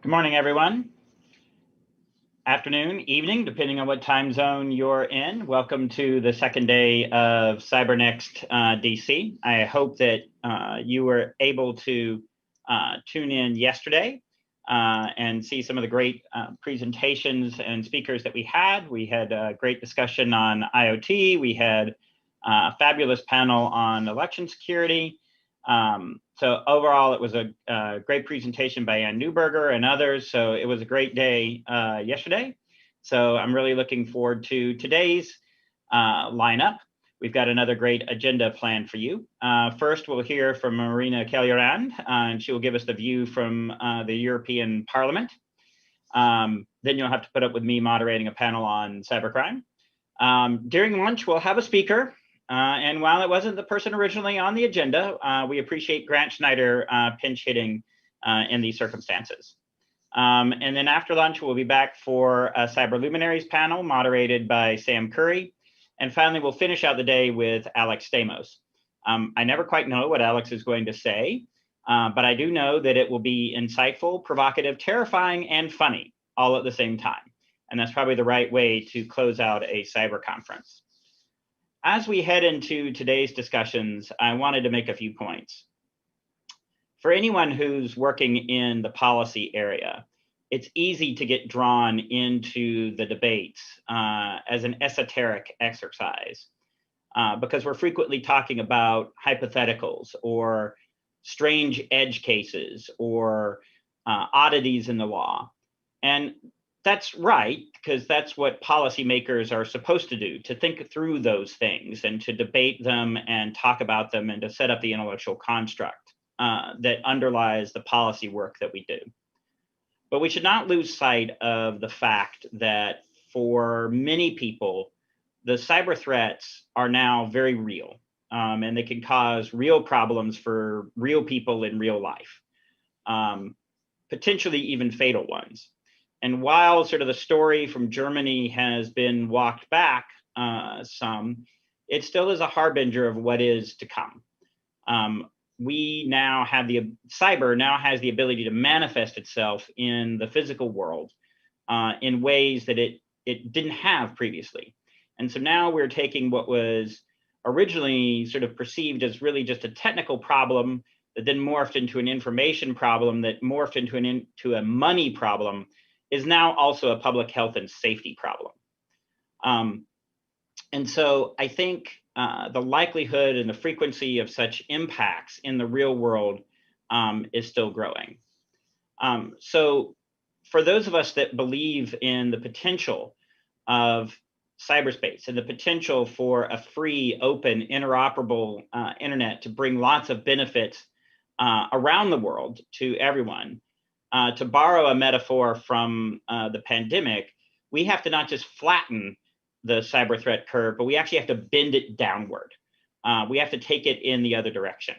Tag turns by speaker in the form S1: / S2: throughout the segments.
S1: Good morning, everyone. Afternoon, evening, depending on what time zone you're in. Welcome to the second day of CyberNextDC. I hope that you were able to tune in yesterday and see some of the great presentations and speakers that we had. We had a great discussion on IoT. We had a fabulous panel on election security. So overall, it was a great presentation by Ann Newberger and others. So it was a great day yesterday. So I'm really looking forward to today's lineup. We've got another great agenda planned for you. First, we'll hear from Marina Kellerand, and she will give us the view from the European Parliament. Then you'll have to put up with me moderating a panel on cybercrime. During lunch, we'll have a speaker. And while it wasn't the person originally on the agenda, we appreciate Grant Schneider pinch hitting in these circumstances. And then after lunch, we'll be back for a Cyber Luminaries panel moderated by Sam Curry. And finally, we'll finish out the day with Alex Stamos. I never quite know what Alex is going to say, but I do know that it will be insightful, provocative, terrifying, and funny all at the same time. And that's probably the right way to close out a cyber conference. As we head into today's discussions, I wanted to make a few points. For anyone who's working in the policy area, it's easy to get drawn into the debates as an esoteric exercise because we're frequently talking about hypotheticals or strange edge cases or oddities in the law. And that's right, because that's what policymakers are supposed to do, to think through those things and to debate them and talk about them and to set up the intellectual construct that underlies the policy work that we do. But we should not lose sight of the fact that for many people, the cyber threats are now very real, and they can cause real problems for real people in real life, potentially even fatal ones. And while sort of the story from Germany has been walked back some, it still is a harbinger of what is to come. We now have cyber now has the ability to manifest itself in the physical world in ways that it didn't have previously. And so now we're taking what was originally sort of perceived as really just a technical problem that then morphed into an information problem that morphed into a money problem is now also a public health and safety problem. And so I think the likelihood and the frequency of such impacts in the real world is still growing. So for those of us that believe in the potential of cyberspace and the potential for a free, open, interoperable internet to bring lots of benefits around the world to everyone, to borrow a metaphor from the pandemic, we have to not just flatten the cyber threat curve, but we actually have to bend it downward. We have to take it in the other direction.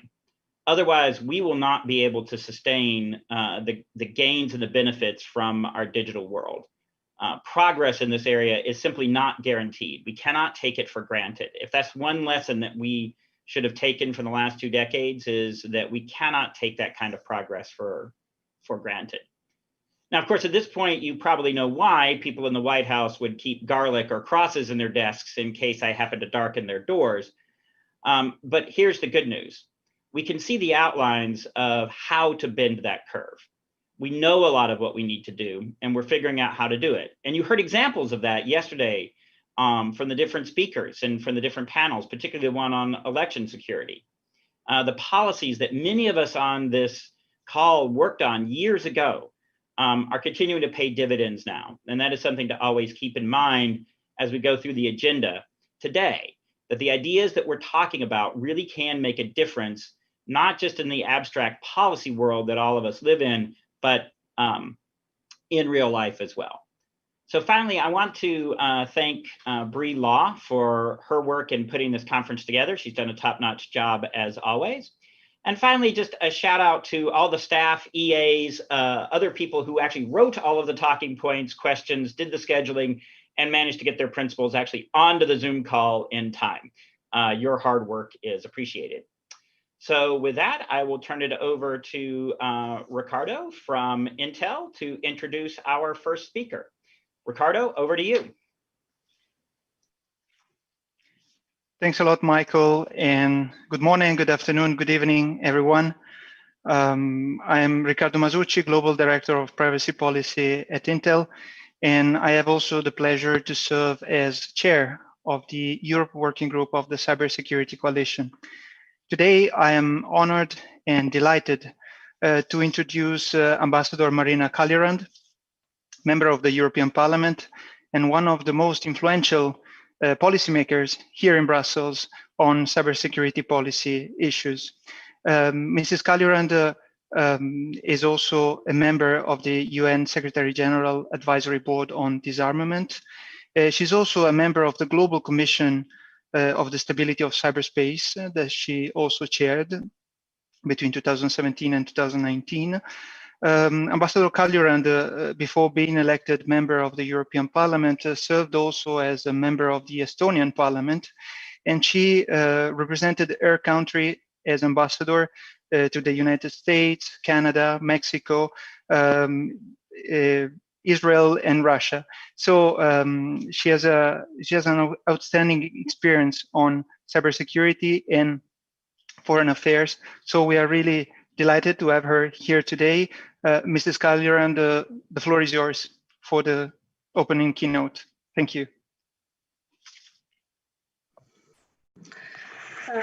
S1: Otherwise, we will not be able to sustain the gains and the benefits from our digital world. Progress in this area is simply not guaranteed. We cannot take it for granted. If that's one lesson that we should have taken from the last 2 decades, is that we cannot take that kind of progress for granted. Now, of course, at this point, you probably know why people in the White House would keep garlic or crosses in their desks in case I happen to darken their doors. But here's the good news. We can see the outlines of how to bend that curve. We know a lot of what we need to do, and we're figuring out how to do it. And you heard examples of that yesterday from the different speakers and from the different panels, particularly the one on election security. The policies that many of us on this call worked on years ago are continuing to pay dividends now. And that is something to always keep in mind as we go through the agenda today, that the ideas that we're talking about really can make a difference, not just in the abstract policy world that all of us live in, but in real life as well. So finally, I want to thank Bree Law for her work in putting this conference together. She's done a top-notch job as always. And finally, just a shout out to all the staff, EAs, other people who actually wrote all of the talking points, questions, did the scheduling, and managed to get their principals actually onto the Zoom call in time. Your hard work is appreciated. So with that, I will turn it over to Ricardo from Intel to introduce our first speaker. Ricardo, over to you.
S2: Thanks a lot, Michael, and good morning, good afternoon, good evening, everyone. I'm Riccardo Masucci, Global Director of Privacy Policy at Intel, and I have also the pleasure to serve as Chair of the Europe Working Group of the Cybersecurity Coalition. Today, I am honored and delighted to introduce Ambassador Marina Kaljurand, member of the European Parliament, and one of the most influential policymakers here in Brussels on cybersecurity policy issues. Mrs. Kaljurand is also a member of the UN Secretary General Advisory Board on Disarmament. She's also a member of the Global Commission of the Stability of Cyberspace that she also chaired between 2017 and 2019. Ambassador Kaljurand, before being elected member of the European Parliament, served also as a member of the Estonian Parliament, and she represented her country as ambassador to the United States, Canada, Mexico, Israel, and Russia. So she has an outstanding experience on cybersecurity and foreign affairs. So we are really delighted to have her here today. Mrs. Kaljurand, the floor is yours for the opening keynote. Thank you.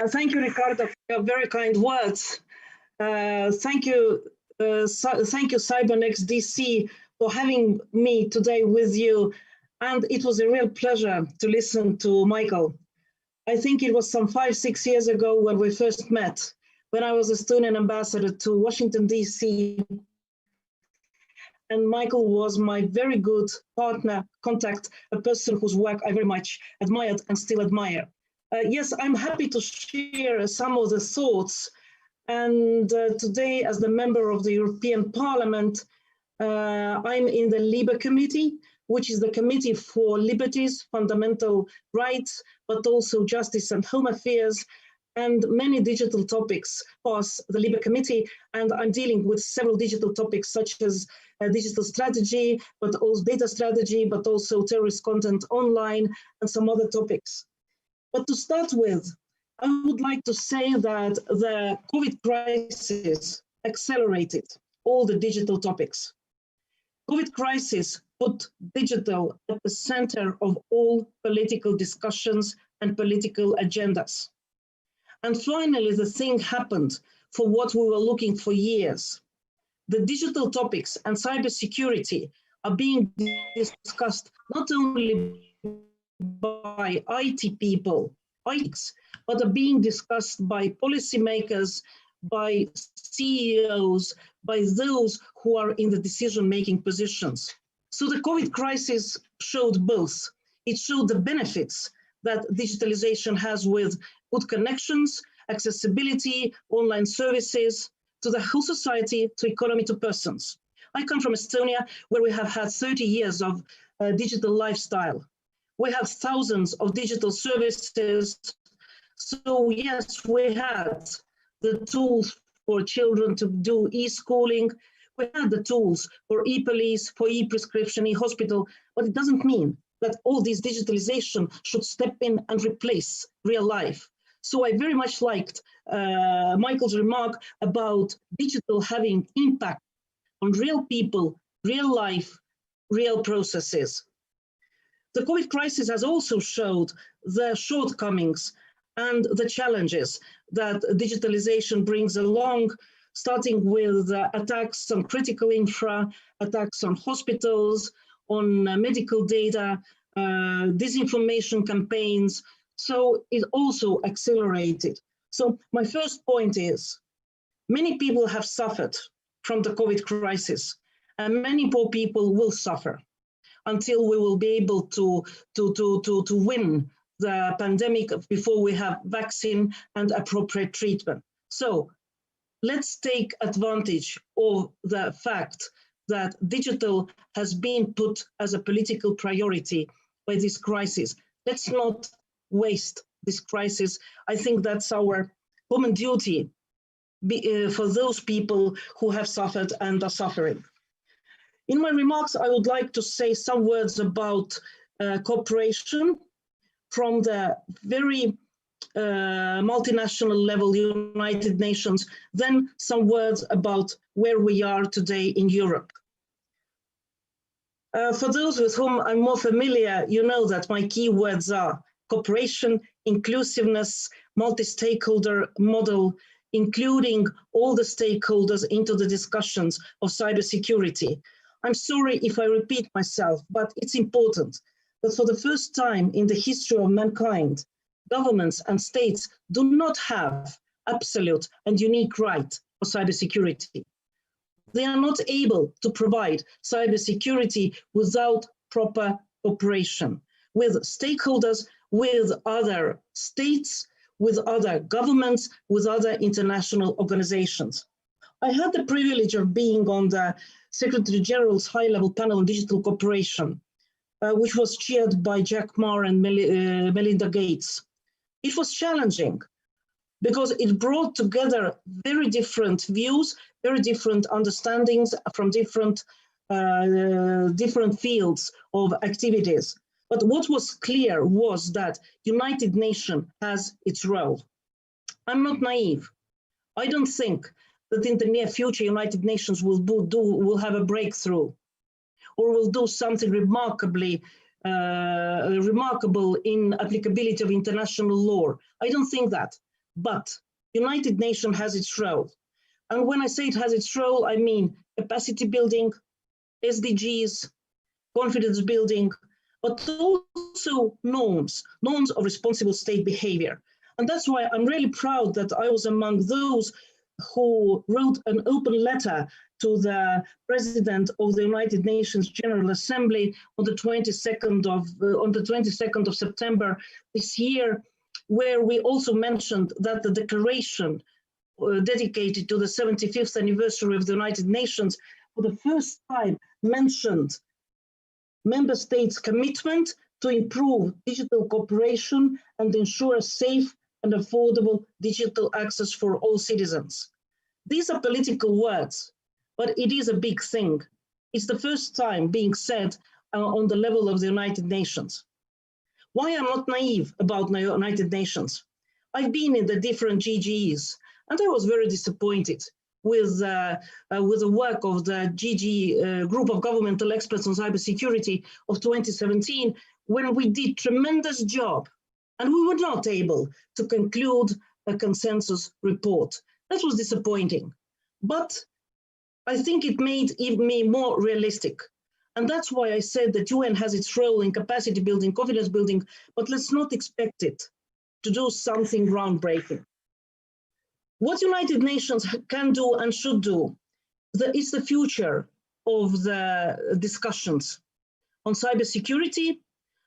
S3: Thank you, Ricardo, for your very kind words. Thank you, CyberNextDC, for having me today with you. And it was a real pleasure to listen to Michael. I think it was some 5-6 years ago when we first met, when I was Estonian ambassador to Washington, DC. And Michael was my very good partner, contact, a person whose work I very much admired and still admire. Yes, I'm happy to share some of the thoughts. And today, as the member of the European Parliament, I'm in the LIBE committee, which is the Committee for Liberties, Fundamental Rights, but also Justice and Home Affairs, and many digital topics pass the LIBE committee. And I'm dealing with several digital topics, such as digital strategy, but also data strategy, but also terrorist content online, and some other topics. But to start with, I would like to say that the COVID crisis accelerated all the digital topics. COVID crisis put digital at the center of all political discussions and political agendas. And finally, the thing happened for what we were looking for years. The digital topics and cybersecurity are being discussed not only by IT people, but are being discussed by policymakers, by CEOs, by those who are in the decision-making positions. So the COVID crisis showed both. It showed the benefits that digitalization has with good connections, accessibility, online services, to the whole society, to economy, to persons. I come from Estonia, where we have had 30 years of digital lifestyle. We have thousands of digital services. So yes, we had the tools for children to do e-schooling. We had the tools for e-police, for e-prescription, e-hospital, but it doesn't mean that all this digitalization should step in and replace real life. So I very much liked Michael's remark about digital having impact on real people, real life, real processes. The COVID crisis has also showed the shortcomings and the challenges that digitalization brings along, starting with attacks on critical infra, attacks on hospitals, on medical data, disinformation campaigns. So it also accelerated. So my first point is, many people have suffered from the COVID crisis, and many more people will suffer until we will be able to win the pandemic before we have vaccine and appropriate treatment. So let's take advantage of the fact that digital has been put as a political priority by this crisis. Let's not waste this crisis. I think that's our common duty for those people who have suffered and are suffering. In my remarks, I would like to say some words about cooperation from the very multinational level, United Nations, then some words about where we are today in Europe. For those with whom I'm more familiar, you know that my key words are cooperation, inclusiveness, multi-stakeholder model, including all the stakeholders into the discussions of cybersecurity. I'm sorry if I repeat myself, but it's important that for the first time in the history of mankind, governments and states do not have absolute and unique right for cybersecurity. They are not able to provide cybersecurity without proper cooperation with stakeholders, with other states, with other governments, with other international organizations. I had the privilege of being on the Secretary General's high-level panel on digital cooperation, which was chaired by Jack Ma and Melinda Gates. It was challenging because it brought together very different views, very different understandings from different fields of activities. But what was clear was that United Nations has its role. I'm not naive. I don't think that in the near future United Nations will have a breakthrough or will do something remarkable in applicability of international law. I don't think that. But United Nations has its role. And when I say it has its role, I mean capacity building, SDGs, confidence building, but also norms of responsible state behavior. And that's why I'm really proud that I was among those who wrote an open letter to the President of the United Nations General Assembly on the 22nd of September this year, where we also mentioned that the declaration dedicated to the 75th anniversary of the United Nations for the first time mentioned member states' commitment to improve digital cooperation and ensure safe and affordable digital access for all citizens. These are political words, but it is a big thing. It's the first time being said on the level of the United Nations. Why I'm not naive about the United Nations? I've been in the different GGEs, and I was very disappointed with the work of the group of governmental experts on cybersecurity of 2017, when we did tremendous job, and we were not able to conclude a consensus report. That was disappointing, but I think it made me more realistic. And that's why I said that UN has its role in capacity building, confidence building, but let's not expect it to do something groundbreaking. What United Nations can do and should do is the future of the discussions on cybersecurity,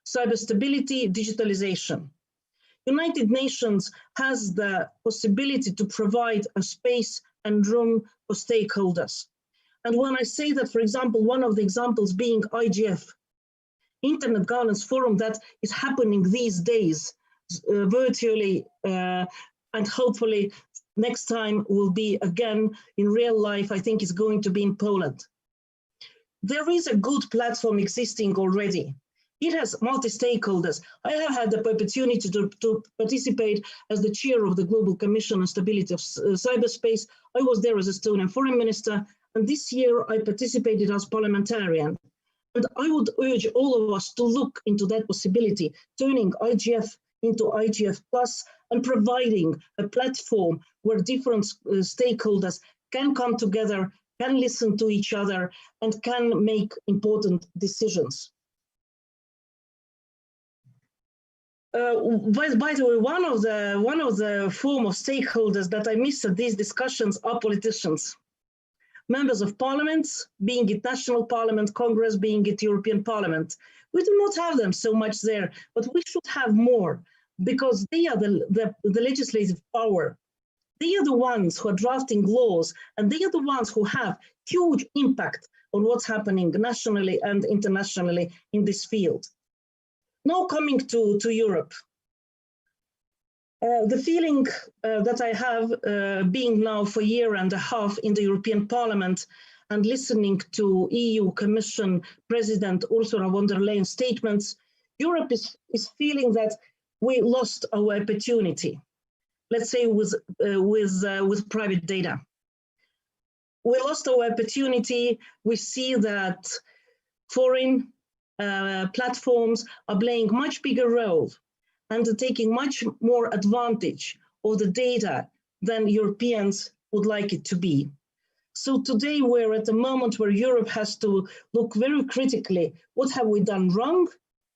S3: cyber stability, digitalization. United Nations has the possibility to provide a space and room for stakeholders. And when I say that, for example, one of the examples being IGF, Internet Governance Forum, that is happening these days virtually, and hopefully next time will be again in real life. I think it's going to be in Poland. There is a good platform existing already. It has multi-stakeholders. I have had the opportunity to participate as the chair of the Global Commission on Stability of Cyberspace. I was there as a Estonian foreign minister, and this year I participated as parliamentarian. And I would urge all of us to look into that possibility, turning IGF into IGF Plus and providing a platform where different stakeholders can come together, can listen to each other, and can make important decisions. By the way, one of the form of stakeholders that I miss at these discussions are politicians. Members of parliaments, being it national parliament, Congress, being it European Parliament. We do not have them so much there, but we should have more because they are the legislative power. They are the ones who are drafting laws, and they are the ones who have huge impact on what's happening nationally and internationally in this field. Now coming to Europe. The feeling that I have being now for a year and a half in the European Parliament and listening to EU Commission President Ursula von der Leyen's statements, Europe is feeling that we lost our opportunity, let's say with private data. We lost our opportunity. We see that foreign platforms are playing much bigger role and taking much more advantage of the data than Europeans would like it to be. So today we're at a moment where Europe has to look very critically, what have we done wrong?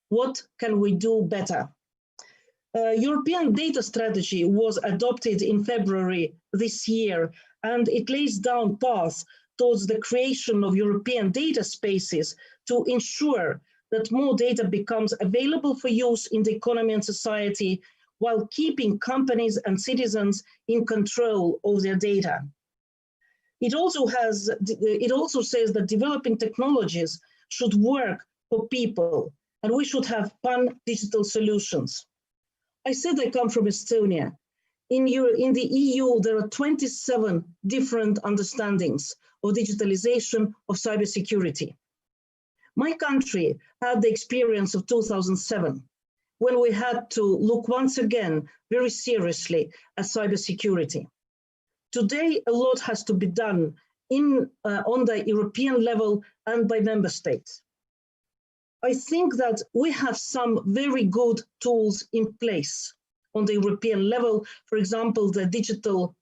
S3: What can we do better? European data strategy was adopted in February this year, and it lays down path towards the creation of European data spaces to ensure that more data becomes available for use in the economy and society while keeping companies and citizens in control of their data. It also says that developing technologies should work for people and we should have pan-digital solutions. I said I come from Estonia. In the EU, there are 27 different understandings of digitalization of cybersecurity. My country had the experience of 2007, when we had to look once again very seriously at cybersecurity. Today, a lot has to be done on the European level and by member states. I think that we have some very good tools in place on the European level. For example, the digital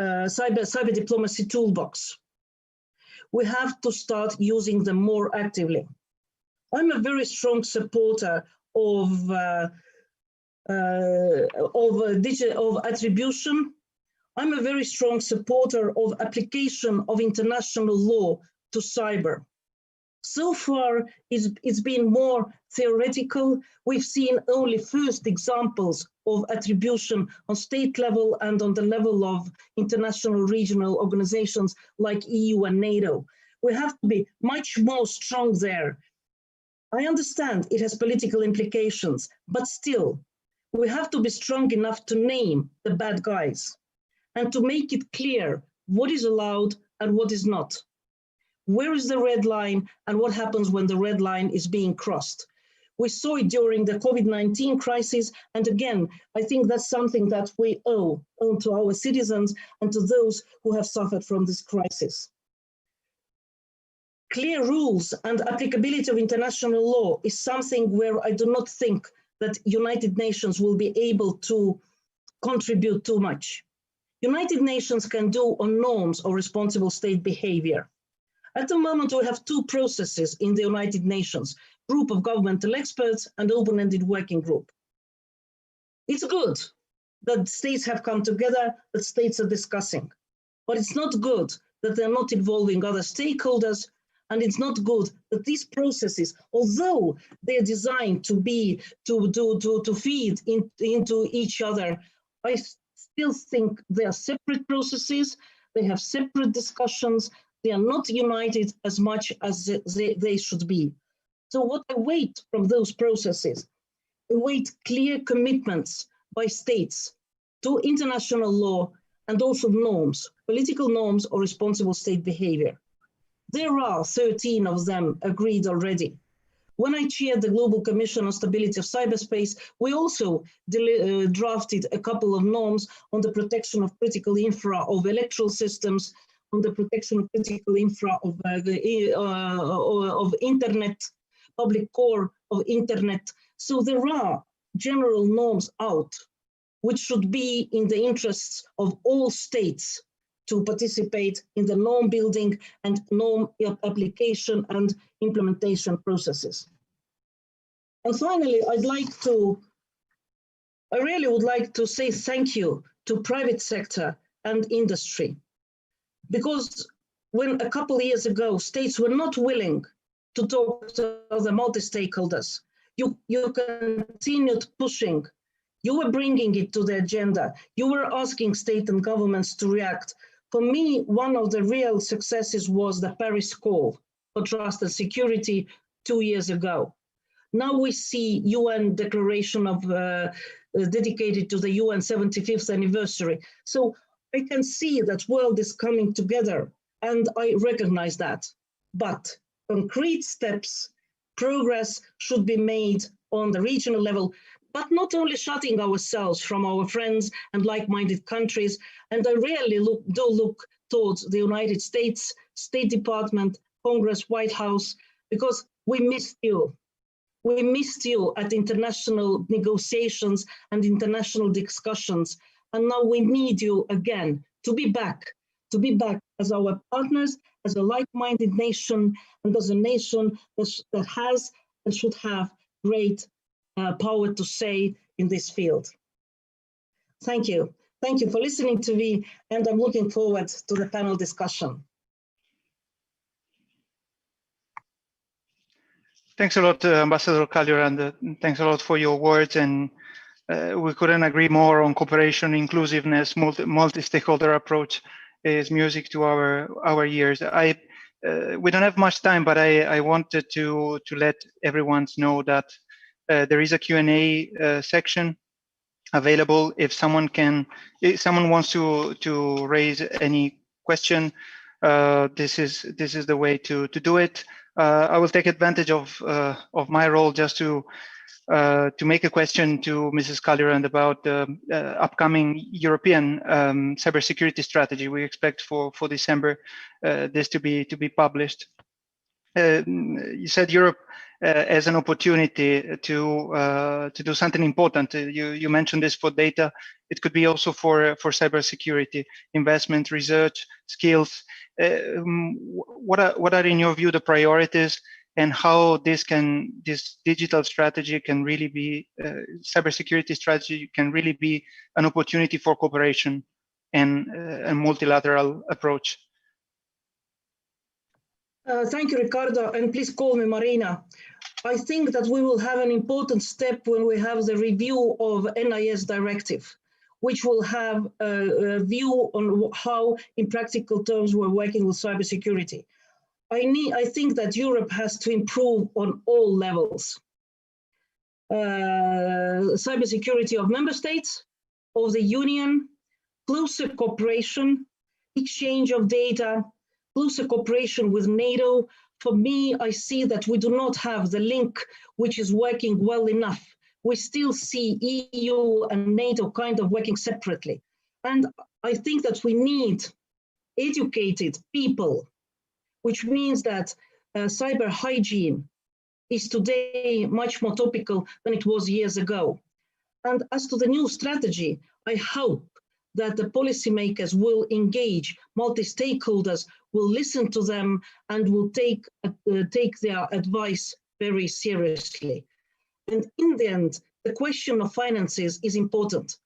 S3: cyber diplomacy toolbox. We have to start using them more actively. I'm a very strong supporter of attribution. I'm a very strong supporter of application of international law to cyber. So far, it's been more theoretical. We've seen only first examples of attribution on state level and on the level of international regional organizations like EU and NATO. We have to be much more strong there. I understand it has political implications, but still, we have to be strong enough to name the bad guys and to make it clear what is allowed and what is not. Where is the red line and what happens when the red line is being crossed? We saw it during the COVID-19 crisis. And again, I think that's something that we owe to our citizens and to those who have suffered from this crisis. Clear rules and applicability of international law is something where I do not think that United Nations will be able to contribute too much. United Nations can do on norms of responsible state behavior. At the moment, we have two processes in the United Nations, group of governmental experts and open-ended working group. It's good that states have come together, that states are discussing, but it's not good that they're not involving other stakeholders, and it's not good that these processes, although they're designed to be, to feed into each other, I still think they are separate processes, they have separate discussions, they are not united as much as they should be. So what I await from those processes, await clear commitments by states to international law and also norms, political norms or responsible state behavior. There are 13 of them agreed already. When I chaired the Global Commission on Stability of Cyberspace, we also drafted a couple of norms on the protection of critical infra of electoral systems, on the protection of critical infra of internet, public core of internet. So there are general norms out, which should be in the interests of all states to participate in the norm building and norm application and implementation processes. And finally, I really would like to say thank you to private sector and industry. Because when a couple of years ago, states were not willing to talk to the multi-stakeholders, you continued pushing. You were bringing it to the agenda. You were asking state and governments to react. For me, one of the real successes was the Paris Call for Trust and Security 2 years ago. Now we see UN Declaration of dedicated to the UN 75th anniversary. So I can see that world is coming together, and I recognize that. But concrete steps, progress should be made on the regional level, but not only shutting ourselves from our friends and like-minded countries. And I really look towards the United States, State Department, Congress, White House, because we missed you. We missed you at international negotiations and international discussions. And now we need you again to be back as our partners, as a like-minded nation, and as a nation that has and should have great power to say in this field. Thank you. Thank you for listening to me, and I'm looking forward to the panel discussion.
S2: Thanks a lot, Ambassador Kaljurand, and thanks a lot for your words. And we couldn't agree more on cooperation, inclusiveness, multi-stakeholder approach is music to our ears. We don't have much time, but I wanted to let everyone know that there is a Q&A section available. If someone wants to raise any question, this is the way to do it. I will take advantage of my role just to make a question to Mrs. Kaljurand about the upcoming European cybersecurity strategy. We expect for December this to be published. You said Europe as an opportunity to do something important. You mentioned this for data. It could be also for cybersecurity, investment, research, skills. What are in your view the priorities, and how this digital strategy can really be, cybersecurity strategy can really be an opportunity for cooperation and a multilateral approach?
S3: Thank you, Ricardo, and please call me Marina. I think that we will have an important step when we have the review of NIS directive, which will have a view on how, in practical terms, we're working with cybersecurity. I think that Europe has to improve on all levels. Cybersecurity of member states, of the Union, closer cooperation, exchange of data, closer cooperation with NATO. For me, I see that we do not have the link which is working well enough. We still see EU and NATO kind of working separately. And I think that we need educated people, which means that cyber hygiene is today much more topical than it was years ago. And as to the new strategy, I hope that the policymakers will engage, multi-stakeholders will listen to them and will take their advice very seriously. And in the end, the question of finances is important.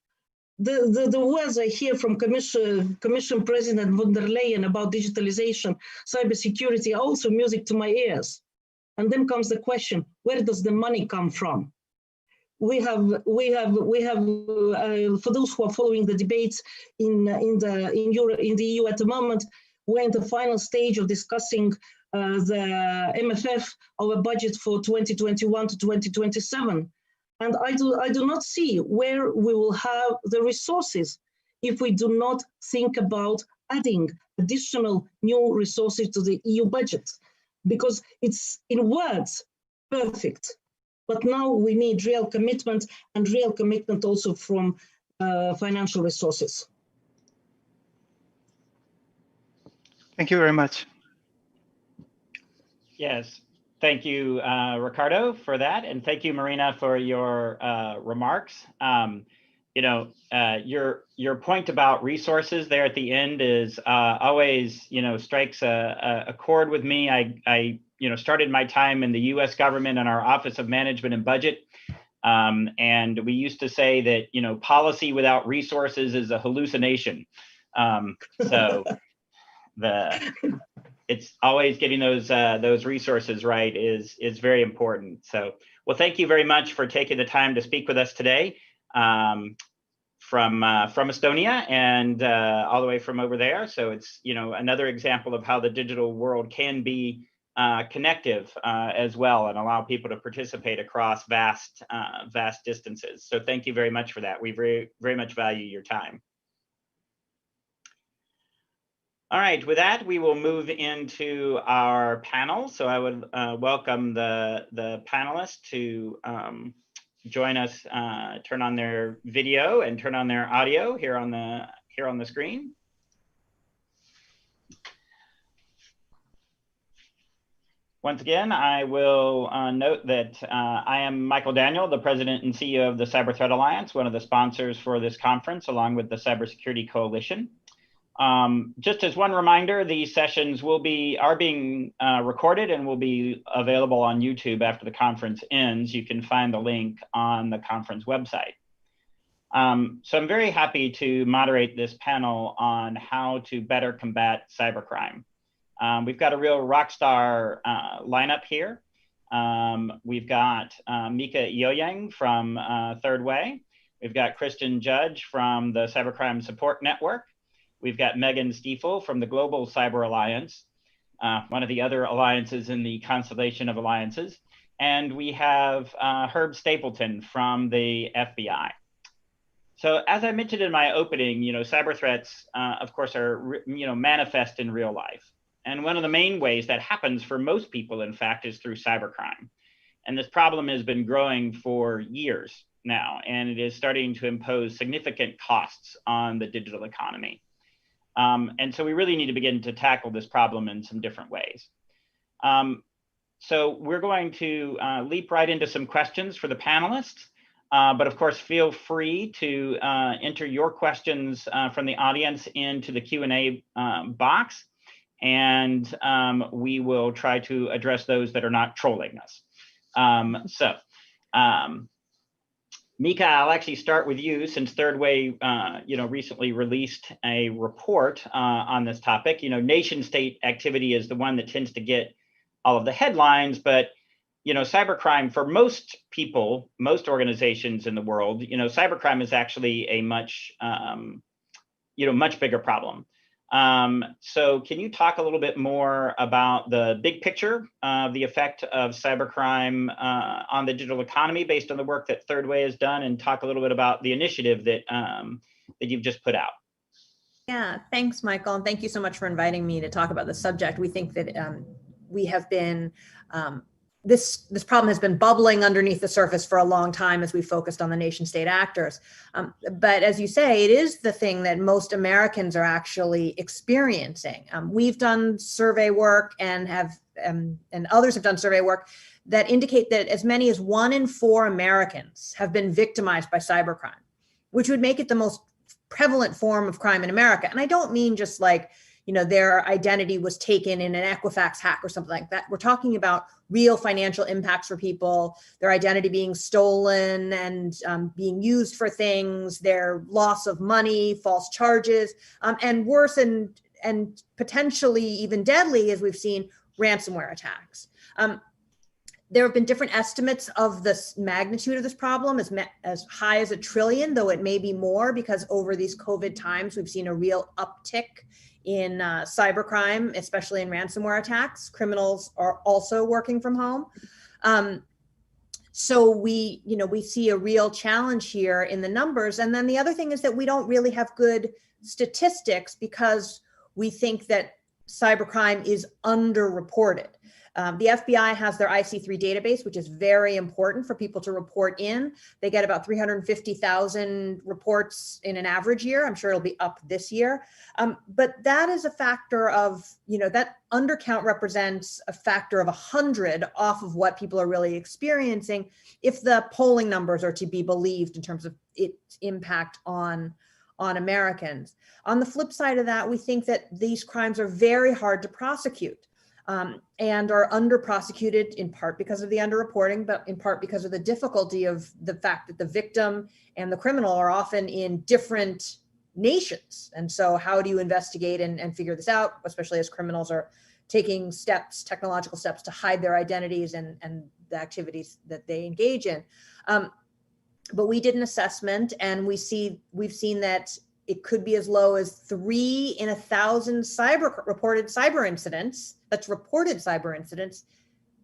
S3: The words I hear from Commission President von der Leyen about digitalization, cybersecurity are also music to my ears. And then comes the question, where does the money come from? We have for those who are following the debates in the EU at the moment, we're in the final stage of discussing the MFF, our budget for 2021 to 2027. And I do not see where we will have the resources if we do not think about adding additional new resources to the EU budget, because it's in words perfect. But now we need real commitment, and real commitment also from financial resources.
S2: Thank you very much.
S1: Yes, thank you, Ricardo, for that, and thank you, Marina, for your remarks. Your point about resources there at the end is always, strikes a chord with me. I started my time in the U.S. government in our Office of Management and Budget, and we used to say that policy without resources is a hallucination. So it's always getting those resources right is very important. So, well, thank you very much for taking the time to speak with us today from Estonia and all the way from over there. So it's another example of how the digital world can be connective as well, and allow people to participate across vast distances. So thank you very much for that. We very much value your time. All right, with that, we will move into our panel. So I would welcome the panelists to join us, turn on their video and turn on their audio here on the screen. Once again, I will note that I am Michael Daniel, the President and CEO of the Cyber Threat Alliance, one of the sponsors for this conference, along with the Cybersecurity Coalition. Just as one reminder, these sessions are being recorded and will be available on YouTube after the conference ends. You can find the link on the conference website. So I'm very happy to moderate this panel on how to better combat cybercrime. We've got a real rock star lineup here. We've got Mika Yoyang from Third Way. We've got Kristen Judge from the Cybercrime Support Network. We've got Megan Stiefel from the Global Cyber Alliance, one of the other alliances in the constellation of alliances. And we have Herb Stapleton from the FBI. So as I mentioned in my opening, cyber threats, of course, are manifest in real life. And one of the main ways that happens for most people, in fact, is through cybercrime. And this problem has been growing for years now, and it is starting to impose significant costs on the digital economy. And so we really need to begin to tackle this problem in some different ways. So we're going to leap right into some questions for the panelists. But of course, feel free to enter your questions from the audience into the Q&A box. And we will try to address those that are not trolling us. Mika, I'll actually start with you, since Third Way, recently released a report on this topic. Nation state activity is the one that tends to get all of the headlines, but cybercrime, for most people, most organizations in the world, cybercrime is actually a much bigger problem. So can you talk a little bit more about the big picture of the effect of cybercrime on the digital economy based on the work that Third Way has done, and talk a little bit about the initiative that you've just put out?
S4: Yeah, thanks, Michael. And thank you so much for inviting me to talk about the subject. We think that we have been, this problem has been bubbling underneath the surface for a long time as we focused on the nation state actors. But as you say, it is the thing that most Americans are actually experiencing. We've done survey work and others have done survey work that indicate that as many as 1 in 4 Americans have been victimized by cybercrime, which would make it the most prevalent form of crime in America. And I don't mean just like, their identity was taken in an Equifax hack or something like that. We're talking about real financial impacts for people, their identity being stolen and being used for things, their loss of money, false charges, and worse and potentially even deadly, as we've seen, ransomware attacks. There have been different estimates of the magnitude of this problem, as high as $1 trillion, though it may be more, because over these COVID times, we've seen a real uptick in cybercrime, especially in ransomware attacks. Criminals are also working from home. So we see a real challenge here in the numbers. And then the other thing is that we don't really have good statistics because we think that cybercrime is underreported. The FBI has their IC3 database, which is very important for people to report in. They get about 350,000 reports in an average year. I'm sure it'll be up this year. But that is a factor of, that undercount represents a factor of 100 off of what people are really experiencing, if the polling numbers are to be believed in terms of its impact on Americans. On the flip side of that, we think that these crimes are very hard to prosecute. And are under-prosecuted in part because of the underreporting, but in part because of the difficulty of the fact that the victim and the criminal are often in different nations. And so how do you investigate and figure this out, especially as criminals are taking steps, technological steps, to hide their identities and the activities that they engage in. But we did an assessment, and we've seen that it could be as low as 3 in 1,000 reported cyber incidents,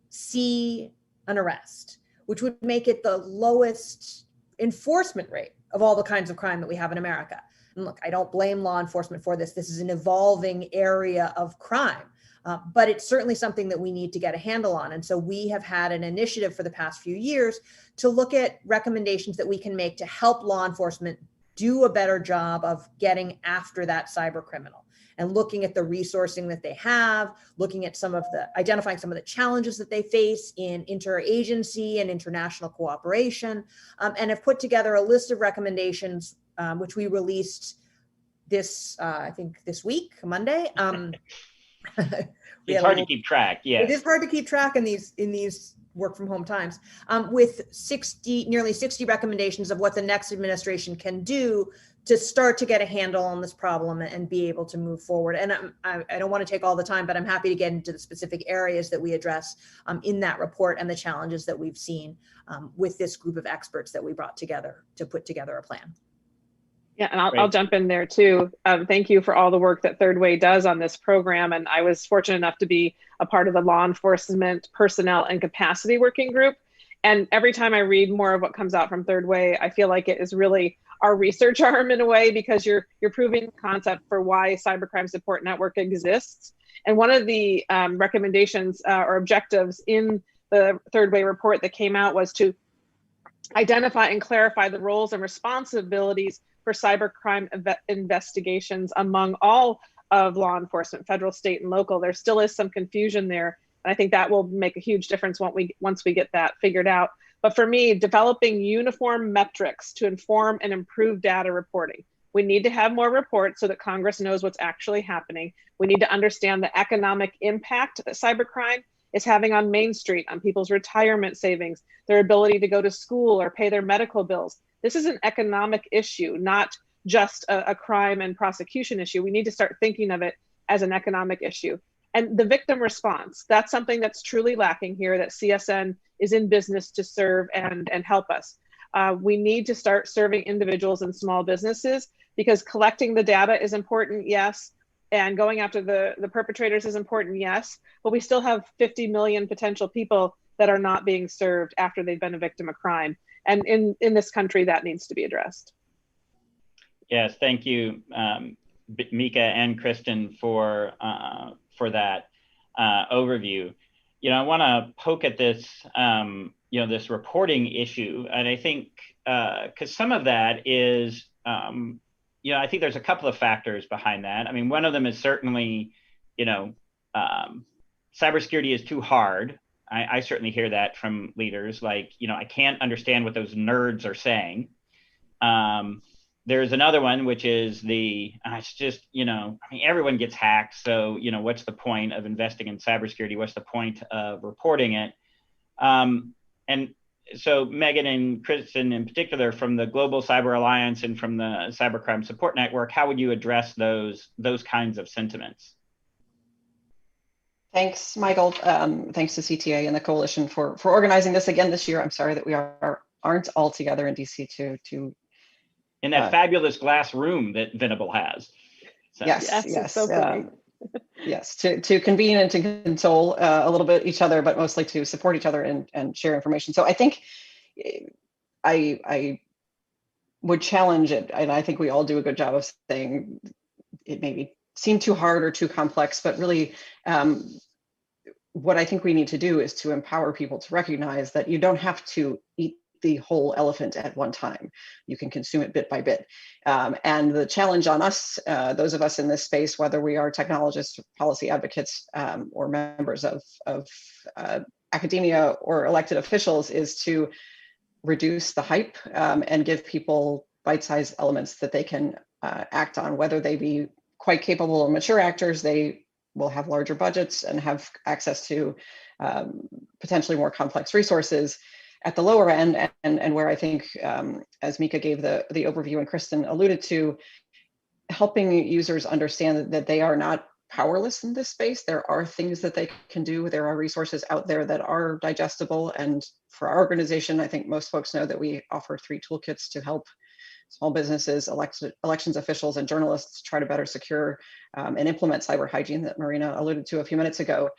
S4: see an arrest, which would make it the lowest enforcement rate of all the kinds of crime that we have in America. And look, I don't blame law enforcement for this. This is an evolving area of crime, but it's certainly something that we need to get a handle on. And so we have had an initiative for the past few years to look at recommendations that we can make to help law enforcement do a better job of getting after that cyber criminal, and looking at the resourcing that they have, looking at identifying some of the challenges that they face in interagency and international cooperation, and have put together a list of recommendations, which we released I think this week, Monday.
S1: It's hard to keep track. Yeah,
S4: it is hard to keep track in these work from home times, with nearly 60 recommendations of what the next administration can do to start to get a handle on this problem and be able to move forward. And I don't want to take all the time, but I'm happy to get into the specific areas that we address in that report and the challenges that we've seen with this group of experts that we brought together to put together a plan.
S5: Yeah, and I'll jump in there too. Thank you for all the work that Third Way does on this program. And I was fortunate enough to be a part of the law enforcement personnel and capacity working group. And every time I read more of what comes out from Third Way, I feel like it is really our research arm in a way, because you're proving the concept for why Cybercrime Support Network exists. And one of the recommendations or objectives in the Third Way report that came out was to identify and clarify the roles and responsibilities for cybercrime investigations among all of law enforcement, federal, state, and local. There still is some confusion there. And I think that will make a huge difference once we get that figured out. But for me, developing uniform metrics to inform and improve data reporting. We need to have more reports so that Congress knows what's actually happening. We need to understand the economic impact that cybercrime is having on Main Street, on people's retirement savings, their ability to go to school or pay their medical bills. This is an economic issue, not just a crime and prosecution issue. We need to start thinking of it as an economic issue. And the victim response, that's something that's truly lacking here, that CSN is in business to serve and help us. We need to start serving individuals and small businesses, because collecting the data is important, yes, and going after the perpetrators is important, yes, but we still have 50 million potential people that are not being served after they've been a victim of crime. And in this country, that needs to be addressed.
S1: Yes, thank you, Mika and Kristen, for that overview. I want to poke at this, this reporting issue, and I think because some of that is, I think there's a couple of factors behind that. I mean, one of them is certainly, cybersecurity is too hard. I certainly hear that from leaders, like, I can't understand what those nerds are saying. There's another one, which is it's just, everyone gets hacked. So, what's the point of investing in cybersecurity? What's the point of reporting it? And so Megan and Kristen in particular, from the Global Cyber Alliance and from the Cybercrime Support Network, how would you address those kinds of sentiments?
S6: Thanks, Michael. Thanks to CTA and the coalition for organizing this again this year. I'm sorry that we aren't all together in DC to
S1: in that fabulous glass room that Venable has. So.
S6: Yes.
S5: So
S6: yes, to convene and to console a little bit each other, but mostly to support each other and share information. So I think I would challenge it, and I think we all do a good job of saying it maybe seem too hard or too complex, but really what I think we need to do is to empower people to recognize that you don't have to eat the whole elephant at one time. You can consume it bit by bit. And the challenge on us, those of us in this space, whether we are technologists, policy advocates, or members of academia or elected officials, is to reduce the hype and give people bite-sized elements that they can act on, whether they be quite capable or mature actors. They will have larger budgets and have access to potentially more complex resources at the lower end, and where I think, as Mika gave the overview and Kristen alluded to, helping users understand that they are not powerless in this space. There are things that they can do. There are resources out there that are digestible. And for our organization, I think most folks know that we offer 3 toolkits to help small businesses, elections officials, and journalists try to better secure and implement cyber hygiene that Marina alluded to a few minutes ago.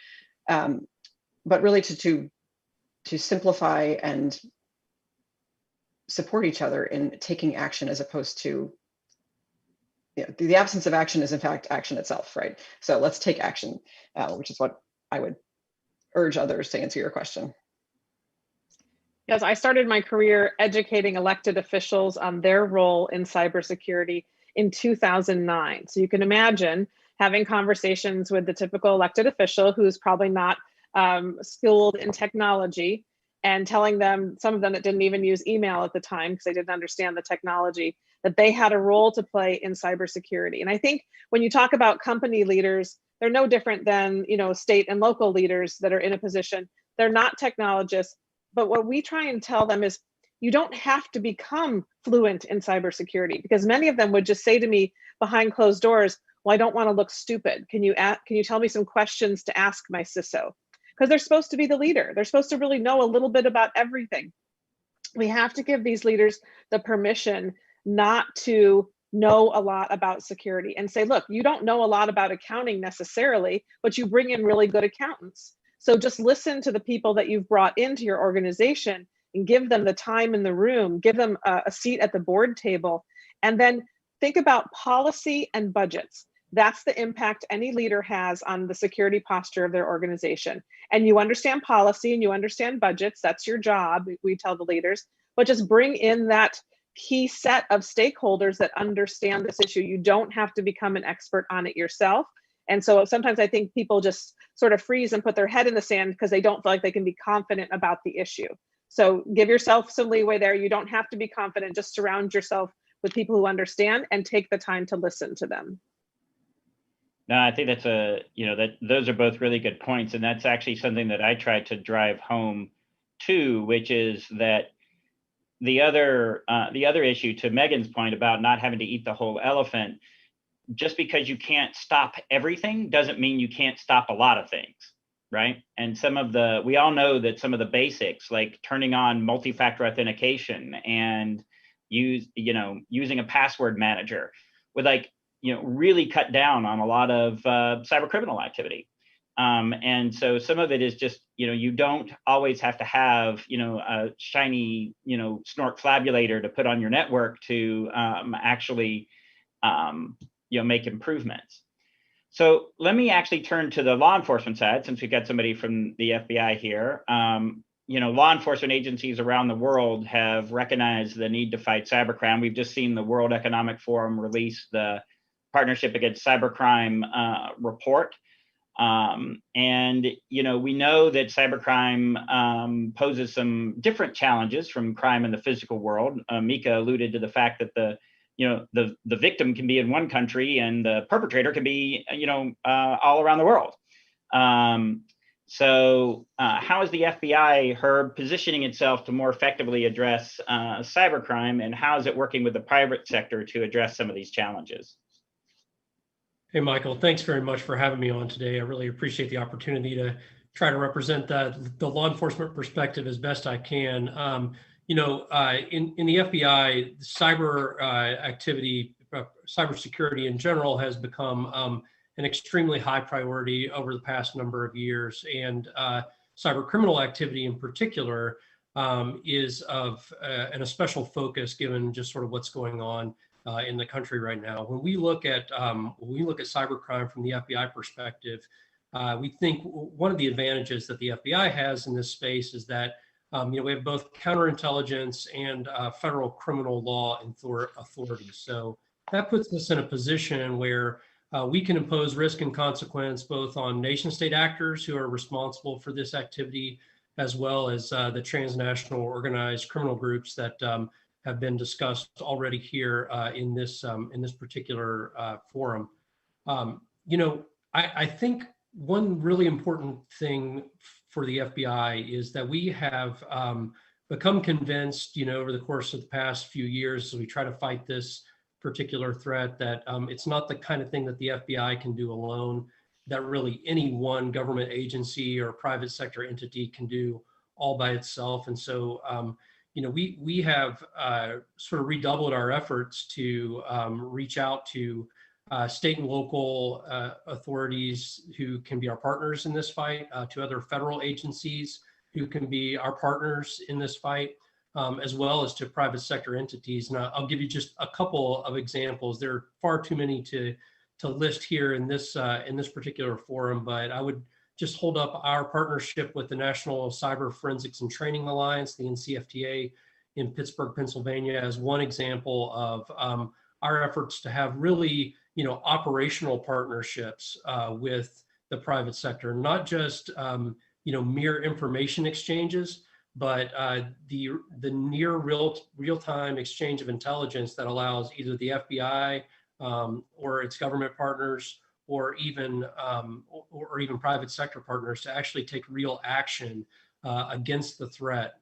S6: But really to simplify and support each other in taking action, as opposed to, the absence of action is in fact action itself, right? So let's take action, which is what I would urge others to answer your question.
S5: Yes, I started my career educating elected officials on their role in cybersecurity in 2009. So you can imagine having conversations with the typical elected official who's probably not skilled in technology, and telling them, some of them that didn't even use email at the time because they didn't understand the technology, that they had a role to play in cybersecurity. And I think when you talk about company leaders, they're no different than, state and local leaders that are in a position. They're not technologists, but what we try and tell them is, you don't have to become fluent in cybersecurity, because many of them would just say to me behind closed doors, well, I don't want to look stupid. Can you tell me some questions to ask my CISO? Because they're supposed to be the leader. They're supposed to really know a little bit about everything. We have to give these leaders the permission not to know a lot about security, and say, look, you don't know a lot about accounting necessarily, but you bring in really good accountants. So just listen to the people that you've brought into your organization and give them the time in the room, give them a seat at the board table, and then think about policy and budgets. That's the impact any leader has on the security posture of their organization. And you understand policy and you understand budgets, that's your job, we tell the leaders, but just bring in that key set of stakeholders that understand this issue. You don't have to become an expert on it yourself. And so sometimes I think people just sort of freeze and put their head in the sand because they don't feel like they can be confident about the issue. So give yourself some leeway there. You don't have to be confident, just surround yourself with people who understand and take the time to listen to them.
S1: No, I think that's those are both really good points. And that's actually something that I try to drive home too, which is that the other issue, to Megan's point about not having to eat the whole elephant, just because you can't stop everything doesn't mean you can't stop a lot of things, right? And we all know that some of the basics, like turning on multi-factor authentication and using a password manager, would really cut down on a lot of cyber criminal activity. And so some of it is just, you don't always have to have, a shiny, snort flabulator to put on your network to actually, make improvements. So let me actually turn to the law enforcement side, since we've got somebody from the FBI here. Law enforcement agencies around the world have recognized the need to fight cybercrime. We've just seen the World Economic Forum release the Partnership Against Cybercrime report. And, we know that cybercrime poses some different challenges from crime in the physical world. Mika alluded to the fact that the victim can be in one country and the perpetrator can be, all around the world. So how is the FBI, positioning itself to more effectively address cybercrime, and how is it working with the private sector to address some of these challenges?
S7: Hey, Michael, thanks very much for having me on today. I really appreciate the opportunity to try to represent the law enforcement perspective as best I can. In the FBI, cyber activity, cybersecurity in general has become an extremely high priority over the past number of years. And cyber criminal activity in particular is of an especial focus given just sort of what's going on in the country right now. When we look at cybercrime from the FBI perspective, we think one of the advantages that the FBI has in this space is that we have both counterintelligence and federal criminal law authorities. So that puts us in a position where we can impose risk and consequence both on nation state actors who are responsible for this activity, as well as the transnational organized criminal groups that have been discussed already here in this particular forum. I think one really important thing for the FBI is that we have become convinced, over the course of the past few years, as we try to fight this particular threat, that it's not the kind of thing that the FBI can do alone, that really any one government agency or private sector entity can do all by itself. And so, we have sort of redoubled our efforts to reach out to state and local authorities who can be our partners in this fight, to other federal agencies who can be our partners in this fight, as well as to private sector entities. And I'll give you just a couple of examples. There are far too many to list here in this particular forum, but I would just hold up our partnership with the National Cyber Forensics and Training Alliance, the NCFTA, in Pittsburgh, Pennsylvania, as one example of our efforts to have really, operational partnerships with the private sector, not just mere information exchanges, but the near real-time exchange of intelligence that allows either the FBI or its government partners, or even private sector partners to actually take real action against the threat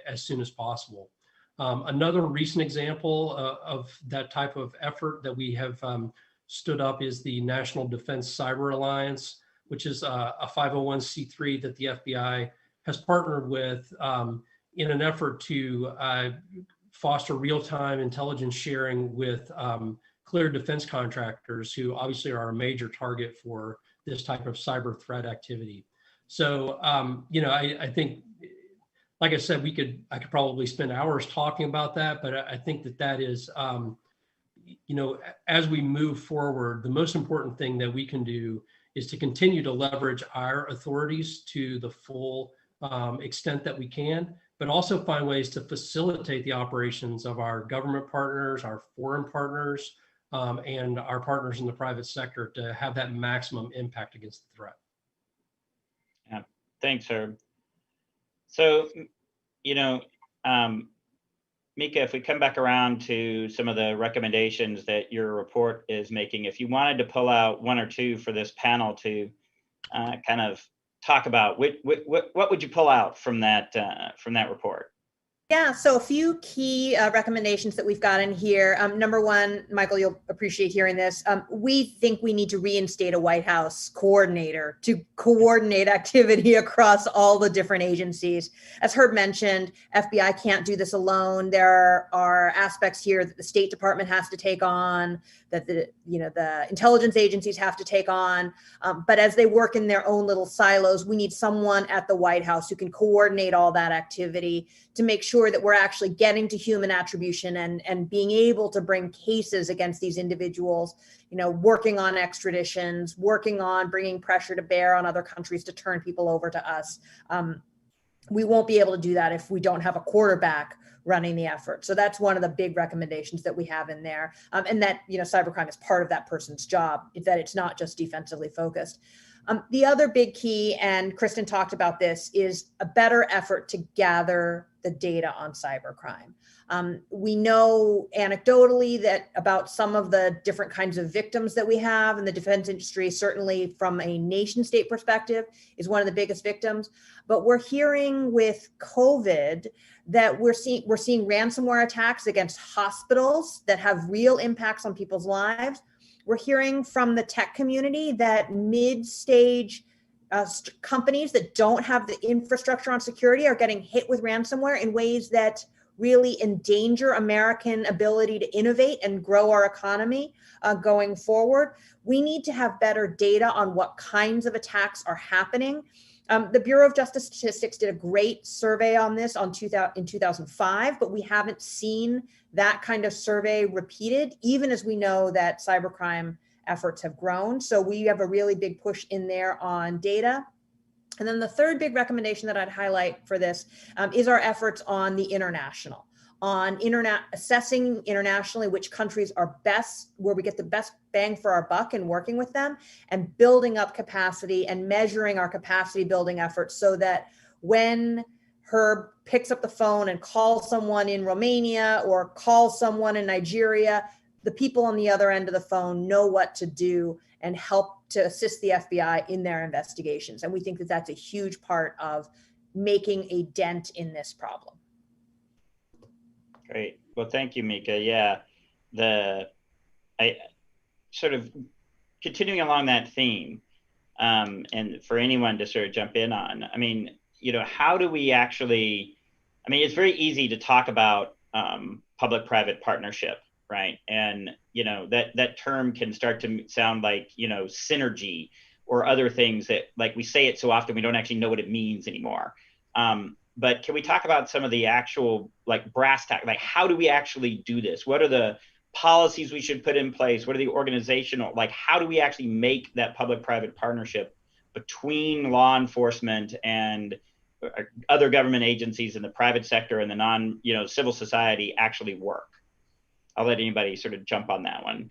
S7: as soon as possible. Another recent example of that type of effort that we have stood up is the National Defense Cyber Alliance, which is a 501c3 that the FBI has partnered with in an effort to foster real-time intelligence sharing with cleared defense contractors, who obviously are a major target for this type of cyber threat activity. So, I think, like I said, I could probably spend hours talking about that, but I think that is, as we move forward, the most important thing that we can do is to continue to leverage our authorities to the full extent that we can, but also find ways to facilitate the operations of our government partners, our foreign partners, and our partners in the private sector to have that maximum impact against the threat.
S1: Yeah, thanks, Herb. So, Mika, if we come back around to some of the recommendations that your report is making, if you wanted to pull out one or two for this panel to kind of talk about, what would you pull out from that report?
S4: Yeah, so a few key recommendations that we've got in here. Number one, Michael, you'll appreciate hearing this. We think we need to reinstate a White House coordinator to coordinate activity across all the different agencies. As Herb mentioned, FBI can't do this alone. There are aspects here that the State Department has to take on, that the intelligence agencies have to take on. But as they work in their own little silos, we need someone at the White House who can coordinate all that activity to make sure that we're actually getting to human attribution and being able to bring cases against these individuals, working on extraditions, working on bringing pressure to bear on other countries to turn people over to us. We won't be able to do that if we don't have a quarterback running the effort. So that's one of the big recommendations that we have in there. And that, cybercrime is part of that person's job, that it's not just defensively focused. The other big key, and Kristen talked about this, is a better effort to gather the data on cybercrime. We know anecdotally that about some of the different kinds of victims that we have in the defense industry, certainly from a nation state perspective, is one of the biggest victims. But we're hearing with COVID that we're seeing ransomware attacks against hospitals that have real impacts on people's lives. We're hearing from the tech community that mid-stage companies that don't have the infrastructure on security are getting hit with ransomware in ways that really endanger American ability to innovate and grow our economy going forward. We need to have better data on what kinds of attacks are happening. The Bureau of Justice Statistics did a great survey on this in 2005, but we haven't seen that kind of survey repeated, even as we know that cybercrime efforts have grown. So we have a really big push in there on data. And then the third big recommendation that I'd highlight for this is our efforts on the international, on assessing internationally which countries are best, where we get the best bang for our buck and working with them, and building up capacity and measuring our capacity building efforts so that when Herb picks up the phone and calls someone in Romania or calls someone in Nigeria, the people on the other end of the phone know what to do and help to assist the FBI in their investigations. And we think that that's a huge part of making a dent in this problem.
S1: Great. Well, thank you, Mika. Yeah, I sort of continuing along that theme, and for anyone to sort of jump in on, I mean, how do we actually I mean, it's very easy to talk about public-private partnership, right? And, that term can start to sound like, synergy or other things that, like, we say it so often, we don't actually know what it means anymore. But can we talk about some of the actual, like, brass tacks, like, how do we actually do this? What are the policies we should put in place? What are the organizational, like, how do we actually make that public-private partnership between law enforcement and other government agencies in the private sector and the civil society actually work? I'll let anybody sort of jump on that one.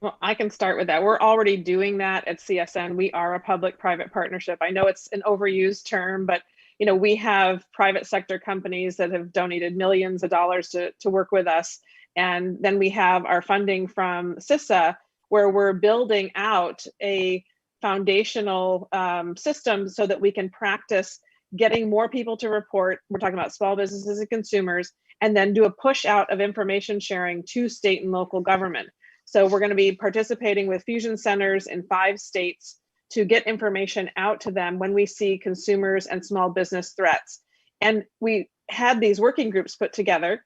S5: Well, I can start with that. We're already doing that at CSN. We are a public-private partnership. I know it's an overused term, but we have private sector companies that have donated millions of dollars to work with us. And then we have our funding from CISA, where we're building out a foundational system so that we can practice getting more people to report. We're talking about small businesses and consumers, and then do a push out of information sharing to state and local government. So we're going to be participating with fusion centers in 5 states to get information out to them when we see consumers and small business threats. And we had these working groups put together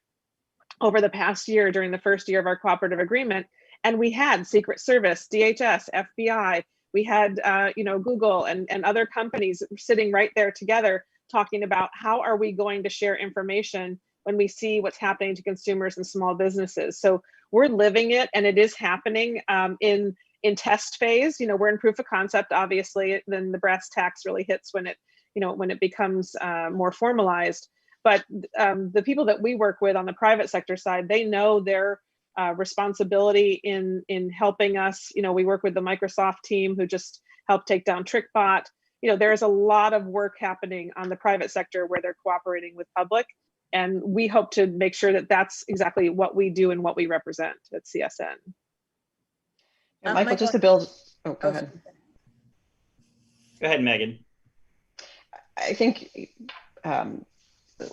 S5: over the past year during the first year of our cooperative agreement. And we had Secret Service, DHS, FBI, we had Google and other companies sitting right there together talking about how are we going to share information when we see what's happening to consumers and small businesses. So we're living it, and it is happening in test phase. We're in proof of concept, obviously, then the brass tacks really hits when it becomes more formalized. But the people that we work with on the private sector side, they know their responsibility in helping us. We work with the Microsoft team who just helped take down TrickBot. There's a lot of work happening on the private sector where they're cooperating with public. And we hope to make sure that that's exactly what we do and what we represent at CSN.
S6: Michael, just to build, go ahead.
S1: Go ahead, Megan.
S6: I think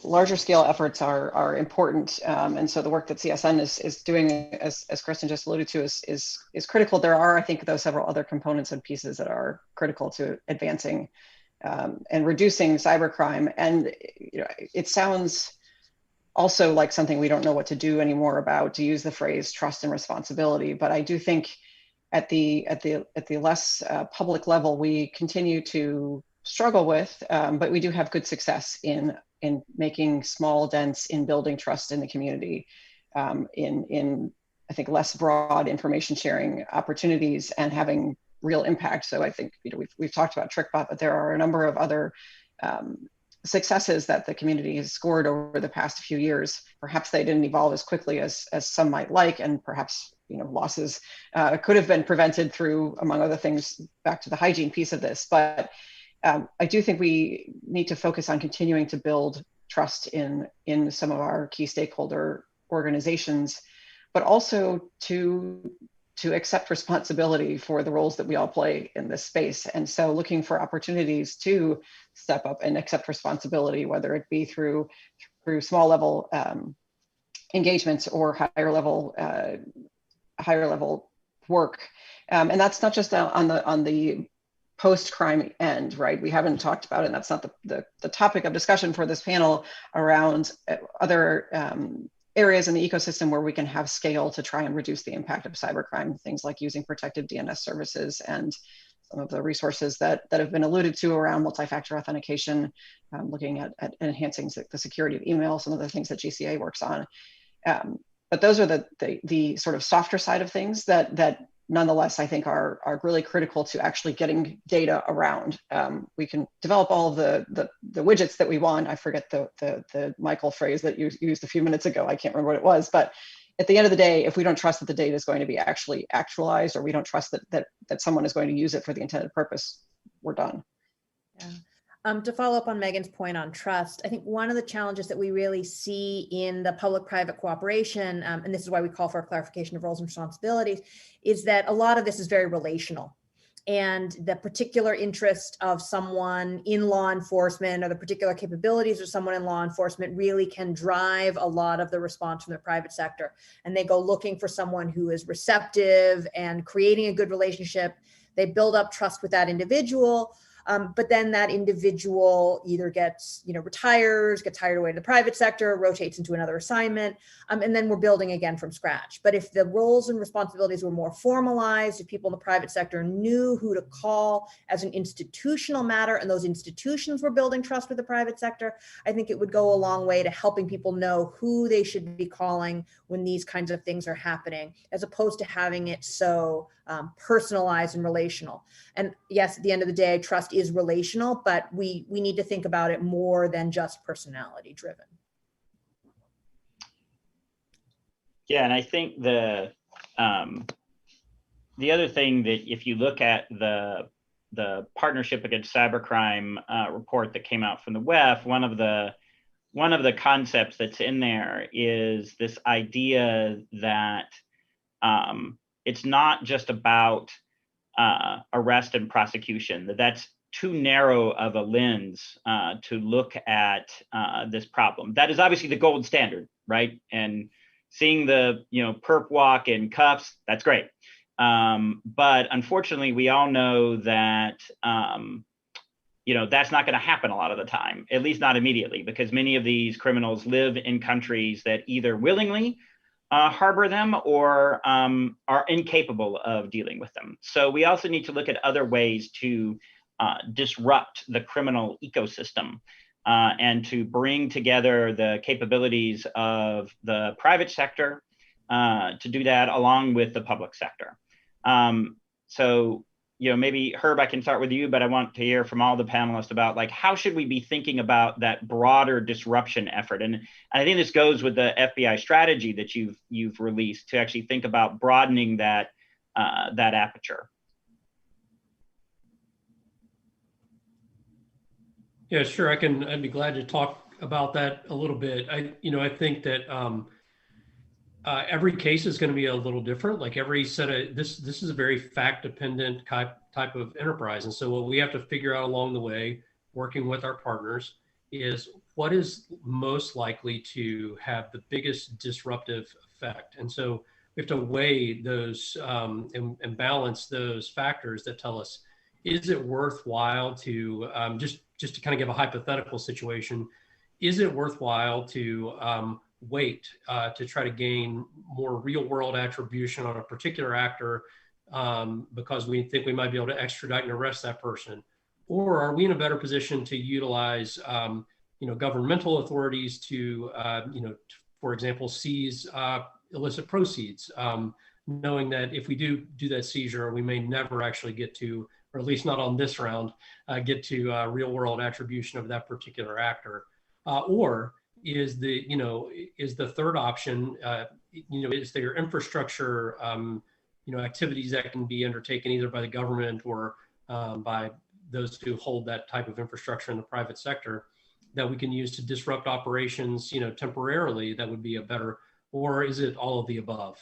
S6: larger scale efforts are important. And so the work that CSN is doing, as Kristen just alluded to, is critical. There are, I think, though, several other components and pieces that are critical to advancing and reducing cybercrime. And it sounds also like something we don't know what to do anymore about, to use the phrase trust and responsibility. But I do think at the less public level, we continue to struggle with, but we do have good success in making small dents in building trust in the community, in I think less broad information sharing opportunities and having real impact. So I think we've talked about TrickBot, but there are a number of other successes that the community has scored over the past few years. Perhaps they didn't evolve as quickly as some might like, and perhaps losses could have been prevented through, among other things, back to the hygiene piece of this. But I do think we need to focus on continuing to build trust in some of our key stakeholder organizations, but also to accept responsibility for the roles that we all play in this space. And so looking for opportunities to step up and accept responsibility, whether it be through small level engagements or higher level work. And that's not just on the post-crime end, right? We haven't talked about it, and that's not the topic of discussion for this panel, around other areas in the ecosystem where we can have scale to try and reduce the impact of cybercrime, things like using protective DNS services and some of the resources that have been alluded to around multi-factor authentication, looking at enhancing the security of email, some of the things that GCA works on. But those are the sort of softer side of things that nonetheless, I think are really critical to actually getting data around. We can develop all of the widgets that we want. I forget the Michael phrase that you used a few minutes ago. I can't remember what it was, but at the end of the day, if we don't trust that the data is going to be actually actualized, or we don't trust that someone is going to use it for the intended purpose, we're done.
S4: Yeah. To follow up on Megan's point on trust, I think one of the challenges that we really see in the public-private cooperation, and this is why we call for a clarification of roles and responsibilities, is that a lot of this is very relational. And the particular interest of someone in law enforcement, or the particular capabilities of someone in law enforcement, really can drive a lot of the response from the private sector. And they go looking for someone who is receptive and creating a good relationship. They build up trust with that individual. But then that individual either gets, retires, gets hired away to the private sector, rotates into another assignment, and then we're building again from scratch. But if the roles and responsibilities were more formalized, if people in the private sector knew who to call as an institutional matter, and those institutions were building trust with the private sector, I think it would go a long way to helping people know who they should be calling when these kinds of things are happening, as opposed to having it so personalized and relational. And yes, at the end of the day, trust is relational, but we need to think about it more than just personality driven.
S1: Yeah, and I think the other thing that if you look at the Partnership Against Cybercrime report that came out from the WEF, one of the concepts that's in there is this idea that it's not just about arrest and prosecution, that's too narrow of a lens to look at this problem. That is obviously the gold standard, right? And seeing the perp walk in cuffs, that's great. But unfortunately, we all know that that's not going to happen a lot of the time, at least not immediately, because many of these criminals live in countries that either willingly harbor them or are incapable of dealing with them. So we also need to look at other ways to disrupt the criminal ecosystem and to bring together the capabilities of the private sector to do that along with the public sector. So maybe Herb, I can start with you, but I want to hear from all the panelists about how should we be thinking about that broader disruption effort? And I think this goes with the FBI strategy that you've released to actually think about broadening that aperture.
S7: Yeah, sure. I'd be glad to talk about that a little bit. I think that every case is going to be a little different. Like every set of this is a very fact dependent type of enterprise. And so what we have to figure out along the way, working with our partners, is what is most likely to have the biggest disruptive effect. And so we have to weigh those and balance those factors that tell us, is it worthwhile to just to kind of give a hypothetical situation, is it worthwhile to wait to try to gain more real world attribution on a particular actor because we think we might be able to extradite and arrest that person? Or are we in a better position to utilize governmental authorities to for example, seize illicit proceeds, knowing that if we do that seizure, we may never actually get to, or at least not on this round, get to real world attribution of that particular actor? Or is the third option, is there infrastructure, activities that can be undertaken either by the government or by those who hold that type of infrastructure in the private sector that we can use to disrupt operations, temporarily? That would be a better, or is it all of the above?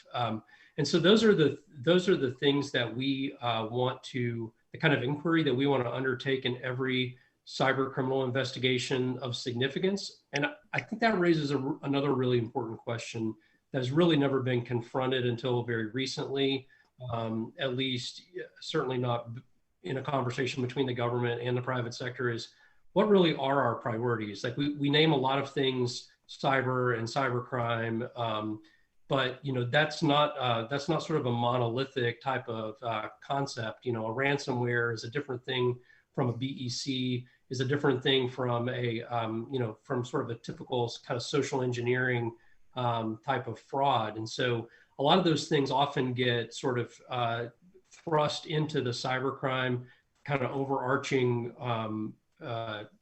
S7: And so those are the things that we want to, the kind of inquiry that we want to undertake in every cyber criminal investigation of significance. And I think that raises another really important question that has really never been confronted until very recently, at least certainly not in a conversation between the government and the private sector, is what really are our priorities? Like we name a lot of things, cyber and cybercrime, but that's not sort of a monolithic type of concept. A ransomware is a different thing from a BEC, is a different thing from a from sort of a typical kind of social engineering type of fraud. And so a lot of those things often get sort of thrust into the cybercrime kind of overarching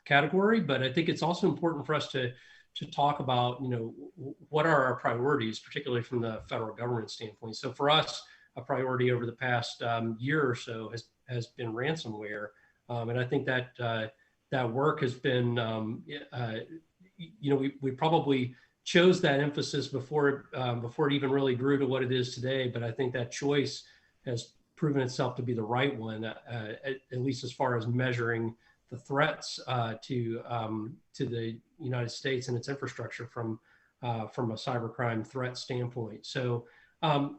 S7: category. But I think it's also important for us to talk about, what are our priorities, particularly from the federal government standpoint. So for us, a priority over the past year or so has been ransomware. And I think that that work has been, we probably chose that emphasis before it even really grew to what it is today. But I think that choice has proven itself to be the right one, at least as far as measuring the threats to the United States and its infrastructure from a cybercrime threat standpoint. So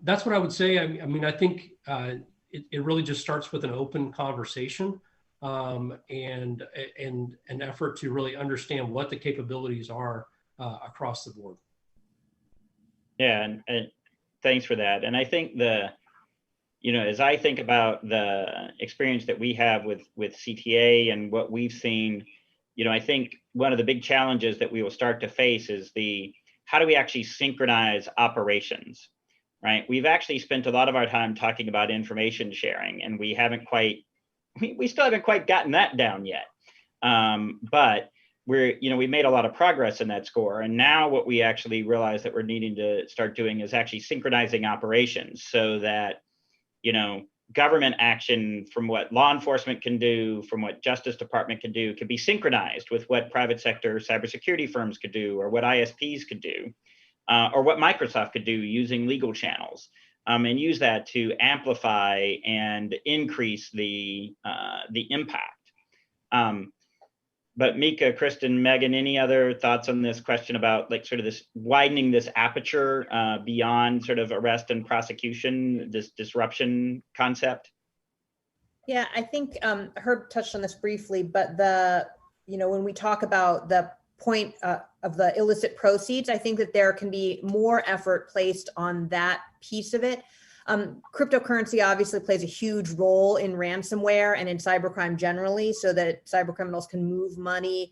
S7: that's what I would say. I mean, I think it really just starts with an open conversation and an effort to really understand what the capabilities are across the board.
S1: Yeah, and thanks for that. And I think as I think about the experience that we have with CTA and what we've seen, I think one of the big challenges that we will start to face is how do we actually synchronize operations, right? We've actually spent a lot of our time talking about information sharing, and we still haven't quite gotten that down yet. But we made a lot of progress in that score. And now what we actually realize that we're needing to start doing is actually synchronizing operations so that, government action from what law enforcement can do, from what Justice Department can do, can be synchronized with what private sector cybersecurity firms could do, or what ISPs could do, or what Microsoft could do using legal channels, and use that to amplify and increase the impact. But Mika, Kristen, Megan, any other thoughts on this question about sort of this widening this aperture beyond sort of arrest and prosecution, this disruption concept?
S4: Yeah, I think Herb touched on this briefly, but when we talk about the point of the illicit proceeds, I think that there can be more effort placed on that piece of it. Cryptocurrency obviously plays a huge role in ransomware and in cybercrime generally, so that cybercriminals can move money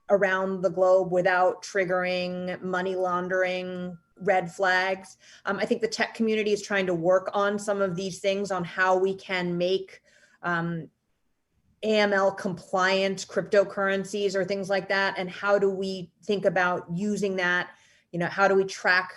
S4: around the globe without triggering money laundering red flags. I think the tech community is trying to work on some of these things, on how we can make AML compliant cryptocurrencies or things like that, and how do we think about using that, how do we track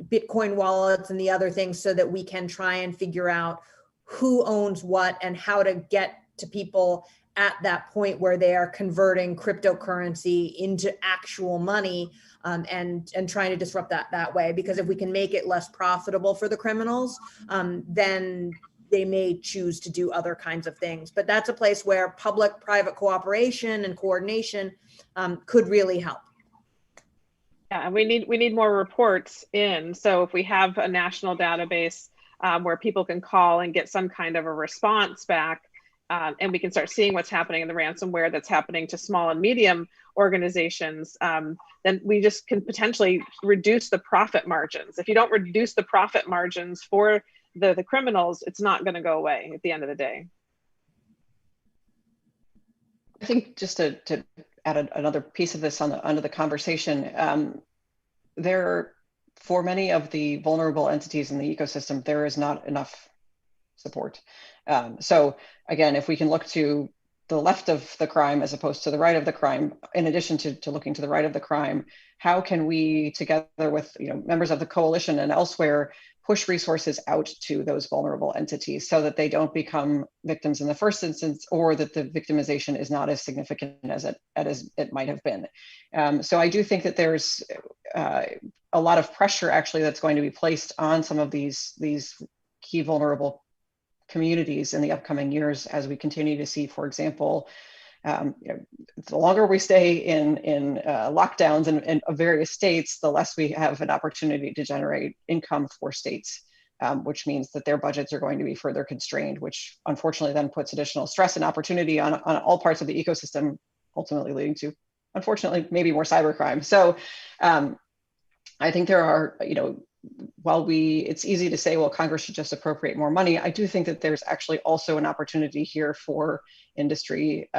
S4: Bitcoin wallets and the other things so that we can try and figure out who owns what and how to get to people at that point where they are converting cryptocurrency into actual money, and trying to disrupt that way. Because if we can make it less profitable for the criminals, then they may choose to do other kinds of things. But that's a place where public-private cooperation and coordination could really help.
S5: Yeah, and we need more reports in. So if we have a national database where people can call and get some kind of a response back, and we can start seeing what's happening in the ransomware that's happening to small and medium organizations, then we just can potentially reduce the profit margins. If you don't reduce the profit margins for the criminals, it's not going to go away at the end of the day.
S6: I think just to add another piece of this under the conversation, for many of the vulnerable entities in the ecosystem, there is not enough support. So again, if we can look to the left of the crime as opposed to the right of the crime, in addition to looking to the right of the crime, how can we, together with members of the coalition and elsewhere, push resources out to those vulnerable entities so that they don't become victims in the first instance, or that the victimization is not as significant as it might have been. So I do think that there's a lot of pressure actually that's going to be placed on some of these key vulnerable communities in the upcoming years, as we continue to see, for example, the longer we stay in lockdowns in various states, the less we have an opportunity to generate income for states, which means that their budgets are going to be further constrained, which unfortunately then puts additional stress and opportunity on all parts of the ecosystem, ultimately leading to, unfortunately, maybe more cybercrime. So I think there are, while it's easy to say, well, Congress should just appropriate more money, I do think that there's actually also an opportunity here for industry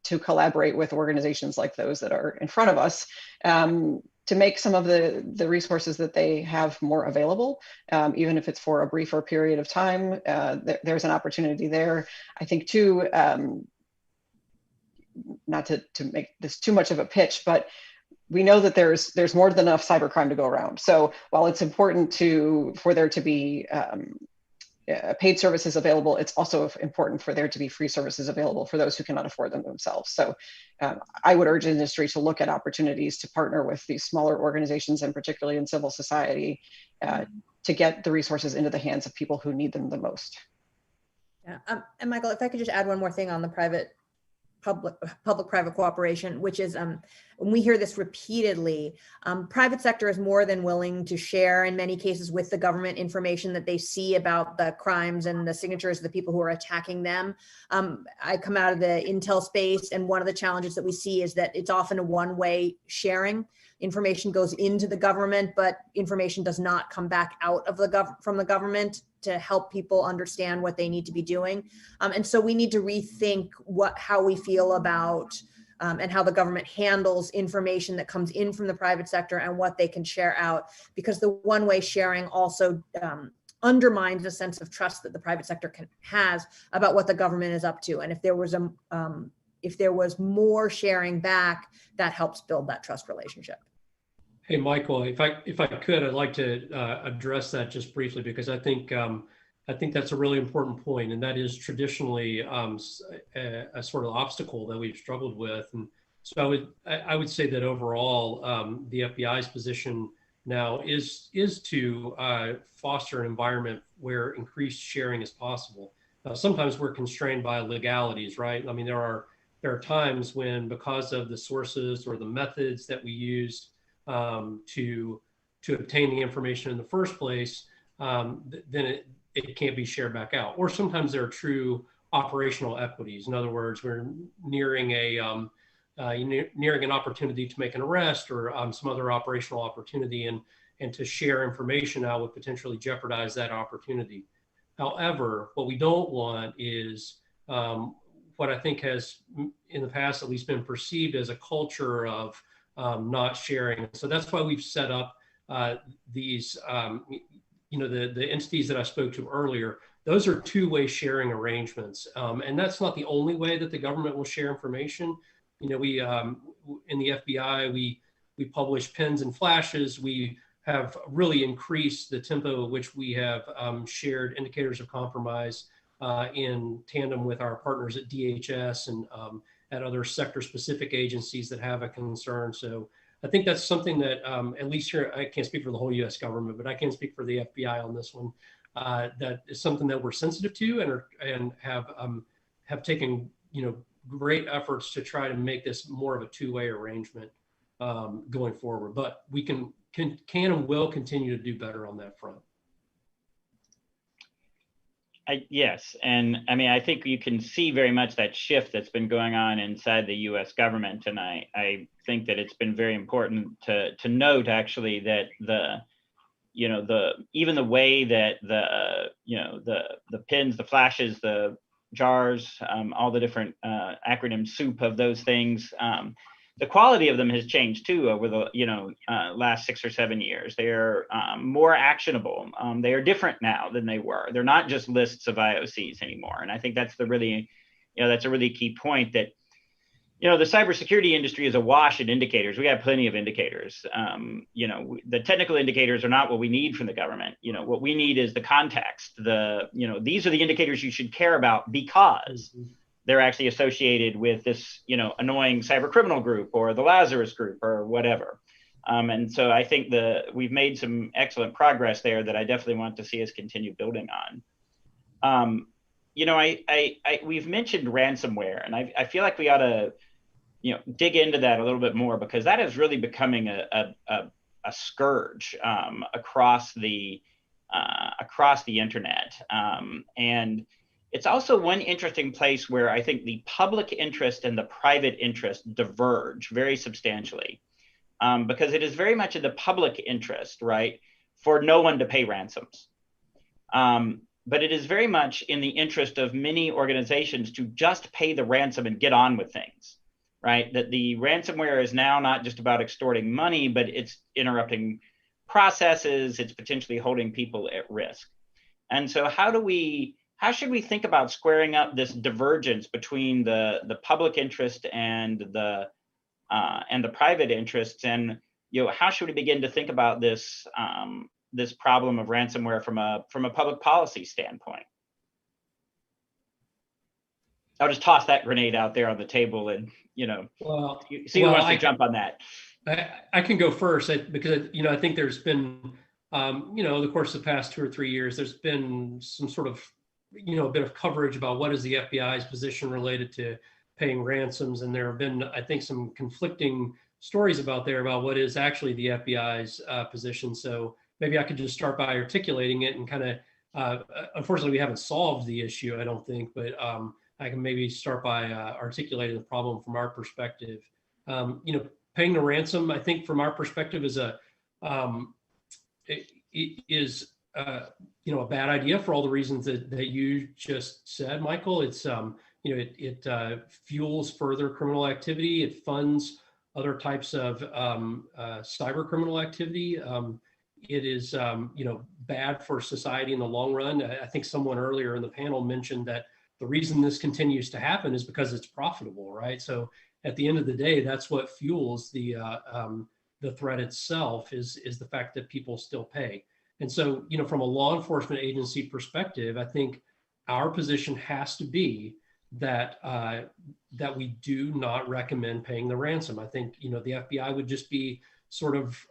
S6: to collaborate with organizations like those that are in front of us, to make some of the resources that they have more available, even if it's for a briefer period of time. There's an opportunity there. I think too, not to make this too much of a pitch, but we know that there's more than enough cybercrime to go around. So while it's important for there to be paid services available, it's also important for there to be free services available for those who cannot afford them themselves. So I would urge industry to look at opportunities to partner with these smaller organizations, and particularly in civil society, to get the resources into the hands of people who need them the most.
S4: Yeah, and Michael, if I could just add one more thing on the private public-private cooperation, which is, when we hear this repeatedly, private sector is more than willing to share in many cases with the government information that they see about the crimes and the signatures of the people who are attacking them. I come out of the intel space, and one of the challenges that we see is that it's often a one-way sharing. Information goes into the government, but information does not come back out of from the government to help people understand what they need to be doing. And so we need to rethink how we feel about and how the government handles information that comes in from the private sector and what they can share out, because the one-way sharing also undermines the sense of trust that the private sector has about what the government is up to. And if there was more sharing back, that helps build that trust relationship.
S7: Hey, Michael, if I could, I'd like to address that just briefly, because I think that's a really important point, and that is traditionally a sort of obstacle that we've struggled with. And so I would say that overall, the FBI's position now is to foster an environment where increased sharing is possible. Sometimes we're constrained by legalities, right? I mean, there are times when, because of the sources or the methods that we use to obtain the information in the first place, then it can't be shared back out. Or sometimes there are true operational equities. In other words, we're nearing an opportunity to make an arrest or some other operational opportunity, and to share information out would potentially jeopardize that opportunity. However, what we don't want is what I think has in the past at least been perceived as a culture of not sharing. So that's why we've set up these, the entities that I spoke to earlier. Those are two-way sharing arrangements, and that's not the only way that the government will share information. We in the FBI we publish pins and flashes. We have really increased the tempo at which we have shared indicators of compromise in tandem with our partners at DHS and at other sector-specific agencies that have a concern. So I think that's something that, at least here, I can't speak for the whole U.S. government, but I can speak for the FBI on this one. That is something that we're sensitive to and have taken great efforts to try to make this more of a two-way arrangement going forward. But we can and will continue to do better on that front.
S1: Yes, and I mean, I think you can see very much that shift that's been going on inside the U.S. government, and I think that it's been very important to note actually that even the way that the pins, the flashes, the jars, all the different acronym soup of those things, the quality of them has changed too over the last 6 or 7 years. They're more actionable. They are different now than they were. They're not just lists of IOCs anymore. And I think that's a really key point, that the cybersecurity industry is awash in indicators. We have plenty of indicators. The technical indicators are not what we need from the government. What we need is the context. These are the indicators you should care about because they're actually associated with this, annoying cyber criminal group or the Lazarus group or whatever. And so I think we've made some excellent progress there that I definitely want to see us continue building on. We've mentioned ransomware, and I feel like we ought to, dig into that a little bit more, because that is really becoming a scourge across the internet. And it's also one interesting place where I think the public interest and the private interest diverge very substantially, because it is very much in the public interest, right, for no one to pay ransoms. But it is very much in the interest of many organizations to just pay the ransom and get on with things, right? That the ransomware is now not just about extorting money, but it's interrupting processes, it's potentially holding people at risk. And so how should we think about squaring up this divergence between the public interest and the private interests, and how should we begin to think about this this problem of ransomware from a public policy standpoint? I'll just toss that grenade out there on the table, and see who wants to jump on that.
S7: I can go first because I think there's been over the course of the past 2 or 3 years, there's been some sort of a bit of coverage about what is the FBI's position related to paying ransoms, and there have been, I think, some conflicting stories about what is actually the FBI's position. So maybe I could just start by articulating it and kind of, unfortunately, we haven't solved the issue, I don't think, but I can maybe start by articulating the problem from our perspective. Paying the ransom, I think, from our perspective, is a bad idea for all the reasons that you just said, Michael. It's it fuels further criminal activity. It funds other types of cyber criminal activity. It is bad for society in the long run. I think someone earlier in the panel mentioned that the reason this continues to happen is because it's profitable, right? So at the end of the day, that's what fuels the threat itself, is the fact that people still pay. And so, from a law enforcement agency perspective, I think our position has to be that that we do not recommend paying the ransom. I think the FBI would just be sort of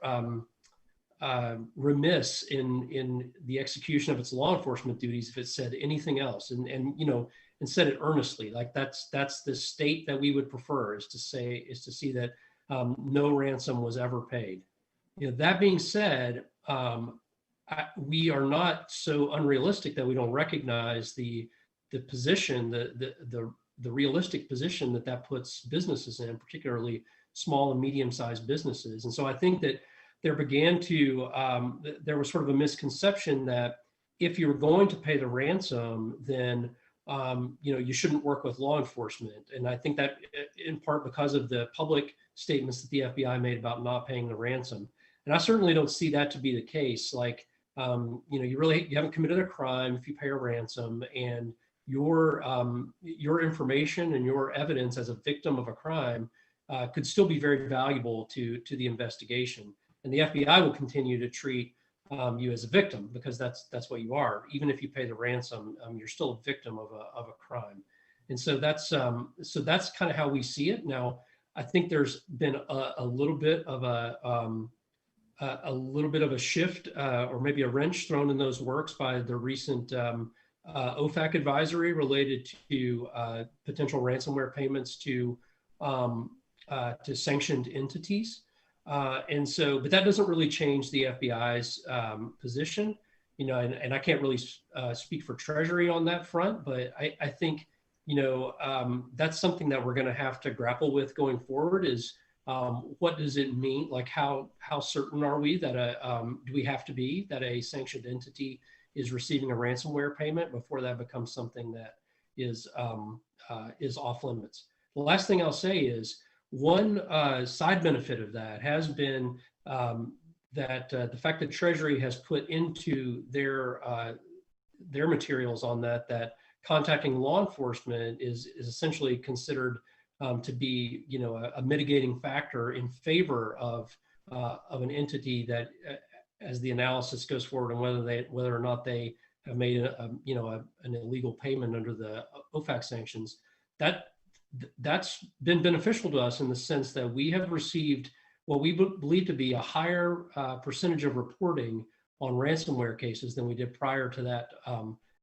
S7: remiss in the execution of its law enforcement duties if it said anything else, and said it earnestly. Like that's the state that we would prefer, is to see that no ransom was ever paid. That being said, we are not so unrealistic that we don't recognize the position, the realistic position that puts businesses in, particularly small and medium-sized businesses. And so I think that there was sort of a misconception that if you're going to pay the ransom, then you shouldn't work with law enforcement. And I think that in part because of the public statements that the FBI made about not paying the ransom. And I certainly don't see that to be the case. Like, you haven't committed a crime if you pay a ransom, and your information and your evidence as a victim of a crime could still be very valuable to the investigation. And the FBI will continue to treat you as a victim, because that's what you are. Even if you pay the ransom, you're still a victim of a crime. And so that's kind of how we see it. Now, I think there's been a little bit of a shift, or maybe a wrench thrown in those works by the recent OFAC advisory related to potential ransomware payments to sanctioned entities. But that doesn't really change the FBI's position, and I can't really speak for Treasury on that front, but I think, that's something that we're going to have to grapple with going forward, is what does it mean? Like, how certain are we that do we have to be that a sanctioned entity is receiving a ransomware payment before that becomes something that is off limits? The last thing I'll say is, one side benefit of that has been that the fact that Treasury has put into their materials on that contacting law enforcement is essentially considered to be, a mitigating factor in favor of an entity that, as the analysis goes forward, and whether or not they have made an illegal payment under the OFAC sanctions, that's been beneficial to us in the sense that we have received what we believe to be a higher percentage of reporting on ransomware cases than we did prior to that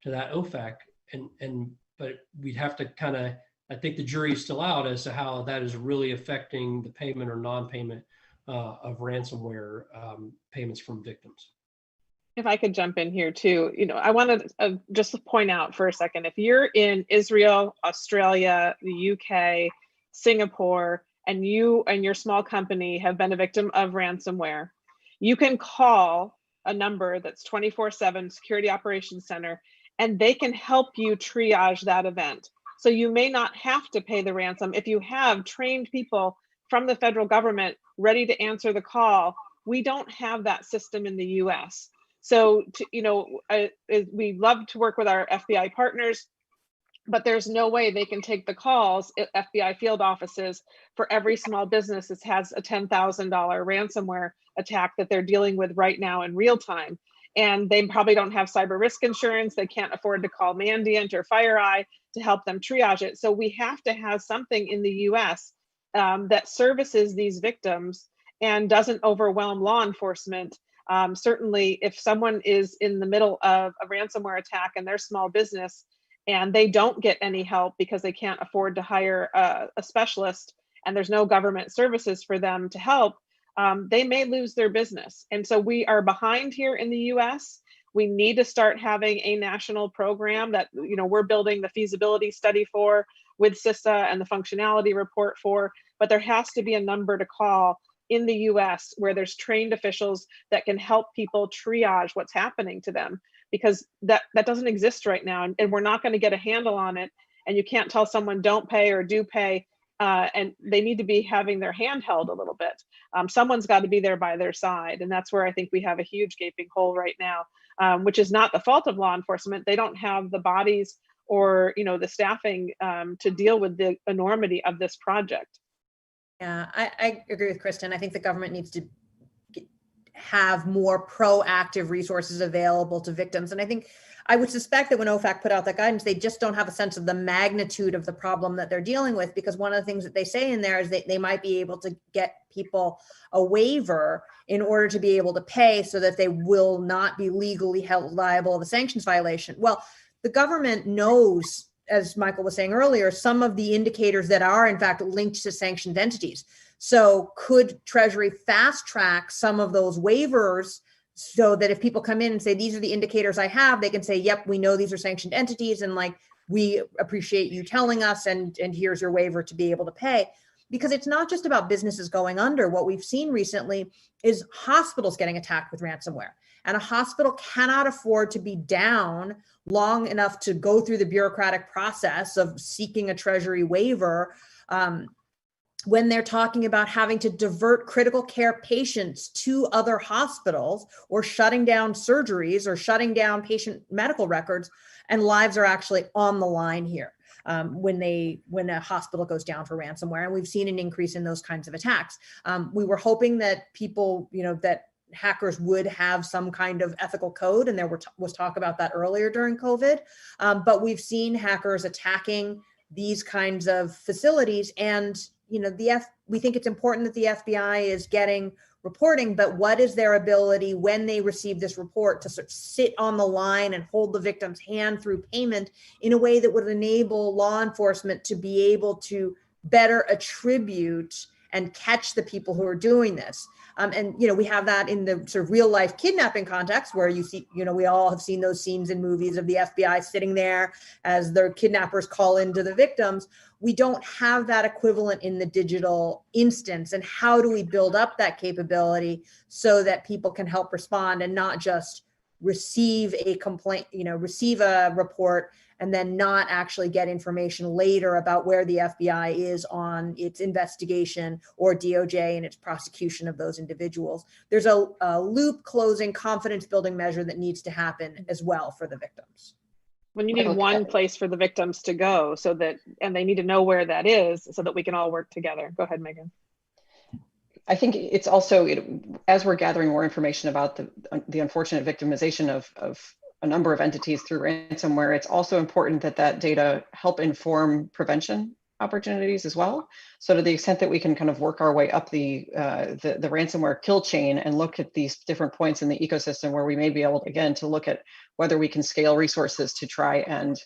S7: OFAC. But we'd have to I think the jury is still out as to how that is really affecting the payment or non-payment of ransomware payments from victims.
S5: If I could jump in here too, I want to just point out for a second, if you're in Israel, Australia, the UK, Singapore, and you and your small company have been a victim of ransomware, you can call a number that's 24/7 Security Operations Center, and they can help you triage that event. So you may not have to pay the ransom. If you have trained people from the federal government ready to answer the call, we don't have that system in the US. So, we love to work with our FBI partners, but there's no way they can take the calls at FBI field offices for every small business that has a $10,000 ransomware attack that they're dealing with right now in real time. And they probably don't have cyber risk insurance. They can't afford to call Mandiant or FireEye to help them triage it. So we have to have something in the US that services these victims and doesn't overwhelm law enforcement. Certainly, if someone is in the middle of a ransomware attack and they're small business and they don't get any help because they can't afford to hire a specialist, and there's no government services for them to help, they may lose their business. And so we are behind here in the US. We need to start having a national program that, you know, we're building the feasibility study for with CISA and the functionality report for, but there has to be a number to call in the US where there's trained officials that can help people triage what's happening to them, because that doesn't exist right now, and we're not going to get a handle on it. And you can't tell someone don't pay or do pay, and they need to be having their hand held a little bit. Someone's got to be there by their side, and that's where I think we have a huge gaping hole right now, which is not the fault of law enforcement. They don't have the bodies or, you know, the staffing to deal with the enormity of this project.
S4: Yeah, I agree with Kristen. I think the government needs to have more proactive resources available to victims. And I think I would suspect that when OFAC put out that guidance, they just don't have a sense of the magnitude of the problem that they're dealing with, because one of the things that they say in there is that they might be able to get people a waiver in order to be able to pay so that they will not be legally held liable of a sanctions violation. Well, the government knows, as Michael was saying earlier, some of the indicators that are in fact linked to sanctioned entities. So could Treasury fast track some of those waivers so that if people come in and say, these are the indicators I have, they can say, yep, we know these are sanctioned entities, and like, we appreciate you telling us, and here's your waiver to be able to pay. Because it's not just about businesses going under. What we've seen recently is hospitals getting attacked with ransomware. And a hospital cannot afford to be down long enough to go through the bureaucratic process of seeking a Treasury waiver when they're talking about having to divert critical care patients to other hospitals, or shutting down surgeries, or shutting down patient medical records, and lives are actually on the line here when a hospital goes down for ransomware. And we've seen an increase in those kinds of attacks. We were hoping that people, you know, that hackers would have some kind of ethical code, and there was talk about that earlier during COVID. But we've seen hackers attacking these kinds of facilities, and you know, we think it's important that the FBI is getting reporting, but what is their ability when they receive this report to sort of sit on the line and hold the victim's hand through payment in a way that would enable law enforcement to be able to better attribute and catch the people who are doing this. And, you know, we have that in the sort of real life kidnapping context where you see, you know, we all have seen those scenes in movies of the FBI sitting there as their kidnappers call into the victims. We don't have that equivalent in the digital instance. And how do we build up that capability so that people can help respond and not just receive a complaint, you know, receive a report and then not actually get information later about where the FBI is on its investigation, or DOJ and its prosecution of those individuals. There's a loop closing, confidence building measure that needs to happen as well for the victims.
S5: When you need one place for the victims to go, so that, and they need to know where that is so that we can all work together. Go ahead, Megan.
S6: I think it's also, as we're gathering more information about the unfortunate victimization of a number of entities through ransomware, it's also important that that data help inform prevention opportunities as well. So to the extent that we can kind of work our way up the ransomware kill chain and look at these different points in the ecosystem where we may be able, again, to look at whether we can scale resources to try and,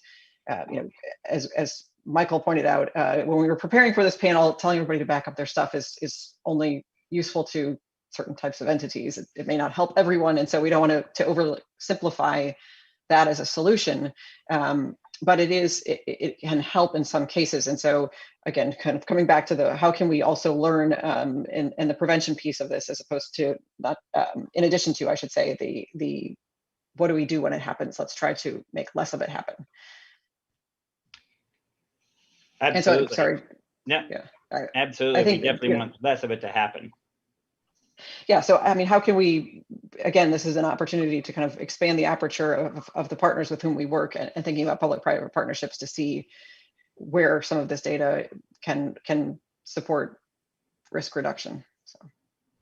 S6: you know, as Michael pointed out, when we were preparing for this panel, telling everybody to back up their stuff is only useful to certain types of entities. It may not help everyone, and so we don't want to oversimplify that as a solution. But it can help in some cases. And so again, kind of coming back to the how can we also learn in the prevention piece of this, as opposed to not in addition to, I should say, the what do we do when it happens? Let's try to make less of it happen.
S1: Absolutely.
S6: And so, sorry.
S1: Yeah. Absolutely.
S6: I think
S1: we definitely want less of it to happen.
S6: Yeah, so I mean, how can we, again, this is an opportunity to kind of expand the aperture of the partners with whom we work, and thinking about public-private partnerships to see where some of this data can support risk reduction. So.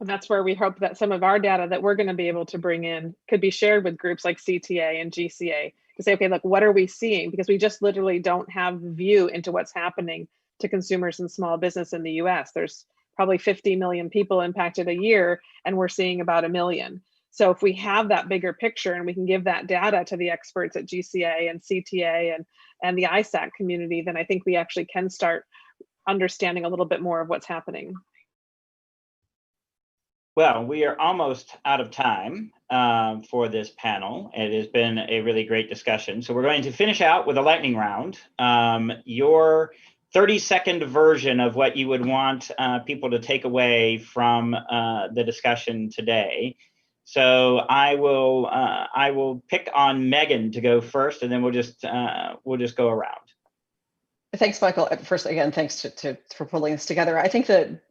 S5: And that's where we hope that some of our data that we're going to be able to bring in could be shared with groups like CTA and GCA to say, okay, look, what are we seeing? Because we just literally don't have view into what's happening to consumers and small business in the US. There's probably 50 million people impacted a year, and we're seeing about 1 million. So if we have that bigger picture and we can give that data to the experts at GCA and CTA and and the ISAC community, then I think we actually can start understanding a little bit more of what's happening.
S1: Well, we are almost out of time for this panel. It has been a really great discussion. So we're going to finish out with a lightning round. Your 30-second version of what you would want people to take away from the discussion today. So I will pick on Megan to go first, and then we'll just go around.
S6: Thanks, Michael. First, again, thanks for pulling this together. I think that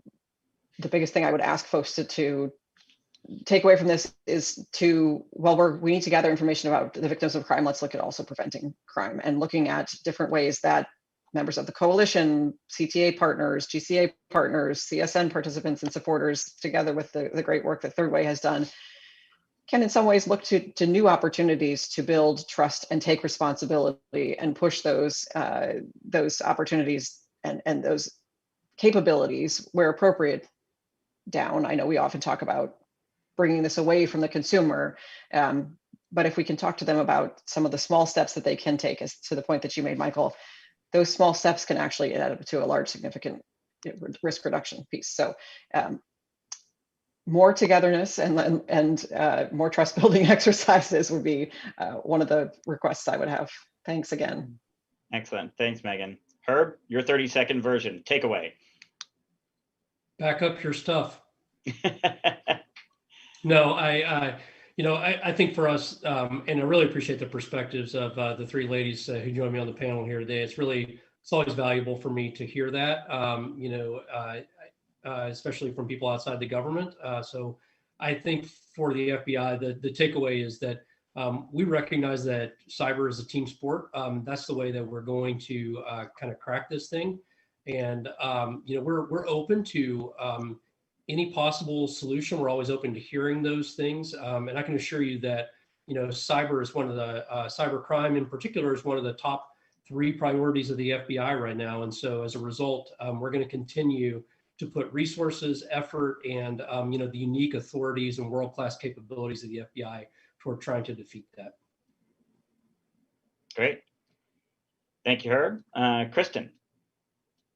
S6: the biggest thing I would ask folks to take away from this is we need to gather information about the victims of crime. Let's look at also preventing crime and looking at different ways that members of the coalition, CTA partners, GCA partners, CSN participants and supporters, together with the great work that Third Way has done, can in some ways look to new opportunities to build trust and take responsibility and push those opportunities and those capabilities where appropriate down. I know we often talk about bringing this away from the consumer, but if we can talk to them about some of the small steps that they can take, as to the point that you made, Michael, those small steps can actually add up to a large significant risk reduction piece. So more togetherness and more trust building exercises would be one of the requests I would have. Thanks again.
S1: Excellent. Thanks, Megan. Herb, your 30-second version. Take away.
S7: Back up your stuff. No, I think for us, and I really appreciate the perspectives of the three ladies who joined me on the panel here today. It's always valuable for me to hear that, especially from people outside the government. So I think for the FBI, the takeaway is that we recognize that cyber is a team sport. That's the way that we're going to kind of crack this thing. And, we're open to any possible solution. We're always open to hearing those things. And I can assure you that, cyber is one of the, cybercrime in particular is one of the top 3 priorities of the FBI right now. And so as a result, we're going to continue to put resources, effort, and, the unique authorities and world-class capabilities of the FBI toward trying to defeat that.
S1: Great. Thank you, Herb. Kristen.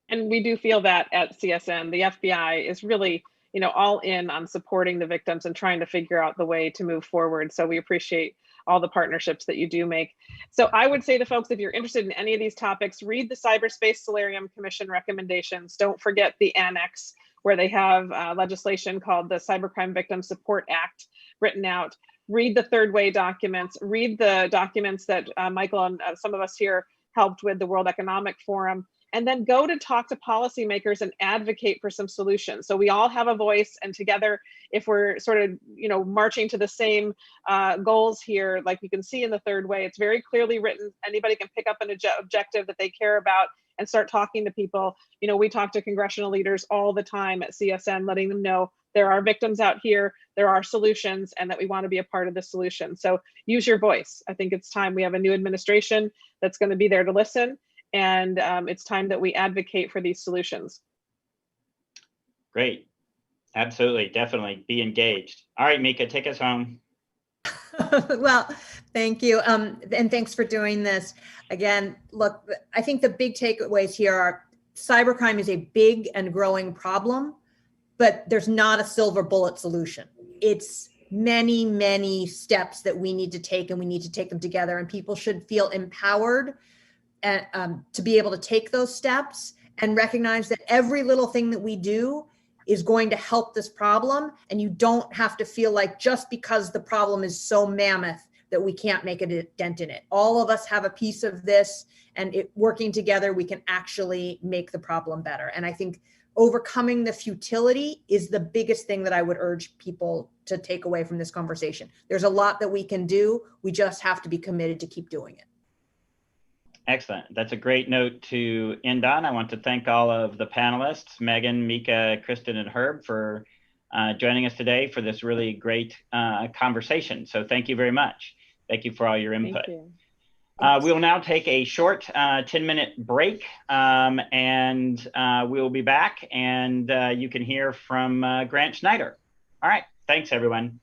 S5: And we do feel that at CSN, the FBI is really, all in on supporting the victims and trying to figure out the way to move forward. So we appreciate all the partnerships that you do make. So I would say to folks, if you're interested in any of these topics, read the Cyberspace Solarium Commission recommendations. Don't forget the annex where they have legislation called the Cybercrime Victim Support Act written out. Read the Third Way documents, read the documents that Michael and some of us here helped with the World Economic Forum, and then go to talk to policymakers and advocate for some solutions. So we all have a voice, and together, if we're sort of, marching to the same goals here, like you can see in the Third Way, it's very clearly written. Anybody can pick up an objective that they care about and start talking to people. We talk to congressional leaders all the time at CSN, letting them know there are victims out here, there are solutions, and that we want to be a part of the solution. So use your voice. I think it's time. We have a new administration that's going to be there to listen. And it's time that we advocate for these solutions.
S1: Great. Absolutely. Definitely be engaged. All right, Mika, take us home.
S4: Well, thank you. And thanks for doing this. Again, look, I think the big takeaways here are cybercrime is a big and growing problem, but there's not a silver bullet solution. It's many, many steps that we need to take, and we need to take them together, and people should feel empowered to be able to take those steps and recognize that every little thing that we do is going to help this problem. And you don't have to feel like just because the problem is so mammoth that we can't make a dent in it. All of us have a piece of this, and working together, we can actually make the problem better. And I think overcoming the futility is the biggest thing that I would urge people to take away from this conversation. There's a lot that we can do. We just have to be committed to keep doing it.
S1: Excellent. That's a great note to end on. I want to thank all of the panelists, Megan, Mika, Kristen, and Herb, for joining us today for this really great conversation. So thank you very much. Thank you for all your input.
S5: Thank you.
S1: We will now take a short 10-minute break, and we will be back, and you can hear from Grant Schneider. All right. Thanks, everyone.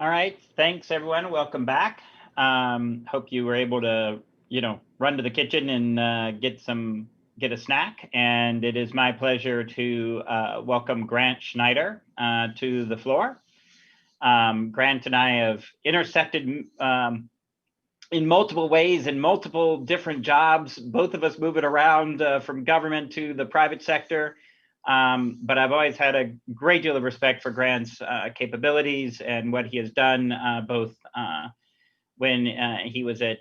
S1: All right, thanks everyone. Welcome back. Hope you were able to, run to the kitchen and get a snack. And it is my pleasure to welcome Grant Schneider to the floor. Grant and I have intersected in multiple ways, in multiple different jobs, both of us moving around from government to the private sector. But I've always had a great deal of respect for Grant's capabilities and what he has done, both when he was at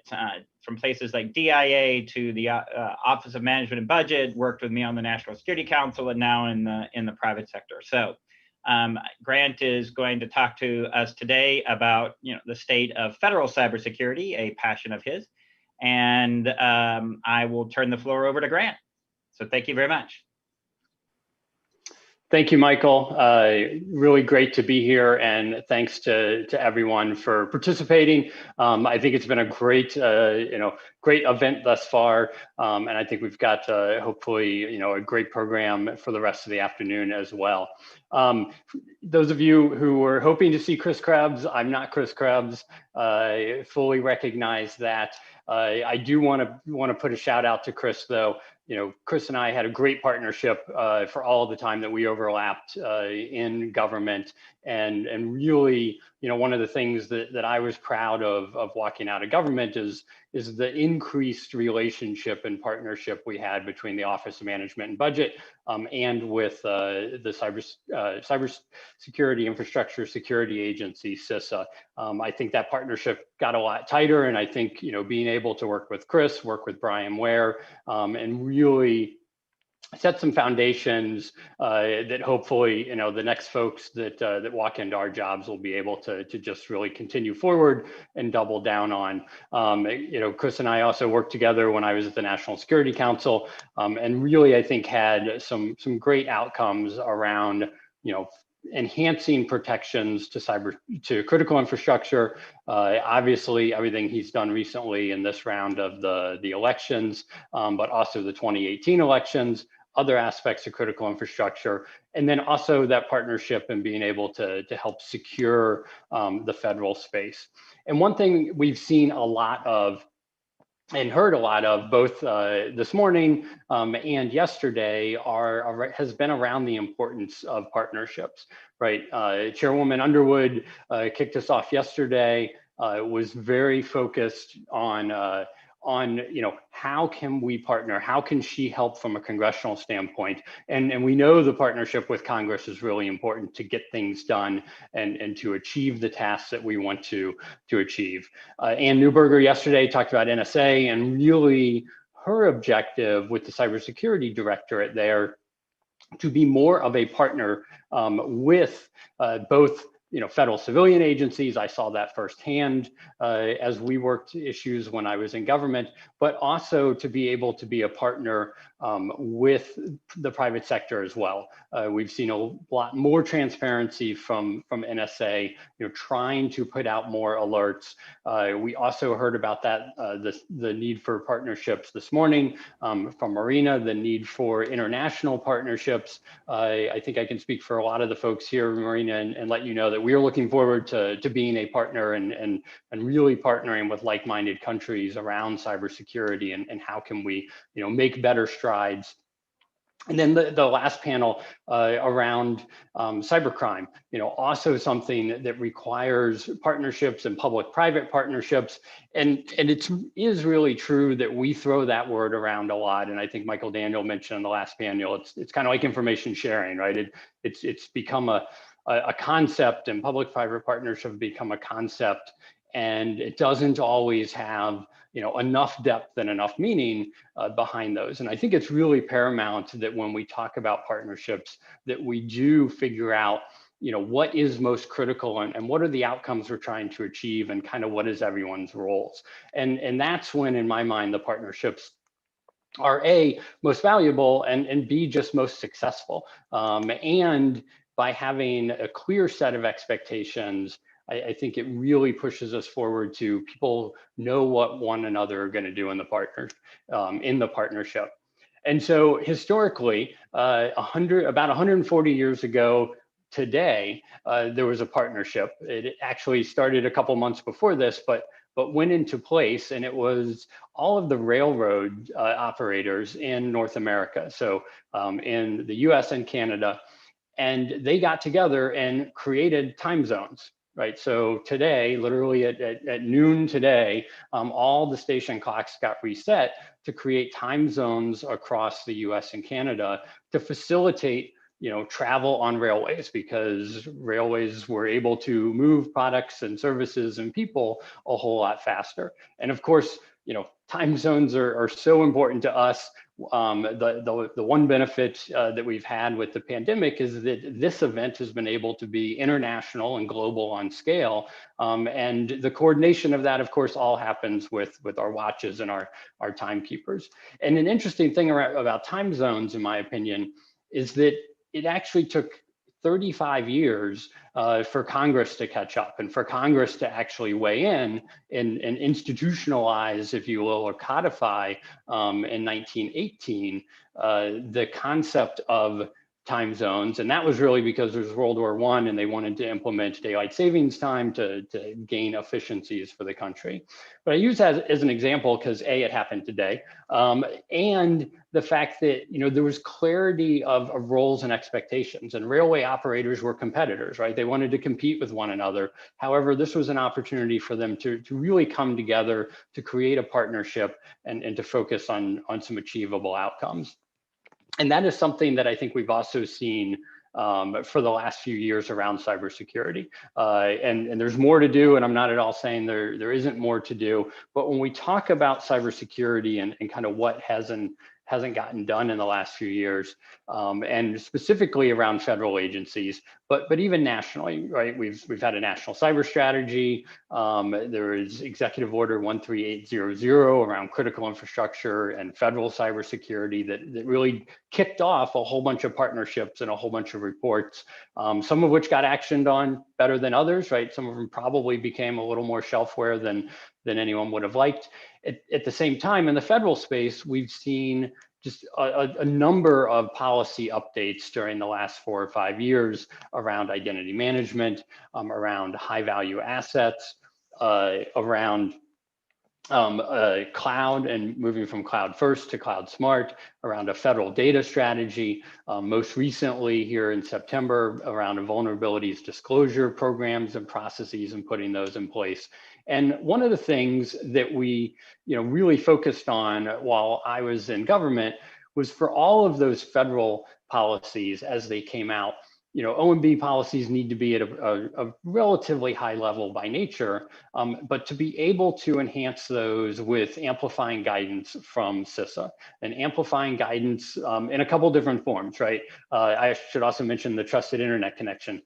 S1: from places like DIA to the Office of Management and Budget, worked with me on the National Security Council, and now in the private sector. So Grant is going to talk to us today about the state of federal cybersecurity, a passion of his, and I will turn the floor over to Grant. So thank you very much.
S8: Thank you, Michael. Really great to be here, and thanks to everyone for participating. I think it's been a great, great event thus far, and I think we've got hopefully, a great program for the rest of the afternoon as well. Those of you who were hoping to see Chris Krebs, I'm not Chris Krebs. Fully recognize that. I do want to put a shout out to Chris, though. Chris and I had a great partnership for all the time that we overlapped in government, and really, one of the things that I was proud of walking out of government is the increased relationship and partnership we had between the Office of Management and Budget and with the Cybersecurity Infrastructure Security Agency, CISA. I think that partnership got a lot tighter, and I think being able to work with Chris, work with Brian Ware, and really set some foundations that hopefully the next folks that walk into our jobs will be able to just really continue forward and double down on. Chris and I also worked together when I was at the National Security Council, and really I think had some great outcomes around enhancing protections to critical infrastructure. Obviously, everything he's done recently in this round of the elections, but also the 2018 elections, other aspects of critical infrastructure, and then also that partnership and being able to help secure the federal space. And one thing we've seen a lot of and heard a lot of both this morning and yesterday has been around the importance of partnerships, right? Chairwoman Underwood kicked us off yesterday, was very focused on how can we partner? How can she help from a congressional standpoint? And we know the partnership with Congress is really important to get things done and to achieve the tasks that we want to achieve. Ann Neuberger yesterday talked about NSA, and really her objective with the Cybersecurity Directorate there to be more of a partner with both federal civilian agencies. I saw that firsthand as we worked issues when I was in government, but also to be able to be a partner with the private sector as well. We've seen a lot more transparency from NSA, trying to put out more alerts. We also heard about that, the need for partnerships this morning from Marina, the need for international partnerships. I think I can speak for a lot of the folks here, Marina, and let you know that we are looking forward to being a partner and really partnering with like-minded countries around cybersecurity and how can we make better strides. And then the last panel around cybercrime, also something that requires partnerships and public-private partnerships. And it is really true that we throw that word around a lot. And I think Michael Daniel mentioned in the last panel, it's kind of like information sharing, right? It's become a concept, and public-private partnership have become a concept, and it doesn't always have enough depth and enough meaning behind those. And I think it's really paramount that when we talk about partnerships, that we do figure out what is most critical and what are the outcomes we're trying to achieve, and kind of what is everyone's roles. And that's when, in my mind, the partnerships are A, most valuable, and B, just most successful. And by having a clear set of expectations, I think it really pushes us forward to people know what one another are going to do in the partnership. And so historically, about 140 years ago, today, there was a partnership. It actually started a couple months before this, but went into place, and it was all of the railroad operators in North America, so in the US and Canada, and they got together and created time zones, right? So today, literally at noon today, all the station clocks got reset to create time zones across the US and Canada to facilitate travel on railways, because railways were able to move products and services and people a whole lot faster. And of course, time zones are so important to us. The one benefit that we've had with the pandemic is that this event has been able to be international and global on scale. And the coordination of that, of course, all happens with our watches and our timekeepers. And an interesting thing about time zones, in my opinion, is that it actually took 35 years for Congress to catch up, and for Congress to actually weigh in and institutionalize, if you will, or codify in 1918 the concept of time zones. And that was really because there was World War I and they wanted to implement daylight savings time to gain efficiencies for the country. But I use that as an example because A, it happened today, and the fact that there was clarity of roles and expectations, and railway operators were competitors, right? They wanted to compete with one another. However, this was an opportunity for them to really come together, to create a partnership, and to focus on some achievable outcomes. And that is something that I think we've also seen for the last few years around cybersecurity. And there's more to do, and I'm not at all saying there isn't more to do. But when we talk about cybersecurity and kind of what hasn't gotten done in the last few years, and specifically around federal agencies, but even nationally, right? We've had a national cyber strategy. There is Executive Order 13800 around critical infrastructure and federal cybersecurity that really kicked off a whole bunch of partnerships and a whole bunch of reports, some of which got actioned on better than others, right? Some of them probably became a little more shelfware than anyone would have liked. At the same time, in the federal space, we've seen just a number of policy updates during the last 4 or 5 years around identity management, around high value assets, around cloud and moving from cloud first to cloud smart, around a federal data strategy, most recently here in September around vulnerabilities disclosure programs and processes and putting those in place. And one of the things that we really focused on while I was in government was for all of those federal policies as they came out. OMB policies need to be at a relatively high level by nature, but to be able to enhance those with amplifying guidance from CISA, and amplifying guidance in a couple different forms, right? I should also mention the trusted internet connection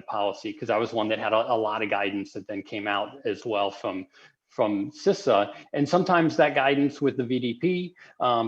S8: policy, because that was one that had a lot of guidance that then came out as well from CISA. And sometimes that guidance with the VDP,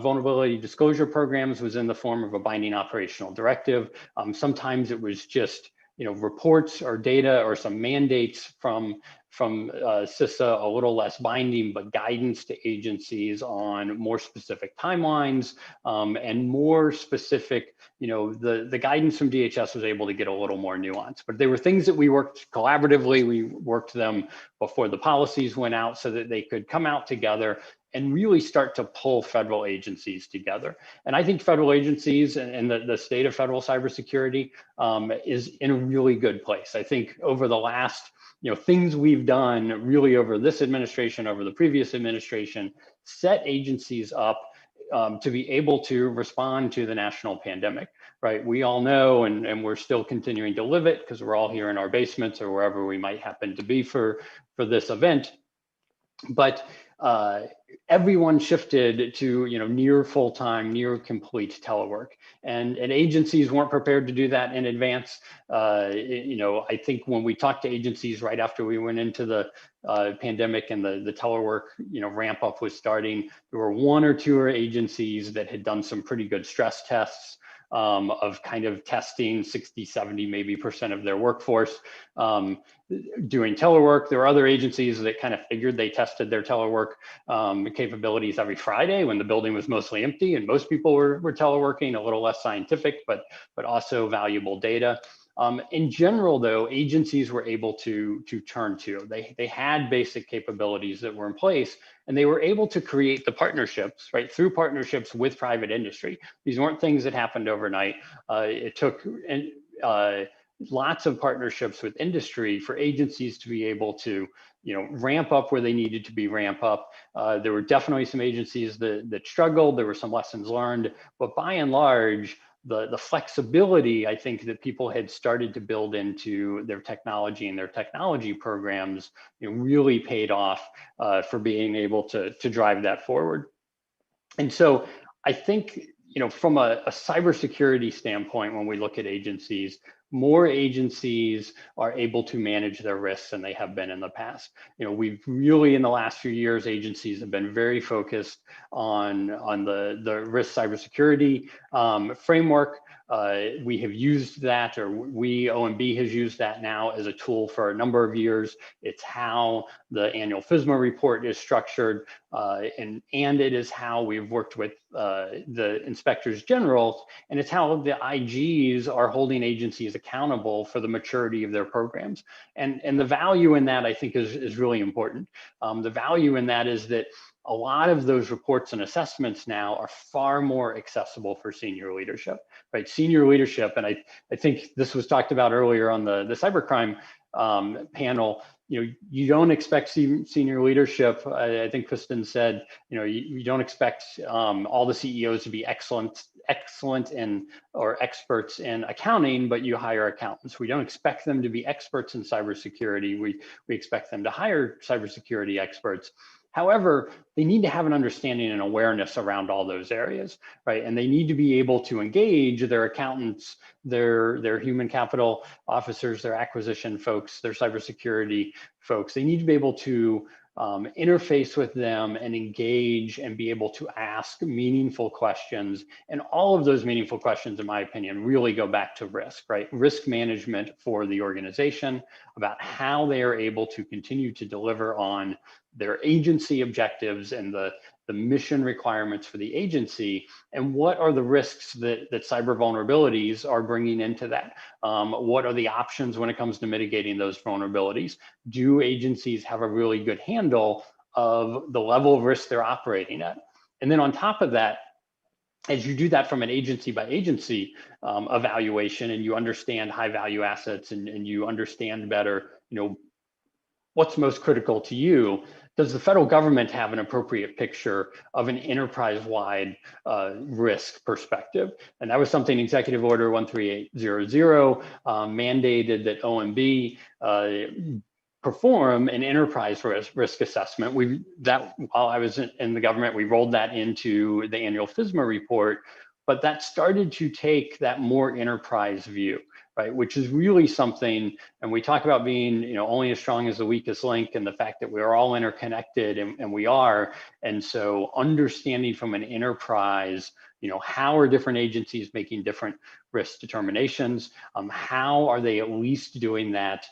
S8: vulnerability disclosure programs, was in the form of a binding operational directive. Sometimes it was just reports or data or some mandates from CISA, a little less binding, but guidance to agencies on more specific timelines and more specific, the guidance from DHS was able to get a little more nuanced, but they were things that we worked collaboratively. We worked them before the policies went out so that they could come out together and really start to pull federal agencies together. And I think federal agencies and the state of federal cybersecurity is in a really good place. I think over the last things we've done really over this administration, over the previous administration, set agencies up to be able to respond to the national pandemic, right? We all know, and we're still continuing to live it because we're all here in our basements or wherever we might happen to be for this event. But everyone shifted to near full-time, near complete telework, and agencies weren't prepared to do that in advance. I think when we talked to agencies right after we went into the pandemic and the telework ramp up was starting, there were 1 or 2 agencies that had done some pretty good stress tests of kind of testing 60, 70, maybe % of their workforce doing telework. There were other agencies that kind of figured they tested their telework capabilities every Friday when the building was mostly empty and most people were teleworking, a little less scientific, but also valuable data. In general, though, agencies were able to turn to. They had basic capabilities that were in place, and they were able to create the partnerships, right, through partnerships with private industry. These weren't things that happened overnight. It took lots of partnerships with industry for agencies to be able to, ramp up where they needed to be ramp up. There were definitely some agencies that struggled. There were some lessons learned, but by and large, the flexibility, I think, that people had started to build into their technology and their technology programs, really paid off for being able to drive that forward. And so I think, from a cybersecurity standpoint, when we look at agencies, more agencies are able to manage their risks than they have been in the past. We've really, in the last few years, agencies have been very focused on the risk cybersecurity framework. We have used that, or OMB has used that now as a tool for a number of years. It's how the annual FISMA report is structured, and it is how we've worked with the inspectors general, and it's how the IGs are holding agencies accountable for the maturity of their programs. And the value in that, I think, is really important. The value in that is that a lot of those reports and assessments now are far more accessible for senior leadership, right? Senior leadership, and I think this was talked about earlier on the cybercrime panel. You don't expect senior leadership. I think Kristen said, you don't expect all the CEOs to be excellent in or experts in accounting, but you hire accountants. We don't expect them to be experts in cybersecurity. We expect them to hire cybersecurity experts. However, they need to have an understanding and awareness around all those areas, right? And they need to be able to engage their accountants, their human capital officers, their acquisition folks, their cybersecurity folks. They need to be able to interface with them and engage and be able to ask meaningful questions. And all of those meaningful questions, in my opinion, really go back to risk, right? Risk management for the organization, about how they are able to continue to deliver on their agency objectives and the mission requirements for the agency, and what are the risks that cyber vulnerabilities are bringing into that? What are the options when it comes to mitigating those vulnerabilities? Do agencies have a really good handle of the level of risk they're operating at? And then on top of that, as you do that from an agency by agency evaluation, and you understand high value assets, and you understand better, what's most critical to you, does the federal government have an appropriate picture of an enterprise-wide risk perspective? And that was something Executive Order 13800 mandated that OMB perform an enterprise risk assessment. While I was in the government, we rolled that into the annual FISMA report, but that started to take that more enterprise view, right? Which is really something, and we talk about being, only as strong as the weakest link, and the fact that we're all interconnected, and we are. And so understanding from an enterprise, how are different agencies making different risk determinations? How are they at least doing that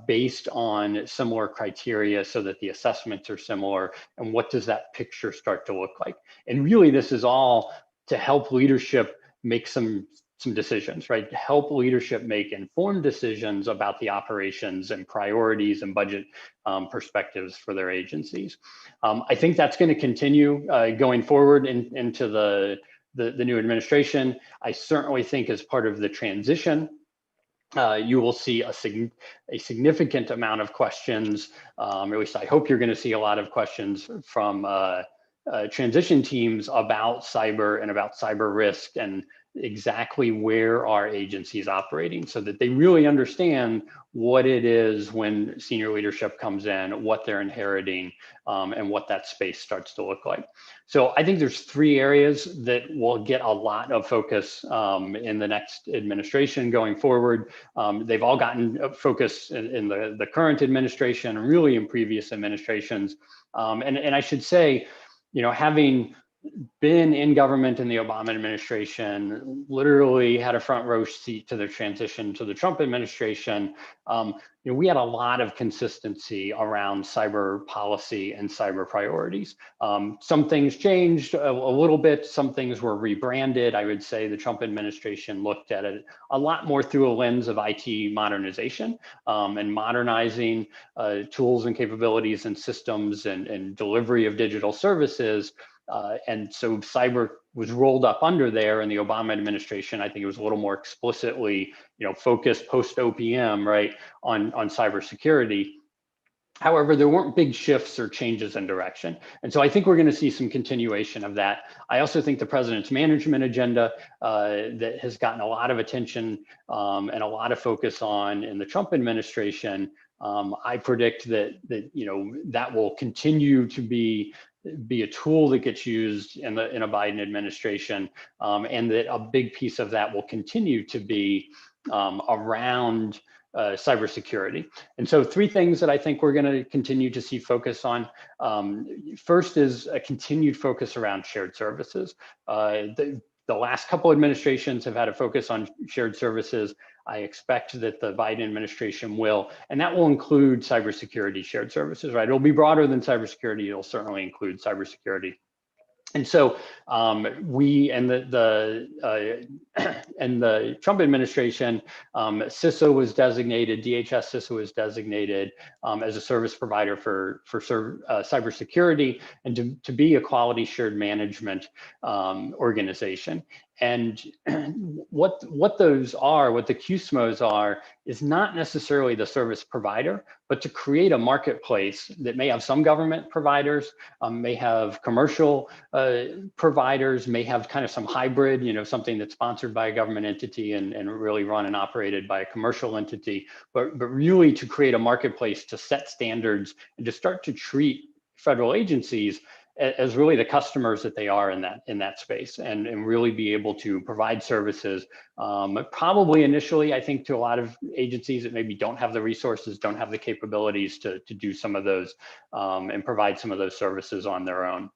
S8: based on similar criteria so that the assessments are similar? And what does that picture start to look like? And really, this is all to help leadership make some decisions, right? To help leadership make informed decisions about the operations and priorities and budget perspectives for their agencies. I think that's going to continue going forward into the new administration. I certainly think as part of the transition, you will see a significant amount of questions, at least I hope you're going to see a lot of questions from transition teams about cyber and about cyber risk, and exactly where our agencies operating, so that they really understand what it is when senior leadership comes in, what they're inheriting, and what that space starts to look like. So I think there's 3 areas that will get a lot of focus in the next administration going forward. They've all gotten focus in the current administration, and really in previous administrations. And I should say, having been in government in the Obama administration, literally had a front row seat to the transition to the Trump administration. We had a lot of consistency around cyber policy and cyber priorities. Some things changed a little bit, some things were rebranded. I would say the Trump administration looked at it a lot more through a lens of IT modernization and modernizing tools and capabilities and systems and delivery of digital services. And so cyber was rolled up under there in the Obama administration. I think it was a little more explicitly, focused post OPM, right, on cybersecurity. However, there weren't big shifts or changes in direction. And so I think we're going to see some continuation of that. I also think the president's management agenda that has gotten a lot of attention and a lot of focus on in the Trump administration, I predict that will continue to be a tool that gets used in a Biden administration, and that a big piece of that will continue to be around cybersecurity. And so 3 things that I think we're going to continue to see focus on. First is a continued focus around shared services. The last couple administrations have had a focus on shared services. I expect that the Biden administration will, and that will include cybersecurity shared services, right? It'll be broader than cybersecurity. It'll certainly include cybersecurity. And so we and the Trump administration, CISA was designated, DHS CISA was designated as a service provider for cybersecurity and to be a quality shared management organization. And what those are, what the QSMOs are, is not necessarily the service provider, but to create a marketplace that may have some government providers, may have commercial providers, may have kind of some hybrid, something that's sponsored by a government entity and really run and operated by a commercial entity, but really to create a marketplace to set standards and to start to treat federal agencies as really the customers that they are in that space, and really be able to provide services. Probably initially, I think, to a lot of agencies that maybe don't have the resources, don't have the capabilities to do some of those and provide some of those services on their own.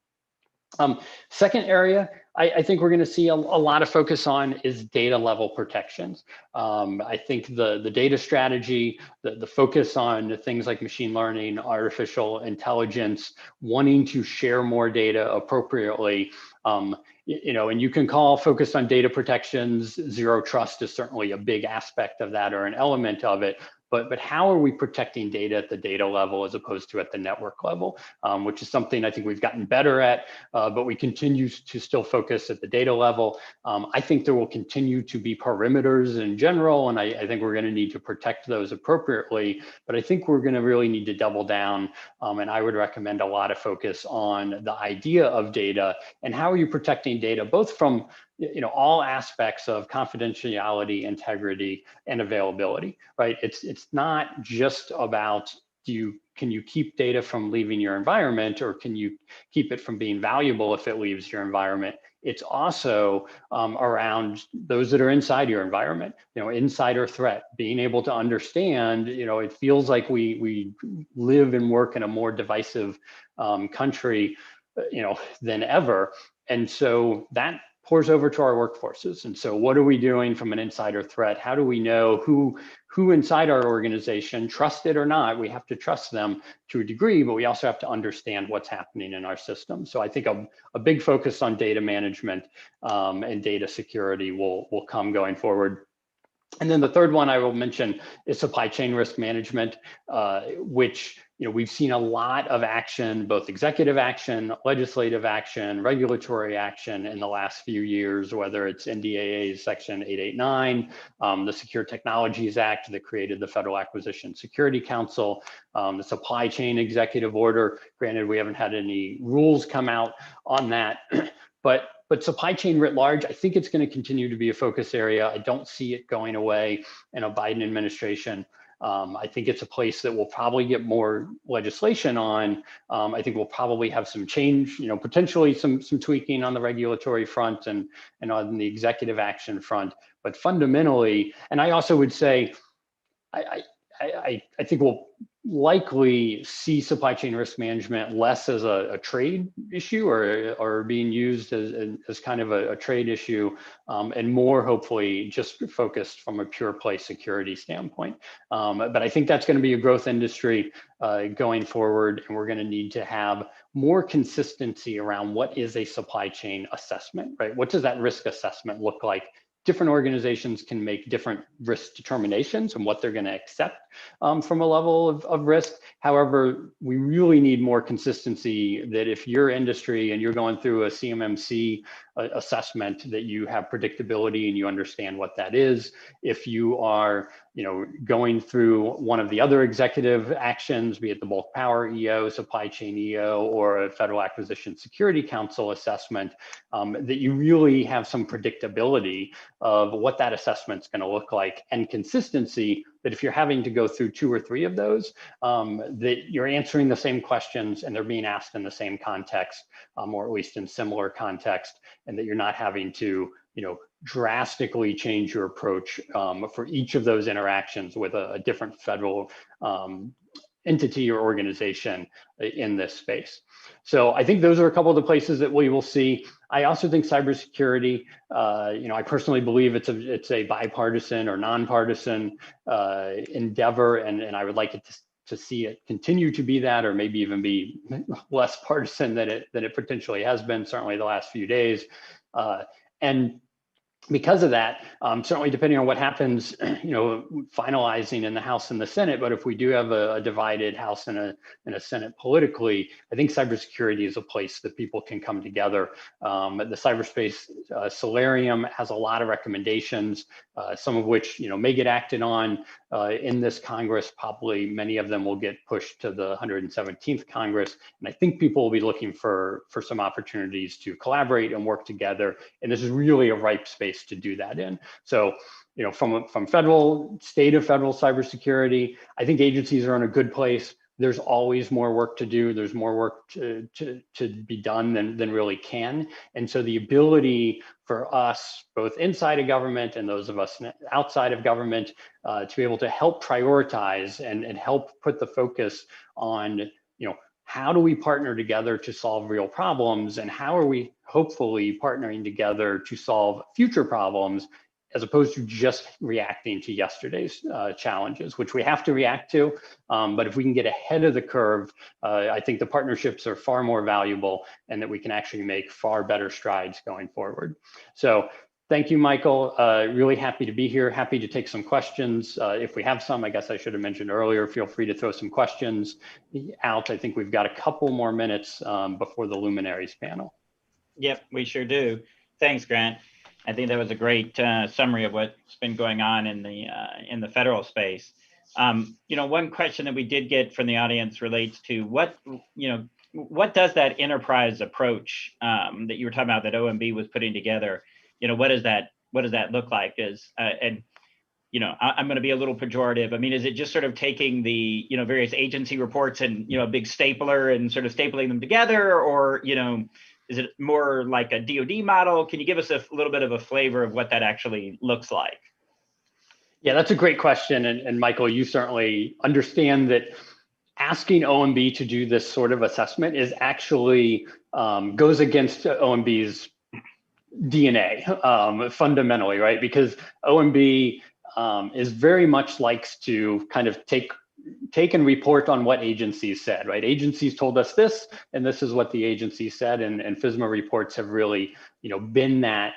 S8: Second area I think we're going to see a lot of focus on is data level protections. I think the data strategy, the focus on things like machine learning, artificial intelligence, wanting to share more data appropriately, and you can call focus on data protections, zero trust is certainly a big aspect of that or an element of it. But how are we protecting data at the data level as opposed to at the network level, which is something I think we've gotten better at, but we continue to still focus at the data level. I think there will continue to be perimeters in general, and I think we're going to need to protect those appropriately, but I think we're going to really need to double down, and I would recommend a lot of focus on the idea of data and how are you protecting data, both from all aspects of confidentiality, integrity, and availability, right? It's not just about can you keep data from leaving your environment, or can you keep it from being valuable if it leaves your environment? It's also around those that are inside your environment, insider threat, being able to understand, it feels like we live and work in a more divisive country, than ever. And so that pours over to our workforces. And so what are we doing from an insider threat? How do we know who inside our organization, trusted or not, we have to trust them to a degree, but we also have to understand what's happening in our system. So I think a big focus on data management and data security will come going forward. And then the third one I will mention is supply chain risk management, which we've seen a lot of action, both executive action, legislative action, regulatory action in the last few years, whether it's NDAA Section 889, the Secure Technologies Act that created the Federal Acquisition Security Council, the Supply Chain Executive Order. Granted, we haven't had any rules come out on that, but supply chain writ large, I think it's going to continue to be a focus area. I don't see it going away in a Biden administration. I think it's a place that we'll probably get more legislation on. I think we'll probably have some change, potentially some tweaking on the regulatory front and on the executive action front. But fundamentally, and I also would say, I think we'll likely see supply chain risk management less as a trade issue or being used as kind of a trade issue, and more hopefully just focused from a pure play security standpoint. But I think that's going to be a growth industry going forward, and we're going to need to have more consistency around what is a supply chain assessment, right? What does that risk assessment look like? Different organizations can make different risk determinations and what they're going to accept from a level of risk. However, we really need more consistency that if your industry and you're going through a CMMC assessment, that you have predictability and you understand what that is. If you are, going through one of the other executive actions, be it the bulk power EO, supply chain EO, or a Federal Acquisition Security Council assessment, that you really have some predictability of what that assessment's going to look like, and consistency that if you're having to go through 2 or 3 of those, that you're answering the same questions and they're being asked in the same context, or at least in similar context, and that you're not having to, drastically change your approach for each of those interactions with a different federal entity or organization in this space. So I think those are a couple of the places that we will see. I also think cybersecurity, I personally believe it's a bipartisan or nonpartisan endeavor, and I would like it to see it continue to be that, or maybe even be less partisan than it potentially has been, certainly the last few days. And because of that, certainly depending on what happens, finalizing in the House and the Senate, but if we do have a divided House and a Senate politically, I think cybersecurity is a place that people can come together. The cyberspace solarium has a lot of recommendations, some of which may get acted on in this Congress. Probably many of them will get pushed to the 117th Congress, and I think people will be looking for some opportunities to collaborate and work together. And this is really a ripe space to do that in. So, from state of federal cybersecurity, I think agencies are in a good place. There's always more work to do. There's more work to be done than really can. And so the ability for us, both inside of government and those of us outside of government, to be able to help prioritize and help put the focus on, how do we partner together to solve real problems, and how are we hopefully partnering together to solve future problems, as opposed to just reacting to yesterday's challenges, which we have to react to. But if we can get ahead of the curve, I think the partnerships are far more valuable, and that we can actually make far better strides going forward. So thank you, Michael. Really happy to be here. Happy to take some questions. If we have some, I guess I should have mentioned earlier, feel free to throw some questions out. I think we've got a couple more minutes before the luminaries panel.
S1: Yep, we sure do. Thanks, Grant. I think that was a great summary of what's been going on in the federal space. One question that we did get from the audience relates to what does that enterprise approach that you were talking about that OMB was putting together? What does that look like? I'm going to be a little pejorative. I mean, is it just sort of taking the various agency reports and a big stapler and sort of stapling them together, or is it more like a DoD model? Can you give us a little bit of a flavor of what that actually looks like?
S8: Yeah, that's a great question. And Michael, you certainly understand that asking OMB to do this sort of assessment is actually goes against OMB's DNA fundamentally, right? Because OMB is very much likes to kind of take and report on what agencies said, right? Agencies told us this, and this is what the agency said, and FSMA reports have really, been that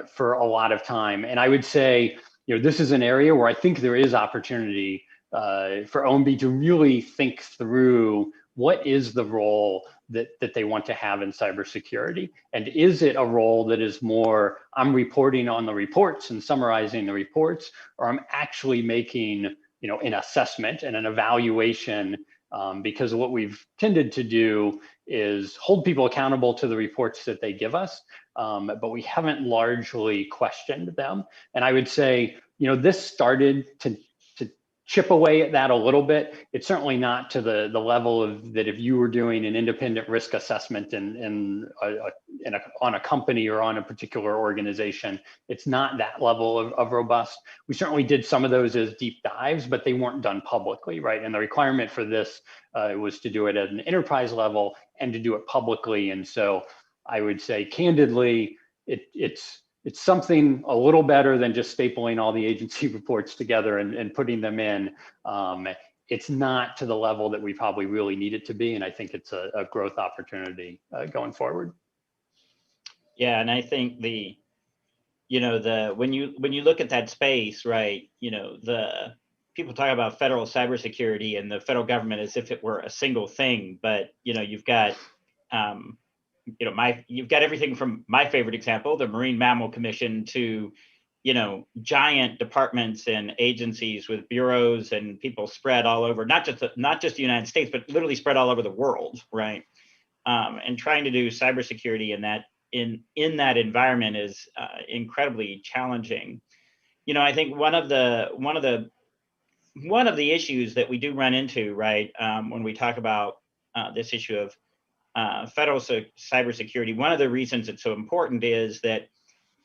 S8: for a lot of time. And I would say, this is an area where I think there is opportunity for OMB to really think through what is the role that they want to have in cybersecurity, and is it a role that is more I'm reporting on the reports and summarizing the reports, or I'm actually making an assessment and an evaluation, because what we've tended to do is hold people accountable to the reports that they give us, but we haven't largely questioned them. And I would say, this started to chip away at that a little bit. It's certainly not to the level of that if you were doing an independent risk assessment in on a company or on a particular organization. It's not that level of robust. We certainly did some of those as deep dives, but they weren't done publicly, right? And the requirement for this was to do it at an enterprise level and to do it publicly. And so I would say candidly, it's something a little better than just stapling all the agency reports together and putting them in. It's not to the level that we probably really need it to be. And I think it's a growth opportunity going forward.
S1: Yeah, and I think when you look at that space, right, the people talk about federal cybersecurity and the federal government as if it were a single thing, but you've got you've got everything from my favorite example, the Marine Mammal Commission, to giant departments and agencies with bureaus and people spread all over, not just the United States, but literally spread all over the world, right? And trying to do cybersecurity in that environment is incredibly challenging. I think one of the issues that we do run into, right, when we talk about this issue of federal cybersecurity, one of the reasons it's so important is that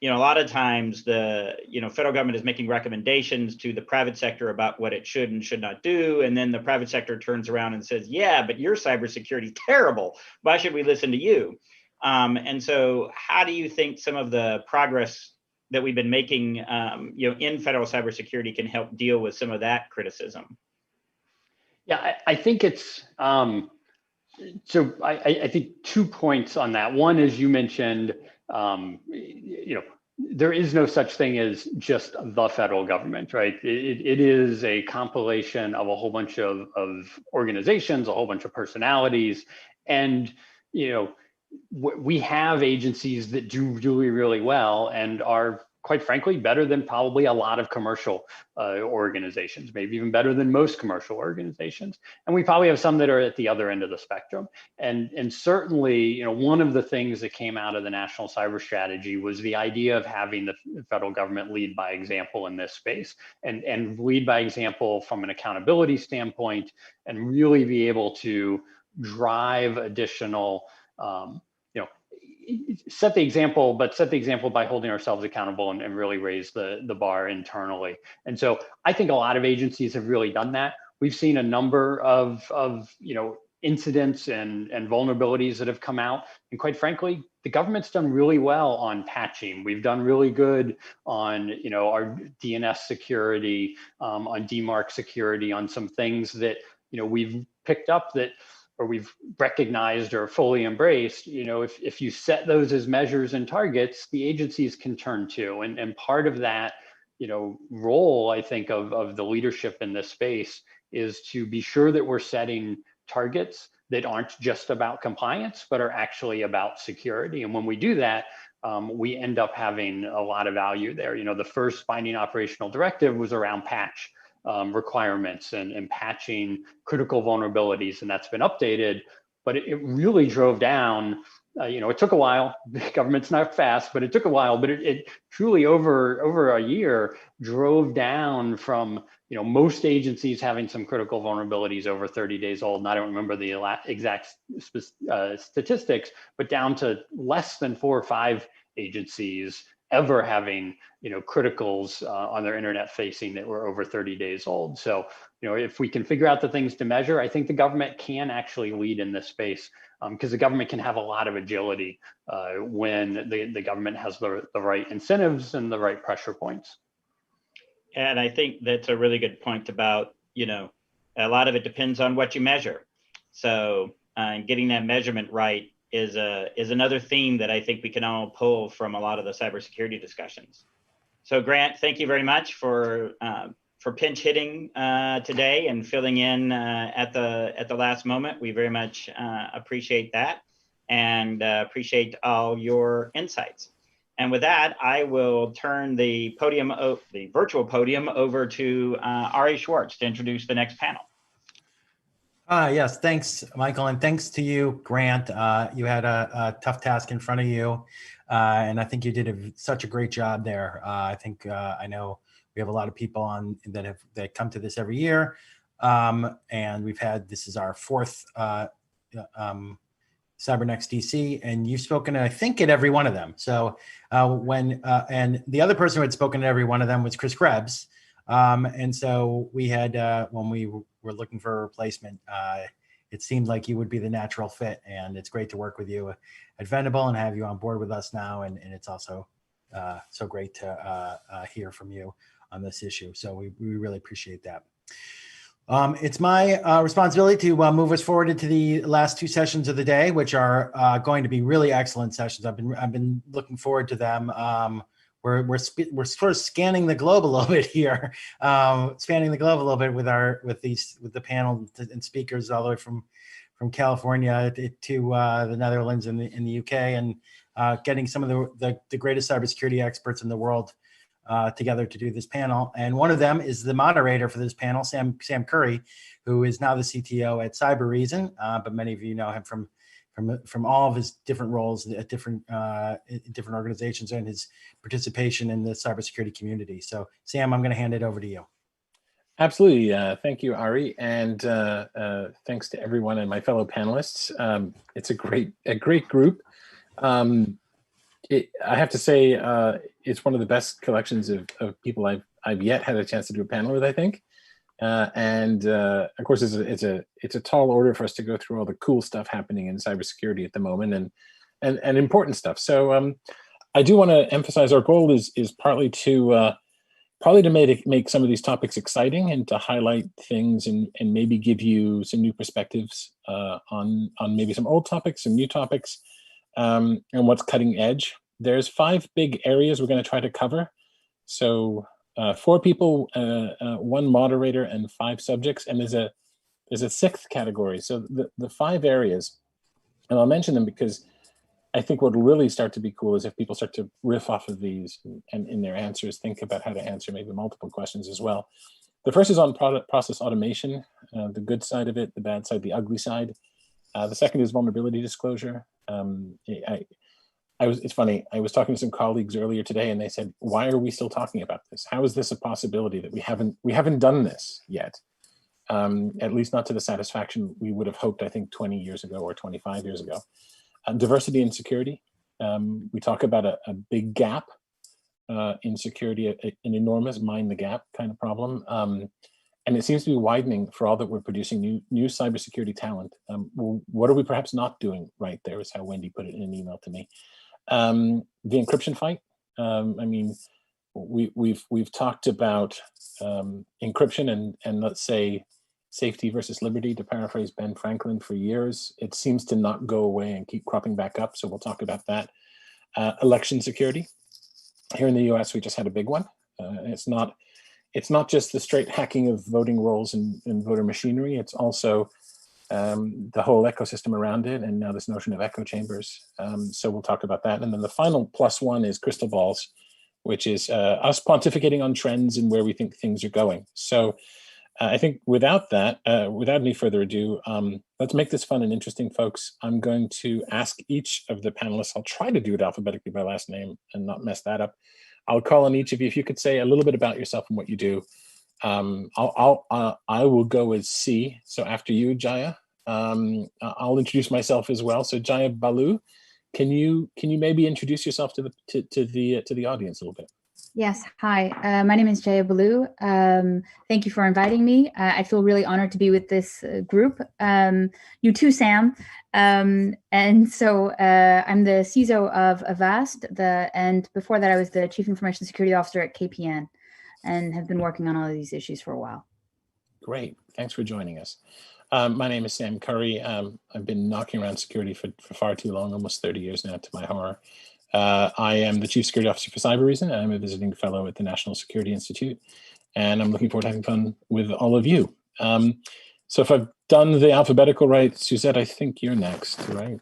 S1: a lot of times the federal government is making recommendations to the private sector about what it should and should not do, and then the private sector turns around and says, "Yeah, but your cybersecurity is terrible. Why should we listen to you?" And so, how do you think some of the progress that we've been making, in federal cybersecurity can help deal with some of that criticism?
S8: Yeah, I think it's so. I think 2 points on that. One is you mentioned. There is no such thing as just the federal government, right? It is a compilation of a whole bunch of organizations, a whole bunch of personalities. And, we have agencies that do really, really well and are, quite frankly, better than probably a lot of commercial organizations, maybe even better than most commercial organizations. And we probably have some that are at the other end of the spectrum. And certainly, one of the things that came out of the National Cyber Strategy was the idea of having the federal government lead by example in this space, and lead by example from an accountability standpoint, and really be able to drive additional set the example, but set the example by holding ourselves accountable and really raise the bar internally. And so I think a lot of agencies have really done that. We've seen a number of incidents and vulnerabilities that have come out. And quite frankly, the government's done really well on patching. We've done really good on our DNS security, on DMARC security, on some things that we've picked up that, or we've recognized or fully embraced. If you set those as measures and targets, the agencies can turn to. And part of that, role, I think, of the leadership in this space is to be sure that we're setting targets that aren't just about compliance, but are actually about security. And when we do that, we end up having a lot of value there. The first binding operational directive was around patch requirements and patching critical vulnerabilities, and that's been updated, but it really drove down. It took a while. The government's not fast, but it took a while. But it truly over a year drove down from most agencies having some critical vulnerabilities over 30 days old. And I don't remember the exact statistics, but down to less than 4 or 5 agencies ever having criticals on their internet facing that were over 30 days old. So if we can figure out the things to measure, I think the government can actually lead in this space, because the government can have a lot of agility when the government has the right incentives and the right pressure points.
S1: And I think that's a really good point about a lot of it depends on what you measure. So getting that measurement right is another theme that I think we can all pull from a lot of the cybersecurity discussions. So Grant, thank you very much for pinch hitting today and filling in at the last moment. We very much appreciate that, and appreciate all your insights. And with that, I will turn the virtual podium over to Ari Schwartz to introduce the next panel.
S9: Yes, thanks, Michael, and thanks to you, Grant. You had a tough task in front of you, and I think you did such a great job there. I think I know we have a lot of people on that come to this every year, and this is our fourth CyberNextDC, and you've spoken, I think, at every one of them. So and the other person who had spoken at every one of them was Chris Krebs. And so we had, when we were looking for a replacement, it seemed like you would be the natural fit. And it's great to work with you at Venable and have you on board with us now. And it's also so great to hear from you on this issue. So we really appreciate that. It's my responsibility to move us forward into the last two sessions of the day, which are going to be really excellent sessions. I've been looking forward to them. We're sort of scanning the globe a little bit here, spanning the globe a little bit with the panel and speakers all the way from California to the Netherlands and the UK, and getting some of the greatest cybersecurity experts in the world together to do this panel. And one of them is the moderator for this panel, Sam Curry, who is now the CTO at Cybereason, but many of you know him from all of his different roles at different organizations and his participation in the cybersecurity community. So Sam, I'm going to hand it over to you.
S10: Absolutely. Thank you, Ari. And thanks to everyone and my fellow panelists. It's a great group. I have to say, it's one of the best collections of people I've yet had a chance to do a panel with, I think. Of course, it's a tall order for us to go through all the cool stuff happening in cybersecurity at the moment and important stuff. So I do want to emphasize our goal is partly to make some of these topics exciting and to highlight things and maybe give you some new perspectives on maybe some old topics, some new topics, and what's cutting edge. There's 5 big areas we're going to try to cover. So 4 people, 1 moderator, and 5 subjects, and there's a 6th category. So the 5 areas, and I'll mention them because I think what will really start to be cool is if people start to riff off of these and in their answers, think about how to answer maybe multiple questions as well. The first is on process automation, the good side of it, the bad side, the ugly side. The second is vulnerability disclosure. It's funny, I was talking to some colleagues earlier today and they said, why are we still talking about this? How is this a possibility that we haven't done this yet? At least not to the satisfaction we would have hoped, I think 20 years ago or 25 years ago. Diversity and security. We talk about a big gap in security, an enormous mind the gap kind of problem. And it seems to be widening for all that we're producing new cybersecurity talent. Well, what are we perhaps not doing right there is how Wendy put it in an email to me. The encryption fight. I mean, we've talked about encryption and let's say safety versus liberty, to paraphrase Ben Franklin, for years. It seems to not go away and keep cropping back up. So we'll talk about that. Election security. Here in the US, we just had a big one. It's not just the straight hacking of voting rolls and voter machinery. It's also the whole ecosystem around it, and now this notion of echo chambers. So we'll talk about that. And then the final +1 is crystal balls, which is us pontificating on trends and where we think things are going. So I think without any further ado, let's make this fun and interesting, folks. I'm going to ask each of the panelists, I'll try to do it alphabetically by last name and not mess that up. I'll call on each of you if you could say a little bit about yourself and what you do. I will go as C. So after you, Jaya, I'll introduce myself as well. So Jaya Balu, can you maybe introduce yourself to the audience a little bit?
S11: Yes. Hi, my name is Jaya Balu. Thank you for inviting me. I feel really honored to be with this group. You too, Sam. And so I'm the CISO of Avast, and before that I was the Chief Information Security Officer at KPN and have been working on all of these issues for a while.
S10: Great. Thanks for joining us. My name is Sam Curry. I've been knocking around security for far too long, almost 30 years now, to my horror. I am the Chief Security Officer for Cybereason. I'm a visiting fellow at the National Security Institute, and I'm looking forward to having fun with all of you. So if I've done the alphabetical right, Suzette, I think you're next, right?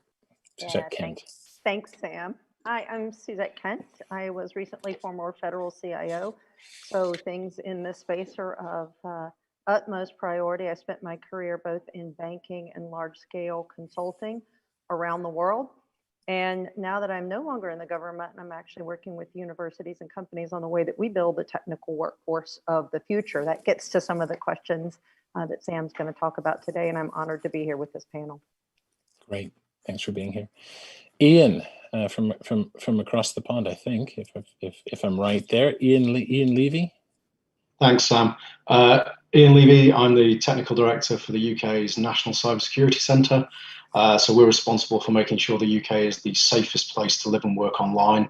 S10: Suzette Kent.
S12: Thanks, Sam. Hi, I'm Suzette Kent. I was recently former federal CIO, so things in this space are of utmost priority. I spent my career both in banking and large-scale consulting around the world. And now that I'm no longer in the government, I'm actually working with universities and companies on the way that we build the technical workforce of the future. That gets to some of the questions that Sam's going to talk about today, and I'm honored to be here with this panel.
S10: Great. Thanks for being here. Ian, from across the pond, I think, if I'm right there. Ian Levy.
S13: Thanks, Sam. Ian Levy, I'm the Technical Director for the UK's National Cybersecurity Centre. So we're responsible for making sure the UK is the safest place to live and work online.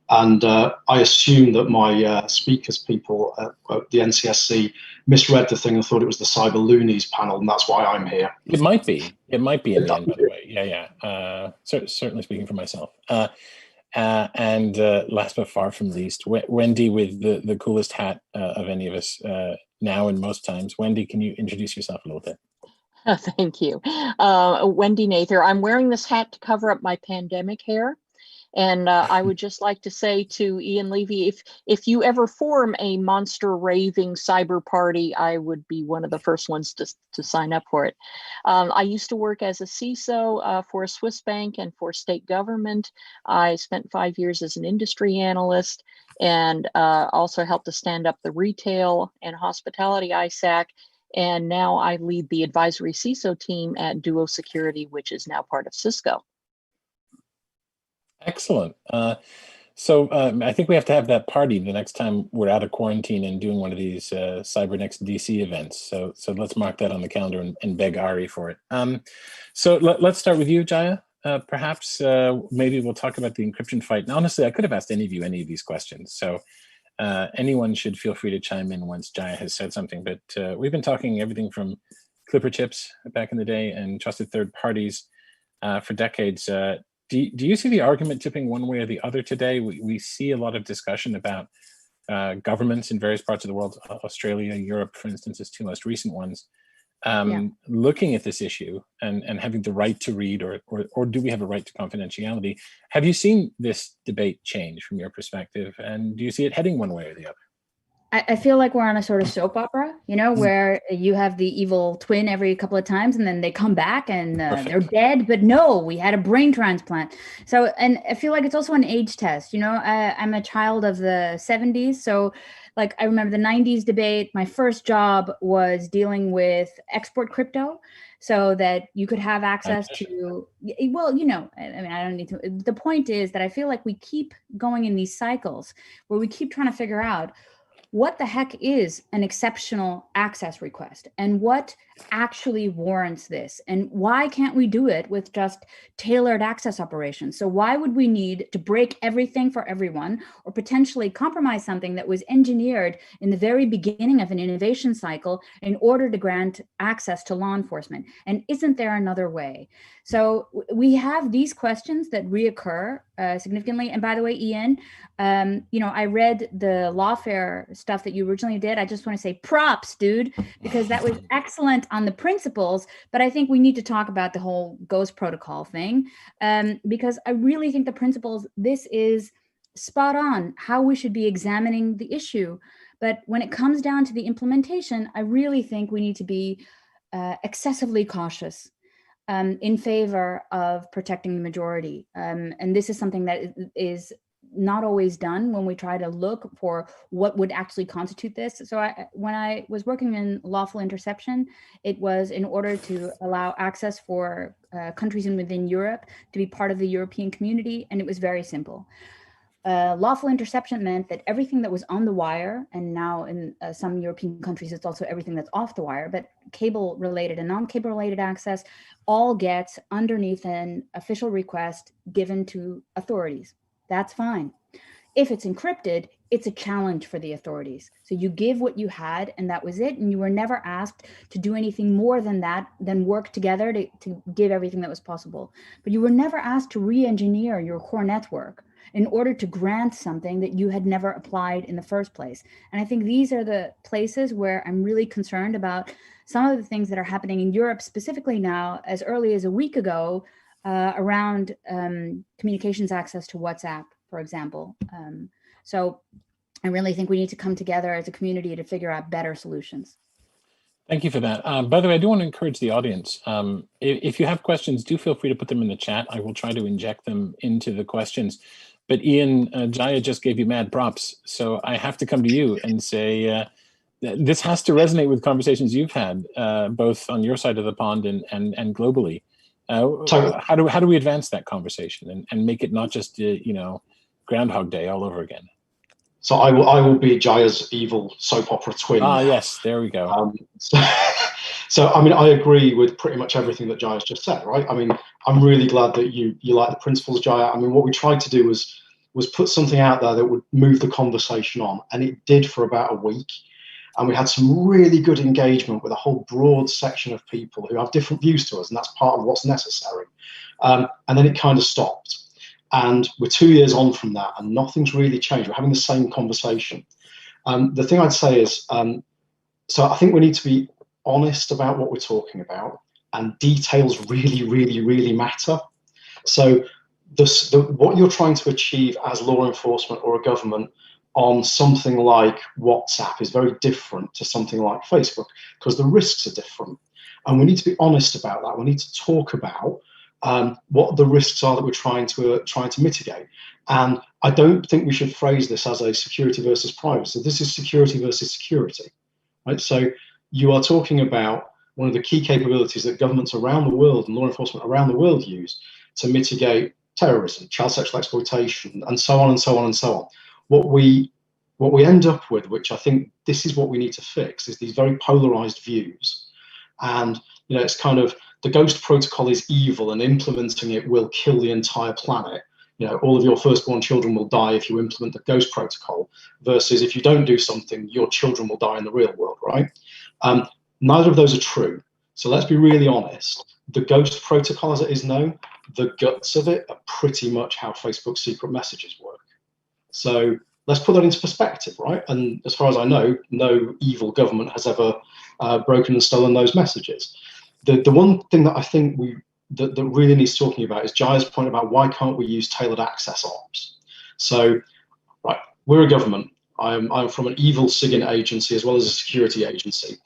S13: And I assume that my speakers people at the NCSC misread the thing and thought it was the Cyber Loonies panel, and that's why I'm here.
S10: It might be in the end, by the way. Yeah. Certainly speaking for myself. And last but far from least, Wendy with the coolest hat of any of us now and most times. Wendy, can you introduce yourself a little bit?
S14: Thank you. Wendy Nather. I'm wearing this hat to cover up my pandemic hair. And I would just like to say to Ian Levy, if you ever form a monster raving cyber party, I would be one of the first ones to sign up for it. I used to work as a CISO for a Swiss bank and for state government. I spent 5 years as an industry analyst and also helped to stand up the retail and hospitality ISAC. And now I lead the advisory CISO team at Duo Security, which is now part of Cisco.
S10: Excellent. So I think we have to have that party the next time we're out of quarantine and doing one of these CyberNextDC events. So let's mark that on the calendar and beg Ari for it. So let's start with you, Jaya. Perhaps maybe we'll talk about the encryption fight. And honestly, I could have asked any of you any of these questions. So anyone should feel free to chime in once Jaya has said something. But we've been talking everything from Clipper chips back in the day and trusted third parties for decades. Do you see the argument tipping one way or the other today? We see a lot of discussion about governments in various parts of the world, Australia, Europe, for instance, as two most recent ones, looking at this issue and having the right to read, or do we have a right to confidentiality? Have you seen this debate change from your perspective? And do you see it heading one way or the other?
S11: I feel like we're on a sort of soap opera, where you have the evil twin every couple of times and then they come back and they're dead, but no, we had a brain transplant. So, and I feel like it's also an age test, I'm a child of the 70s. So like, I remember the 90s debate. My first job was dealing with export crypto so that you could have access to, well, I don't need to, the point is that I feel like we keep going in these cycles where we keep trying to figure out what the heck is an exceptional access request and what actually warrants this, and why can't we do it with just tailored access operations? So why would we need to break everything for everyone or potentially compromise something that was engineered in the very beginning of an innovation cycle in order to grant access to law enforcement? And isn't there another way? So we have these questions that reoccur significantly. And by the way, Ian, I read the lawfare stuff that you originally did. I just want to say props, dude, because that was excellent on the principles, but I think we need to talk about the whole Ghost protocol thing, because I really think the principles, this is spot on how we should be examining the issue. But when it comes down to the implementation, I really think we need to be excessively cautious in favor of protecting the majority. And this is something that is not always done when we try to look for what would actually constitute this. So when I was working in lawful interception, it was in order to allow access for countries within Europe to be part of the European community. And it was very simple. Lawful interception meant that everything that was on the wire, and now in some European countries, it's also everything that's off the wire, but cable related and non-cable related access all gets underneath an official request given to authorities. That's fine. If it's encrypted, it's a challenge for the authorities. So you give what you had and that was it. And you were never asked to do anything more than that, than work together to give everything that was possible. But you were never asked to re-engineer your core network in order to grant something that you had never applied in the first place. And I think these are the places where I'm really concerned about some of the things that are happening in Europe, specifically now, as early as a week ago, around communications access to WhatsApp, for example. So I really think we need to come together as a community to figure out better solutions.
S10: Thank you for that. By the way, I do want to encourage the audience. If you have questions, do feel free to put them in the chat. I will try to inject them into the questions. But Ian, Jaya just gave you mad props. So I have to come to you and say, this has to resonate with conversations you've had, both on your side of the pond and globally. How do we advance that conversation and make it not just Groundhog Day all over again?
S13: So I will be Jaya's evil soap opera twin.
S10: Ah, yes, there we go.
S13: So I mean, I agree with pretty much everything that Jaya's just said, right? I mean, I'm really glad that you like the principles, Jaya. I mean, what we tried to do was put something out there that would move the conversation on, and it did for about a week. And we had some really good engagement with a whole broad section of people who have different views to us, and that's part of what's necessary. And then it kind of stopped. And we're 2 years on from that, and nothing's really changed. We're having the same conversation. The thing I'd say is, so I think we need to be honest about what we're talking about, and details really, really, really matter. So what you're trying to achieve as law enforcement or a government on something like WhatsApp is very different to something like Facebook, because the risks are different. And we need to be honest about that. We need to talk about what the risks are that we're trying to mitigate. And I don't think we should phrase this as a security versus privacy. This is security versus security, right? So you are talking about one of the key capabilities that governments around the world and law enforcement around the world use to mitigate terrorism, child sexual exploitation, and so on and so on and so on. What we end up with, which I think this is what we need to fix, is these very polarized views. And it's kind of, the ghost protocol is evil and implementing it will kill the entire planet. All of your firstborn children will die if you implement the ghost protocol, versus if you don't do something, your children will die in the real world, right? Neither of those are true. So let's be really honest. The ghost protocol as it is known, the guts of it are pretty much how Facebook's secret messages work. So let's put that into perspective, right? And as far as I know, no evil government has ever broken and stolen those messages. The one thing that I think that really needs talking about is Jaya's point about why can't we use tailored access ops? So, right, we're a government. I'm from an evil SIGINT agency as well as a security agency.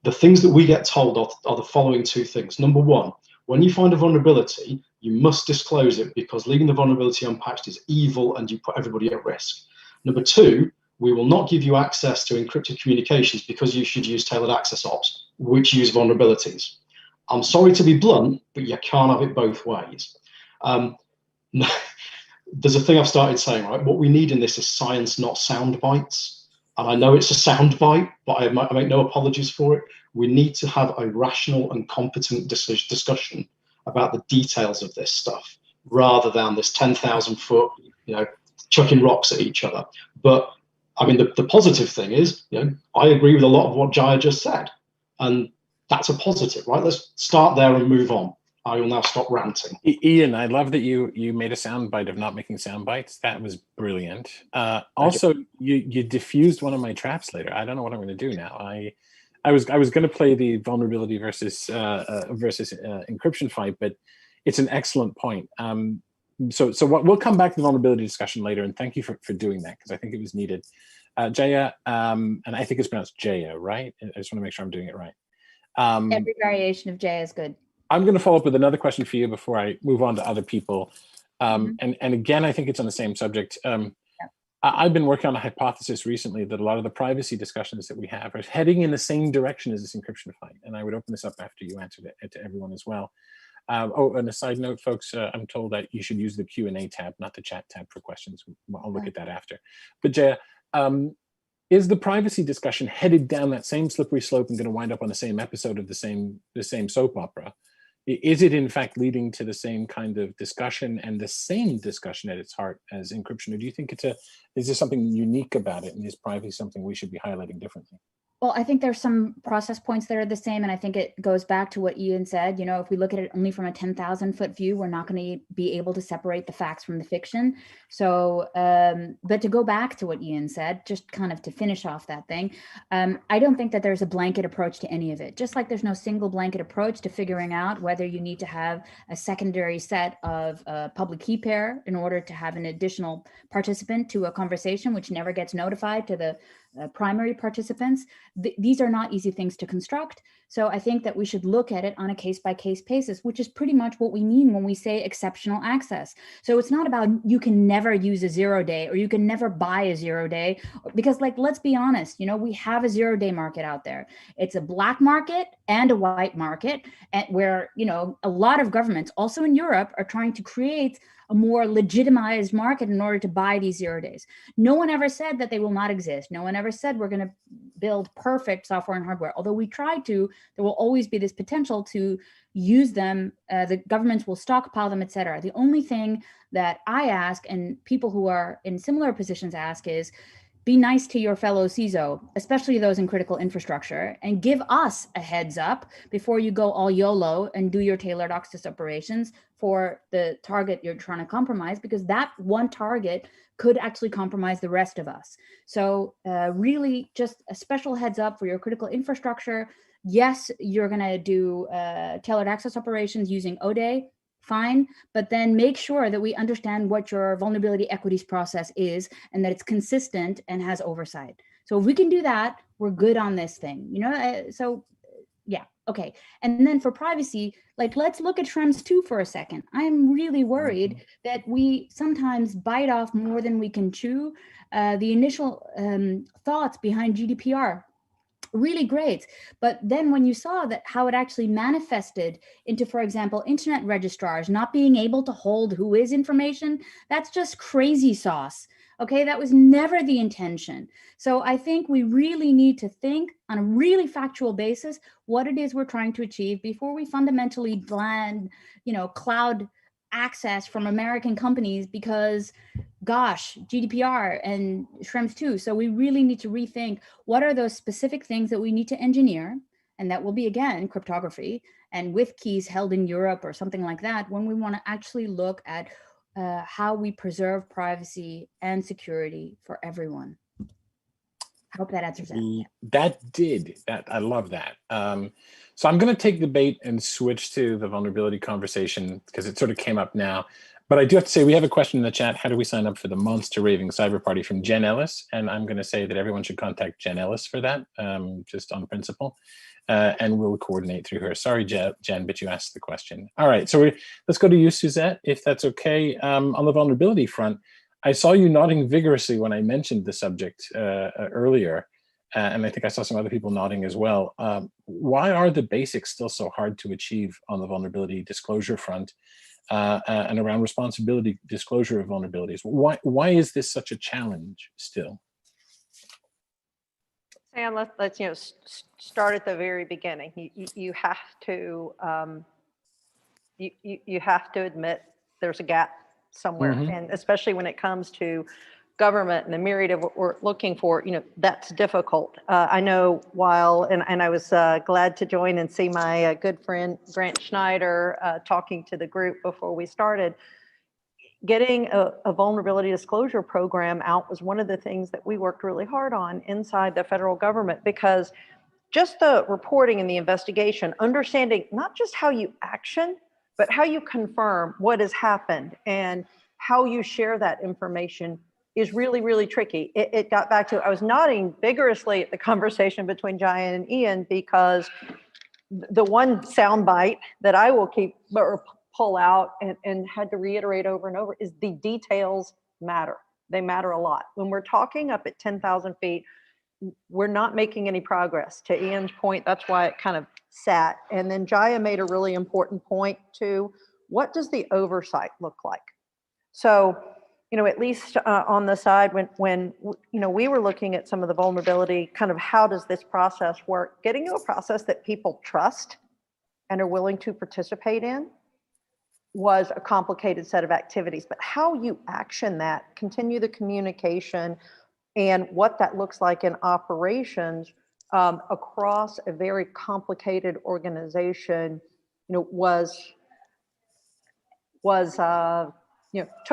S13: The things that we get told are the following two things. Number one, when you find a vulnerability, you must disclose it, because leaving the vulnerability unpatched is evil and you put everybody at risk. Number two, we will not give you access to encrypted communications because you should use tailored access ops, which use vulnerabilities. I'm sorry to be blunt, but you can't have it both ways. There's a thing I've started saying, right? What we need in this is science, not sound bites. And I know it's a sound bite, but I make no apologies for it. We need to have a rational and competent discussion about the details of this stuff, rather than this 10,000 foot, chucking rocks at each other. But I mean, the positive thing is, I agree with a lot of what Jaya just said, and that's a positive, right? Let's start there and move on. I will now stop ranting.
S10: Ian, I love that you made a soundbite of not making sound bites. That was brilliant. Also, you diffused one of my traps later. I don't know what I'm going to do now. I was going to play the vulnerability versus encryption fight, but it's an excellent point. So we'll come back to the vulnerability discussion later, and thank you for doing that, because I think it was needed. Jaya, and I think it's pronounced Jaya, right? I just want to make sure I'm doing it right.
S11: Every variation of Jaya is good.
S10: I'm going to follow up with another question for you before I move on to other people. And again, I think it's on the same subject. I've been working on a hypothesis recently that a lot of the privacy discussions that we have are heading in the same direction as this encryption fight. And I would open this up after you answered it to everyone as well. And a side note, folks, I'm told that you should use the Q&A tab, not the chat tab, for questions. I'll look at that after. But Jaya, is the privacy discussion headed down that same slippery slope and going to wind up on the same episode of the same soap opera? Is it in fact leading to the same kind of discussion and the same discussion at its heart as encryption? Or do you think is there something unique about it, and is privacy something we should be highlighting differently?
S11: Well, I think there's some process points that are the same. And I think it goes back to what Ian said. If we look at it only from a 10,000 foot view, we're not going to be able to separate the facts from the fiction. So, but to go back to what Ian said, just kind of to finish off that thing, I don't think that there's a blanket approach to any of it. Just like there's no single blanket approach to figuring out whether you need to have a secondary set of public key pair in order to have an additional participant to a conversation, which never gets notified to the primary participants. These are not easy things to construct. So I think that we should look at it on a case-by-case basis, which is pretty much what we mean when we say exceptional access. So it's not about you can never use a 0-day or you can never buy a 0-day, because like, let's be honest, we have a 0-day market out there. It's a black market and a white market, and where, a lot of governments also in Europe are trying to create a more legitimized market in order to buy these 0 days. No one ever said that they will not exist. No one ever said we're going to build perfect software and hardware. Although we try to, there will always be this potential to use them. The governments will stockpile them, et cetera. The only thing that I ask, and people who are in similar positions ask, is be nice to your fellow CISO, especially those in critical infrastructure, and give us a heads up before you go all YOLO and do your tailored access operations for the target you're trying to compromise, because that one target could actually compromise the rest of us. So really just a special heads up for your critical infrastructure. Yes, you're going to do tailored access operations using O-Day. Fine, but then make sure that we understand what your vulnerability equities process is and that it's consistent and has oversight. So if we can do that, we're good on this thing, so yeah, okay. And then for privacy, like, let's look at Schrems 2 for a second. I'm really worried that we sometimes bite off more than we can chew. The initial thoughts behind GDPR, really great. But then when you saw that how it actually manifested into, for example, internet registrars not being able to hold who is information, that's just crazy sauce. Okay, that was never the intention. So I think we really need to think on a really factual basis what it is we're trying to achieve before we fundamentally blend, cloud access from American companies, because gosh, GDPR and Schrems 2. So we really need to rethink what are those specific things that we need to engineer, and that will be, again, cryptography and with keys held in Europe or something like that, when we want to actually look at how we preserve privacy and security for everyone. I hope that answers that.
S10: That did. I love that. So I'm going to take the bait and switch to the vulnerability conversation because it sort of came up now. But I do have to say, we have a question in the chat. How do we sign up for the Monster Raving Cyber Party from Jen Ellis? And I'm going to say that everyone should contact Jen Ellis for that, just on principle. And we'll coordinate through her. Sorry, Jen, but you asked the question. All right, so let's go to you, Suzette, if that's okay. On the vulnerability front, I saw you nodding vigorously when I mentioned the subject earlier. And I think I saw some other people nodding as well. Why are the basics still so hard to achieve on the vulnerability disclosure front and around responsibility disclosure of vulnerabilities? Why is this such a challenge still?
S12: Sam, let's start at the very beginning. You have to you have to admit there's a gap somewhere, and especially when it comes to government and the myriad of what we're looking for, that's difficult. I know and I was glad to join and see my good friend Grant Schneider talking to the group before we started. Getting a vulnerability disclosure program out was one of the things that we worked really hard on inside the federal government, because just the reporting and the investigation, understanding not just how you action, but how you confirm what has happened and how you share that information is really, really tricky. It got back to, I was nodding vigorously at the conversation between Jaya and Ian, because the one soundbite that I will keep or pull out and had to reiterate over and over is the details matter. They matter a lot. When we're talking up at 10,000 feet, we're not making any progress. To Ian's point, that's why it kind of sat. And then Jaya made a really important point too. What does the oversight look like? So, at least on the side when we were looking at some of the vulnerability, kind of how does this process work? Getting to a process that people trust and are willing to participate in was a complicated set of activities, but how you action that, continue the communication, and what that looks like in operations across a very complicated organization, took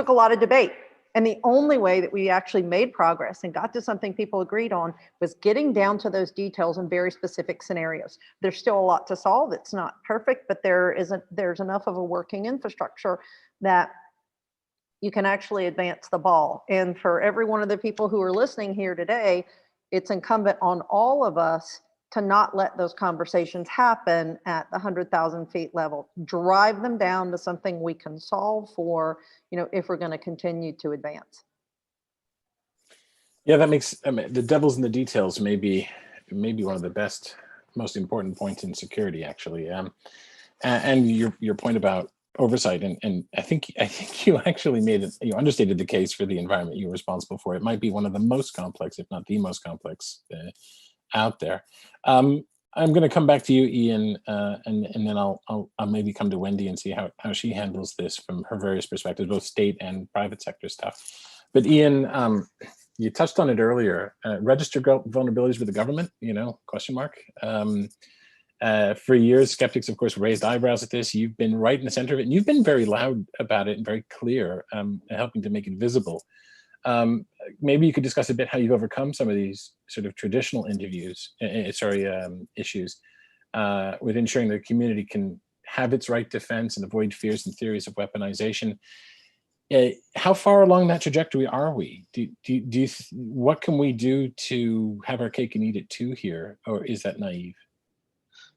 S12: a lot of debate. And the only way that we actually made progress and got to something people agreed on was getting down to those details in very specific scenarios. There's still a lot to solve. It's not perfect, but there's enough of a working infrastructure that you can actually advance the ball. And for every one of the people who are listening here today, it's incumbent on all of us to not let those conversations happen at the 100,000 feet level. Drive them down to something we can solve for, if we're going to continue to advance.
S10: Yeah, that makes, the devil's in the details maybe one of the most important points in security, actually. And your point about oversight, and I think you actually you understated the case for the environment you're responsible for. It might be one of the most complex, if not the most complex, out there. I'm going to come back to you, Ian, and then I'll maybe come to Wendy and see how she handles this from her various perspectives, both state and private sector stuff. But Ian, you touched on it earlier. Registered vulnerabilities with the government? Question mark. For years, skeptics, of course, raised eyebrows at this. You've been right in the center of it, and you've been very loud about it and very clear, helping to make it visible. Maybe you could discuss a bit how you've overcome some of these sort of traditional issues with ensuring the community can have its right defense and avoid fears and theories of weaponization. How far along that trajectory are we? What can we do to have our cake and eat it too here, or is that naive?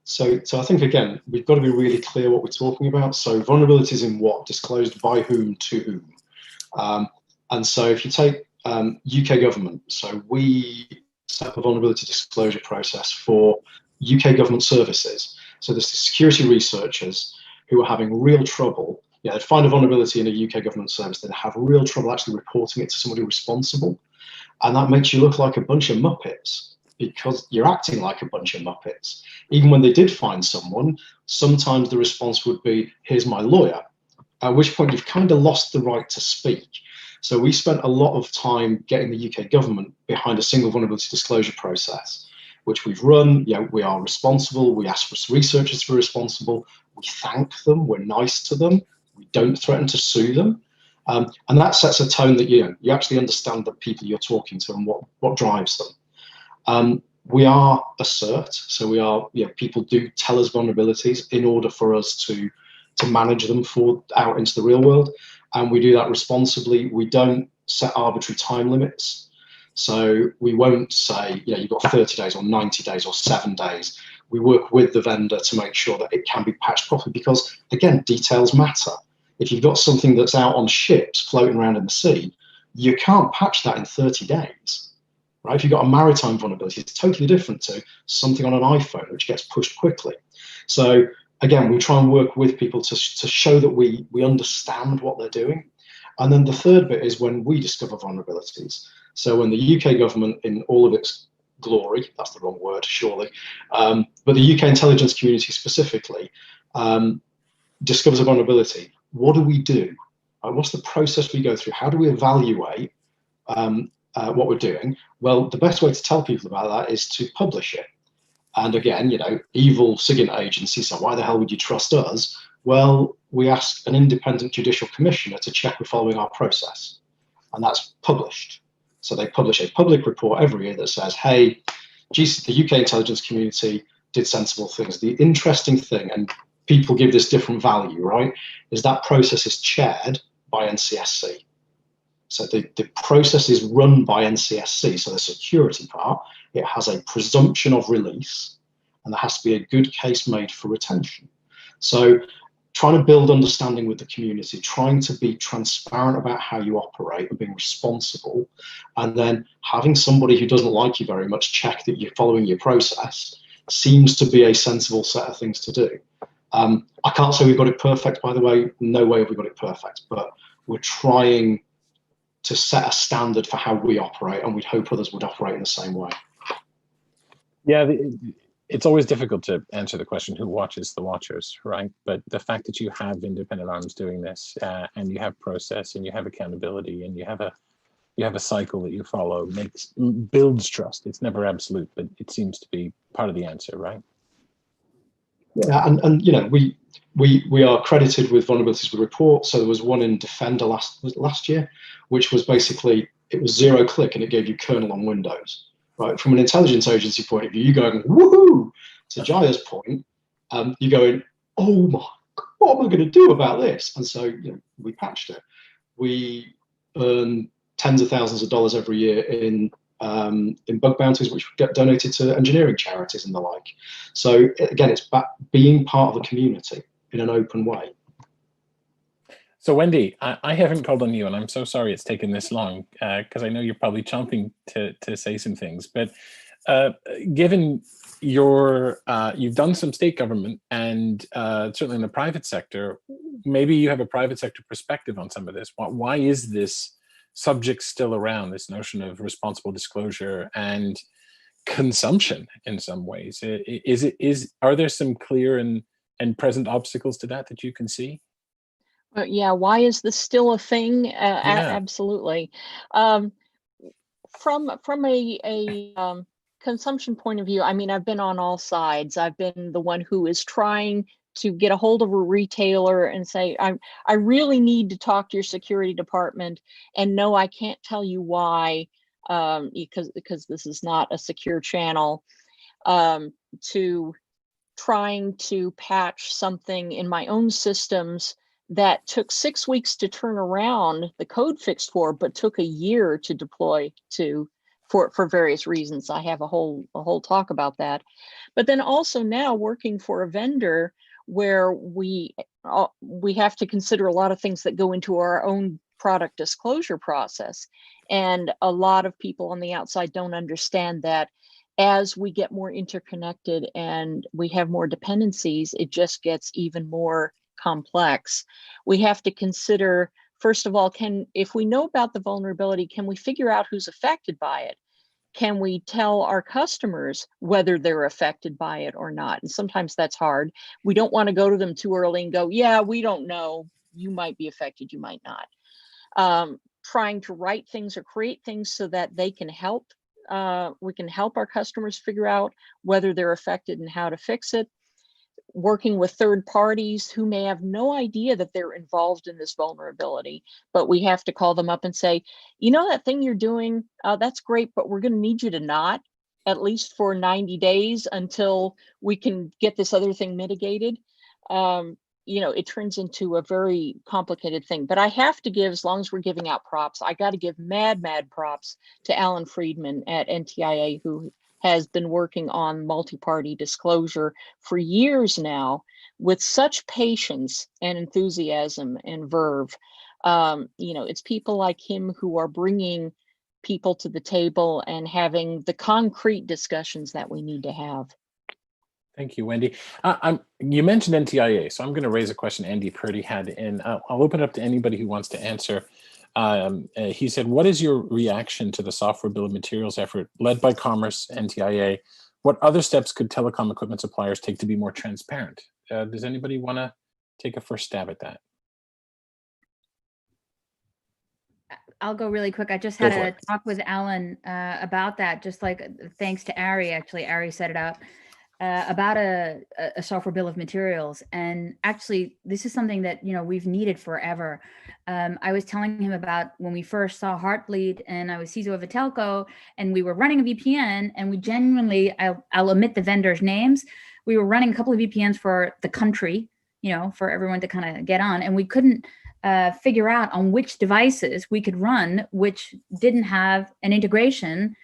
S13: So I think, again, we've got to be really clear what we're talking about. So vulnerabilities in what? Disclosed by whom to whom? And so if you take UK government, so we set up a vulnerability disclosure process for UK government services. So there's the security researchers who are having real trouble. They'd find a vulnerability in a UK government service, they'd have real trouble actually reporting it to somebody responsible. And that makes you look like a bunch of Muppets, because you're acting like a bunch of Muppets. Even when they did find someone, sometimes the response would be, here's my lawyer, at which point you've kind of lost the right to speak. So we spent a lot of time getting the UK government behind a single vulnerability disclosure process, which we've run. We are responsible. We ask for researchers to be responsible. We thank them. We're nice to them. We don't threaten to sue them. And that sets a tone that you actually understand the people you're talking to and what drives them. We are assert, so we are, people do tell us vulnerabilities in order for us to manage them out into the real world. And we do that responsibly. We don't set arbitrary time limits. So we won't say, you've got 30 days or 90 days or 7 days. We work with the vendor to make sure that it can be patched properly because, again, details matter. If you've got something that's out on ships floating around in the sea, you can't patch that in 30 days. Right? If you've got a maritime vulnerability, it's totally different to something on an iPhone, which gets pushed quickly. So again, we try and work with people to show that we understand what they're doing. And then the third bit is when we discover vulnerabilities. So when the UK government, in all of its glory, that's the wrong word, surely, but the UK intelligence community specifically discovers a vulnerability, what do we do? What's the process we go through? How do we evaluate what we're doing? Well, the best way to tell people about that is to publish it. And again, evil SIGINT agency, so why the hell would you trust us? Well, we ask an independent judicial commissioner to check we're following our process. And that's published. So they publish a public report every year that says, hey, the UK intelligence community did sensible things. The interesting thing, and people give this different value, right, is that process is chaired by NCSC. So the process is run by NCSC, so the security part, it has a presumption of release, and there has to be a good case made for retention. So trying to build understanding with the community, trying to be transparent about how you operate and being responsible, and then having somebody who doesn't like you very much check that you're following your process seems to be a sensible set of things to do. I can't say we've got it perfect, by the way. No way have we got it perfect, but we're trying to set a standard for how we operate, and we'd hope others would operate in the same way.
S10: Yeah, it's always difficult to answer the question, who watches the watchers, right? But the fact that you have independent arms doing this, and you have process, and you have accountability, and you have a cycle that you follow, builds trust. It's never absolute, but it seems to be part of the answer, right?
S13: Yeah, and we are credited with vulnerabilities with report. So there was one in Defender last year, which was basically, it was 0 click and it gave you kernel on Windows. Right, from an intelligence agency point of view, you're going, woohoo! To Jaya's point, you're going, oh my, what am I going to do about this? And so we patched it. We earn tens of thousands of dollars every year in in bug bounties, which get donated to engineering charities and the like. So again, it's being part of the community in an open way.
S10: So Wendy, I haven't called on you, and I'm so sorry it's taken this long, because I know you're probably chomping to say some things. But given you've done some state government and certainly in the private sector, maybe you have a private sector perspective on some of this. Why is this subject still around, this notion of responsible disclosure and consumption in some ways? Are there some clear and present obstacles to that you can see?
S14: Yeah, why is this still a thing?
S10: Yeah.
S14: Absolutely. From a consumption point of view, I mean, I've been on all sides. I've been the one who is trying to get a hold of a retailer and say, I really need to talk to your security department, and no, I can't tell you why, because this is not a secure channel, to trying to patch something in my own systems that took 6 weeks to turn around the code fix for, but took a year to deploy for various reasons. I have a whole talk about that. But then also now working for a vendor where we have to consider a lot of things that go into our own product disclosure process. And a lot of people on the outside don't understand that as we get more interconnected and we have more dependencies, it just gets even more complex. We have to consider, first of all, if we know about the vulnerability, can we figure out who's affected by it? Can we tell our customers whether they're affected by it or not? And sometimes that's hard. We don't want to go to them too early and go, yeah, we don't know. You might be affected, you might not. Trying to write things or create things so that they can help. We can help our customers figure out whether they're affected and how to fix it. Working with third parties who may have no idea that they're involved in this vulnerability, but we have to call them up and say, you know, that thing you're doing, that's great, but we're going to need you to not, at least for 90 days until we can get this other thing mitigated. You know, it turns into a very complicated thing. But I have to give, as long as we're giving out props, I got to give mad props to Alan Friedman at NTIA, who has been working on multi-party disclosure for years now with such patience and enthusiasm and verve. You know, it's people like him who are bringing people to the table and having the concrete discussions that we need to have.
S10: Thank you, Wendy. You mentioned NTIA, so I'm going to raise a question Andy Purdy had, and I'll open it up to anybody who wants to answer. He said, what is your reaction to the software bill of materials effort led by Commerce, NTIA? What other steps could telecom equipment suppliers take to be more transparent? Does anybody want to take a first stab at that?
S11: I'll go really quick. I just had a talk with Alan about that, just like thanks to Ari, actually, Ari set it up. About a software bill of materials. And actually, this is something that, you know, we've needed forever. I was telling him about when we first saw Heartbleed, and I was CISO of a telco, and we were running a VPN, and we genuinely, I'll omit the vendors' names, we were running a couple of VPNs for the country, you know, for everyone to kind of get on, and we couldn't figure out on which devices we could run, which didn't have an integration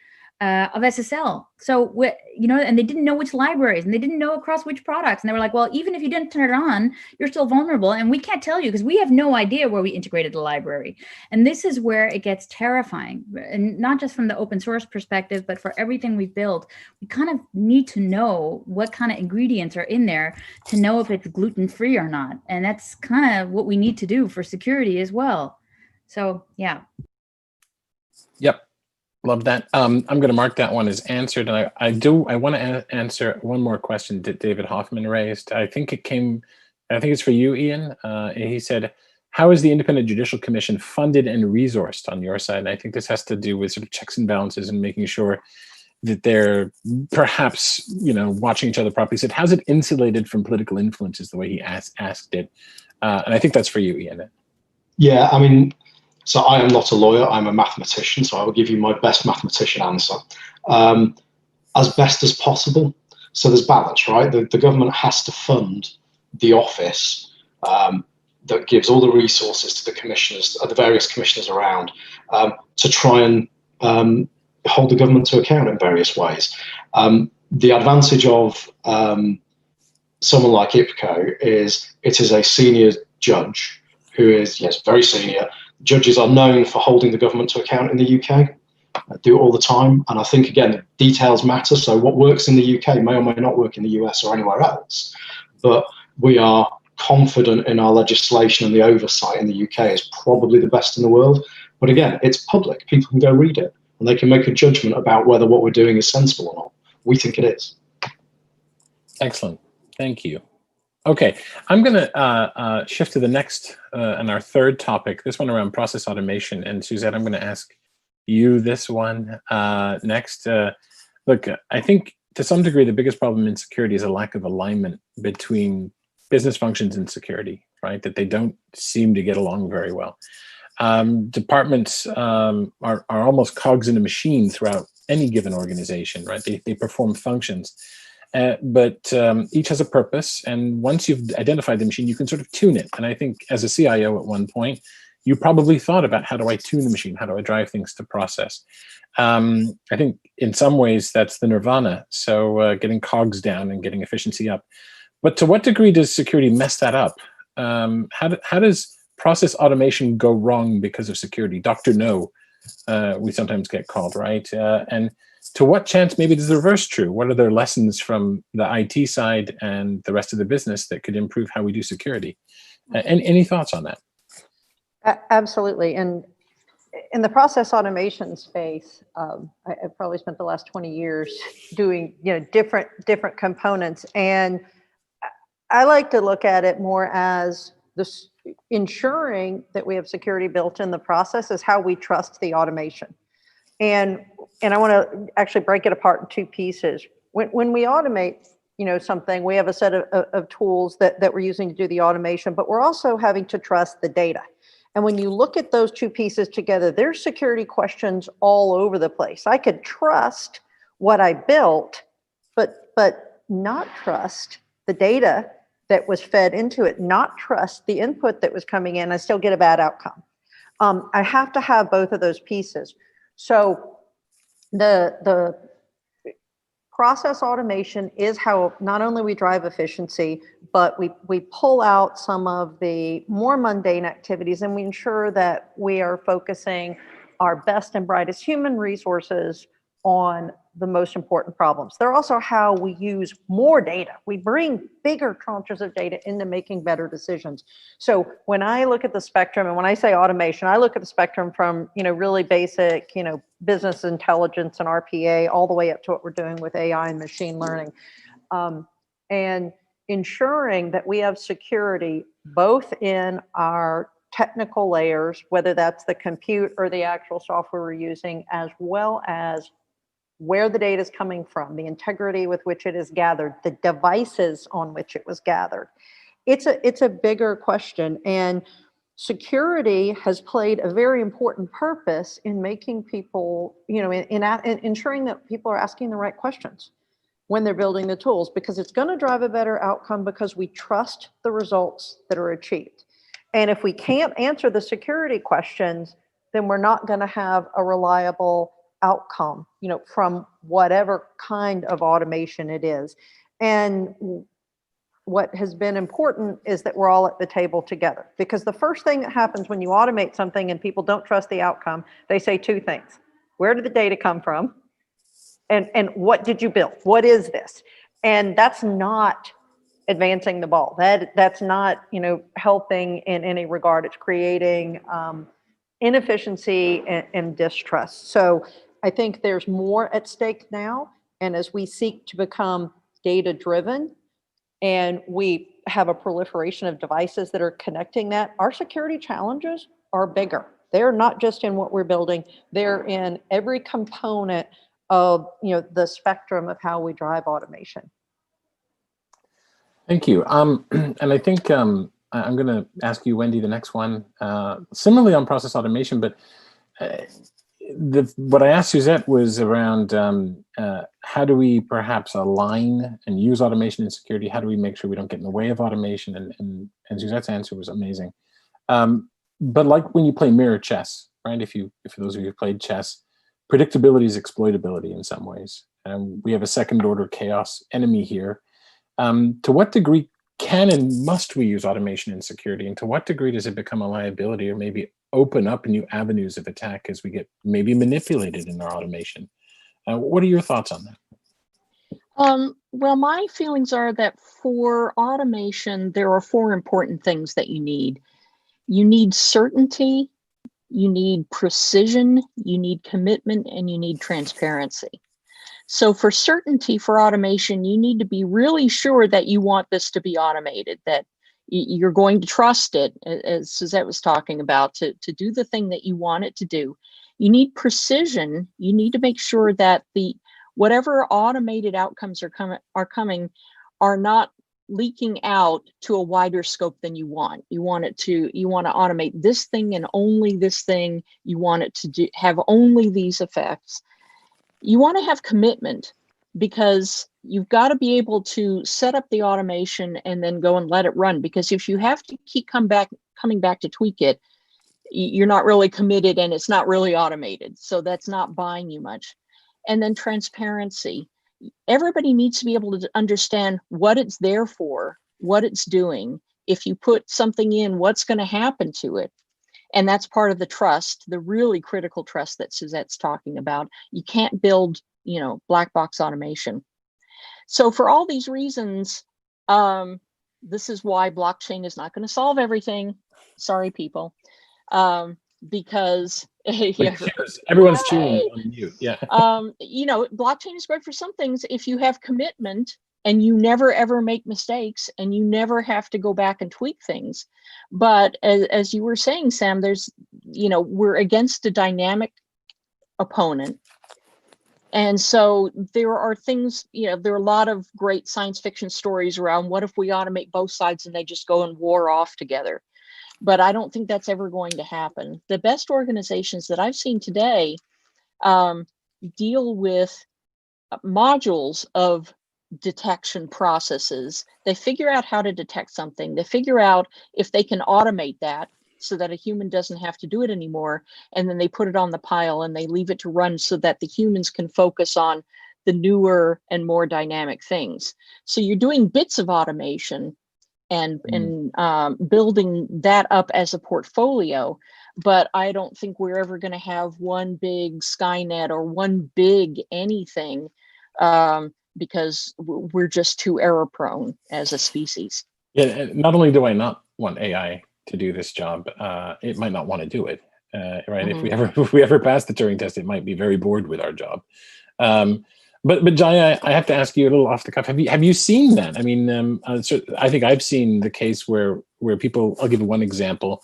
S11: of SSL. So, you know, and they didn't know which libraries, and they didn't know across which products. And they were like, well, even if you didn't turn it on, you're still vulnerable. And we can't tell you because we have no idea where we integrated the library. And this is where it gets terrifying. And not just from the open source perspective, but for everything we've built, we kind of need to know what kind of ingredients are in there to know if it's gluten-free or not. And that's kind of what we need to do for security as well. So, yeah.
S10: Yep. Love that. I'm going to mark that one as answered. And I want to answer one more question that David Hoffman raised. I think it's for you, Ian. He said, how is the Independent Judicial Commission funded and resourced on your side? And I think this has to do with sort of checks and balances and making sure that they're perhaps, you know, watching each other properly. He said, how's it insulated from political influence is the way he asked it. And I think that's for you, Ian.
S13: Yeah, I mean, so I am not a lawyer, I'm a mathematician, so I will give you my best mathematician answer. As best as possible. So there's balance, right? The government has to fund the office that gives all the resources to the commissioners, the various commissioners around, to try and hold the government to account in various ways. The advantage of someone like IPCO is it is a senior judge who is, yes, very senior. Judges are known for holding the government to account in the UK, do it all the time. And I think, again, the details matter. So what works in the UK may or may not work in the US or anywhere else. But we are confident in our legislation, and the oversight in the UK is probably the best in the world. But again, it's public. People can go read it, and they can make a judgment about whether what we're doing is sensible or not. We think it is.
S10: Excellent. Thank you. Okay, I'm going to shift to the next and our third topic, this one around process automation. And Suzette, I'm going to ask you this one next. Look, I think to some degree, the biggest problem in security is a lack of alignment between business functions and security, right? That they don't seem to get along very well. Departments are almost cogs in a machine throughout any given organization, right? They perform functions. But each has a purpose, and once you've identified the machine, you can sort of tune it. And I think as a CIO at one point, you probably thought about, how do I tune the machine? How do I drive things to process? I think in some ways that's the nirvana. So getting cogs down and getting efficiency up. But to what degree does security mess that up? How does process automation go wrong because of security? Dr. No, we sometimes get called, right? And to what chance maybe is the reverse true? What are their lessons from the IT side and the rest of the business that could improve how we do security? Any thoughts on that?
S12: Absolutely. And in the process automation space, I've probably spent the last 20 years doing different components. And I like to look at it more as this ensuring that we have security built in the process is how we trust the automation. And I want to actually break it apart in two pieces. When we automate, something, we have a set of tools that we're using to do the automation, but we're also having to trust the data. And when you look at those two pieces together, there's security questions all over the place. I could trust what I built, but not trust the data that was fed into it, not trust the input that was coming in. I still get a bad outcome. I have to have both of those pieces. So the process automation is how not only we drive efficiency, but we pull out some of the more mundane activities, and we ensure that we are focusing our best and brightest human resources on the most important problems. They're also how we use more data. We bring bigger tranches of data into making better decisions. So when I look at the spectrum, and when I say automation, I look at the spectrum from really basic business intelligence and RPA all the way up to what we're doing with AI and machine learning, and ensuring that we have security both in our technical layers, whether that's the compute or the actual software we're using, as well as where the data is coming from, the integrity with which it is gathered, the devices on which it was gathered. It's a bigger question, and security has played a very important purpose in making people, in ensuring that people are asking the right questions when they're building the tools, because it's going to drive a better outcome because we trust the results that are achieved. And if we can't answer the security questions, then we're not going to have a reliable outcome, from whatever kind of automation it is. And what has been important is that we're all at the table together, because the first thing that happens when you automate something and people don't trust the outcome, they say two things. Where did the data come from? And what did you build? What is this? And that's not advancing the ball. That's not, helping in any regard. It's creating inefficiency and distrust. So I think there's more at stake now. And as we seek to become data-driven and we have a proliferation of devices that are connecting that, our security challenges are bigger. They're not just in what we're building, they're in every component of the spectrum of how we drive automation.
S10: Thank you. And I think I'm going to ask you, Wendy, the next one, similarly on process automation, but what I asked Suzette was around how do we perhaps align and use automation and security? How do we make sure we don't get in the way of automation? And Suzette's answer was amazing. But like when you play mirror chess, right? If those of you who played chess, predictability is exploitability in some ways. We have a second order chaos enemy here. To what degree can and must we use automation in security? And to what degree does it become a liability or maybe open up new avenues of attack as we get maybe manipulated in our automation? What are your thoughts on that?
S14: Well, my feelings are that for automation, there are 4 important things that you need. You need certainty, you need precision, you need commitment, and you need transparency. So for certainty for automation, you need to be really sure that you want this to be automated, that you're going to trust it, as Suzette was talking about, to do the thing that you want it to do. You need precision. You need to make sure that whatever automated outcomes are coming are not leaking out to a wider scope than you want. You want to automate this thing and only this thing. You want it to have only these effects. You want to have commitment, because you've got to be able to set up the automation and then go and let it run. Because if you have to keep coming back to tweak it, you're not really committed and it's not really automated. So that's not buying you much. And then transparency. Everybody needs to be able to understand what it's there for, what it's doing. If you put something in, what's going to happen to it? And that's part of the trust, the really critical trust that Suzette's talking about. You can't build, black box automation. So for all these reasons, this is why blockchain is not going to solve everything. Sorry, people. Because
S10: everyone's cheering on mute. Yeah.
S14: Blockchain is great for some things if you have commitment and you never ever make mistakes and you never have to go back and tweak things. But as you were saying, Sam, we're against a dynamic opponent. And so there are things, there are a lot of great science fiction stories around what if we automate both sides and they just go and war off together. But I don't think that's ever going to happen. The best organizations that I've seen today deal with modules of detection processes. They figure out how to detect something. They figure out if they can automate that so that a human doesn't have to do it anymore. And then they put it on the pile and they leave it to run so that the humans can focus on the newer and more dynamic things. So you're doing bits of automation and building that up as a portfolio. But I don't think we're ever going to have one big Skynet or one big anything because we're just too error prone as a species.
S10: Yeah, not only do I not want AI to do this job, it might not want to do it. Right? Mm-hmm. If we ever pass the Turing test, it might be very bored with our job. But Jaya, I have to ask you a little off the cuff. Have you seen that? I mean, I think I've seen the case where people. I'll give you one example: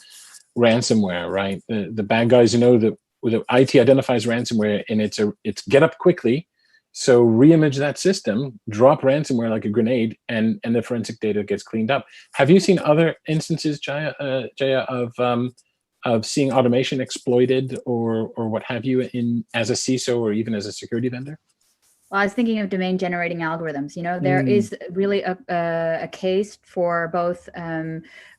S10: ransomware. Right, the bad guys, the IT identifies ransomware, and it's get up quickly. So reimage that system, drop ransomware like a grenade, and the forensic data gets cleaned up. Have you seen other instances, Jaya, of seeing automation exploited or what have you as a CISO or even as a security vendor?
S11: Well, I was thinking of domain generating algorithms. There is really a case for both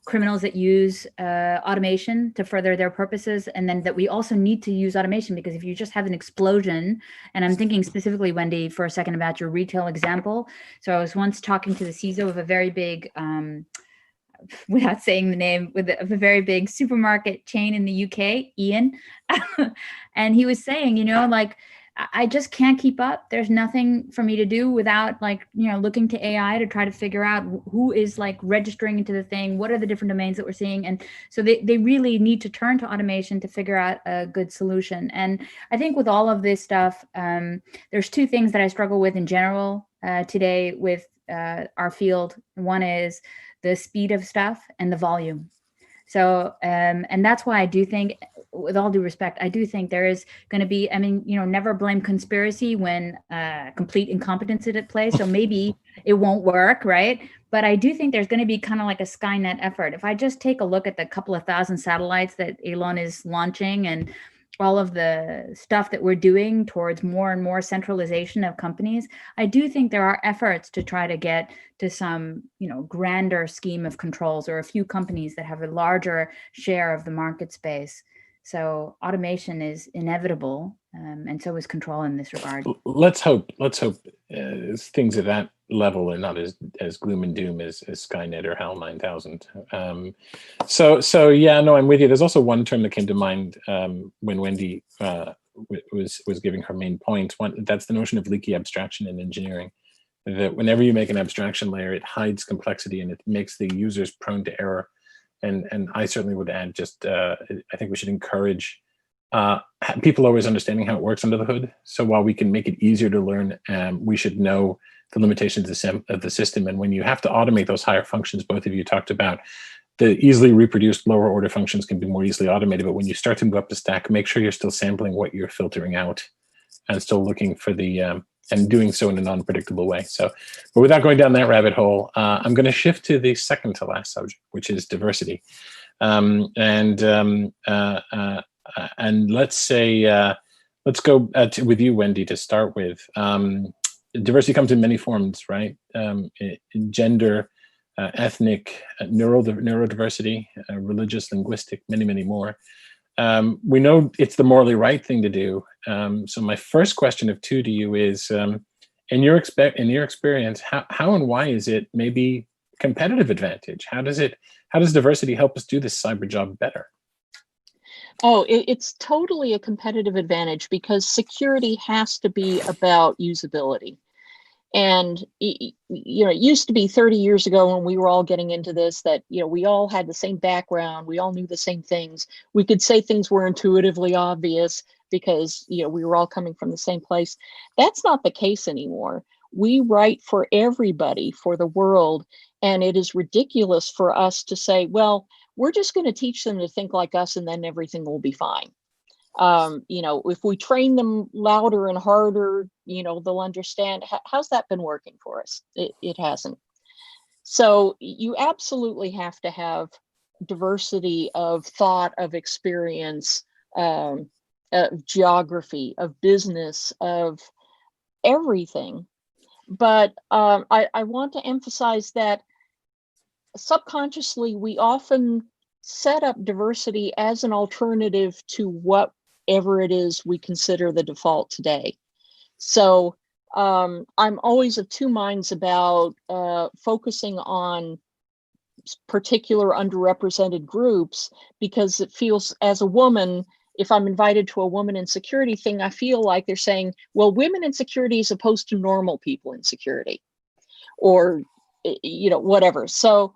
S11: criminals that use automation to further their purposes, and then that we also need to use automation because if you just have an explosion, and I'm thinking specifically, Wendy, for a second about your retail example. So I was once talking to the CISO of a very big, without saying the name, of a very big supermarket chain in the UK, Ian, and he was saying, I just can't keep up. There's nothing for me to do without looking to AI to try to figure out who is registering into the thing. What are the different domains that we're seeing? And so they really need to turn to automation to figure out a good solution. And I think with all of this stuff, there's 2 things that I struggle with in general today with our field. One is the speed of stuff and the volume. So, and that's why I do think, with all due respect, I do think there is going to be, never blame conspiracy when complete incompetence is at play. So maybe it won't work, right? But I do think there's going to be kind of like a Skynet effort. If I just take a look at the couple of thousand satellites that Elon is launching and all of the stuff that we're doing towards more and more centralization of companies, I do think there are efforts to try to get to some, grander scheme of controls or a few companies that have a larger share of the market space. So automation is inevitable, and so is control in this regard.
S10: Let's hope things at that level are not as gloom and doom as Skynet or HAL 9000. So yeah, no, I'm with you. There's also one term that came to mind when Wendy was giving her main point. That's the notion of leaky abstraction in engineering. That whenever you make an abstraction layer, it hides complexity and it makes the users prone to error. And I certainly would add just, I think we should encourage people always understanding how it works under the hood. So while we can make it easier to learn, we should know the limitations of the system. And when you have to automate those higher functions, both of you talked about, the easily reproduced lower order functions can be more easily automated. But when you start to move up the stack, make sure you're still sampling what you're filtering out and still looking for the, and doing so in a non-predictable way. So, but without going down that rabbit hole, I'm going to shift to the second to last subject, which is diversity. And let's say, let's go with you, Wendy, to start with. Diversity comes in many forms, right? Gender, ethnic, neurodiversity, religious, linguistic, many, many more. We know it's the morally right thing to do. So my first question of two to you is, in your experience, how and why is it maybe competitive advantage? How does diversity help us do this cyber job better?
S14: Oh, it's totally a competitive advantage because security has to be about usability. And, it used to be 30 years ago when we were all getting into this that, we all had the same background. We all knew the same things. We could say things were intuitively obvious because, we were all coming from the same place. That's not the case anymore. We write for everybody, for the world. And it is ridiculous for us to say, well, we're just going to teach them to think like us and then everything will be fine. If we train them louder and harder, they'll understand. How's that been working for us? It hasn't. So you absolutely have to have diversity of thought, of experience, of geography, of business, of everything. But I want to emphasize that subconsciously, we often set up diversity as an alternative to whatever it is we consider the default today. So I'm always of two minds about focusing on particular underrepresented groups, because it feels, as a woman, if I'm invited to a woman in security thing, I feel like they're saying, well, women in security as opposed to normal people in security, or whatever. So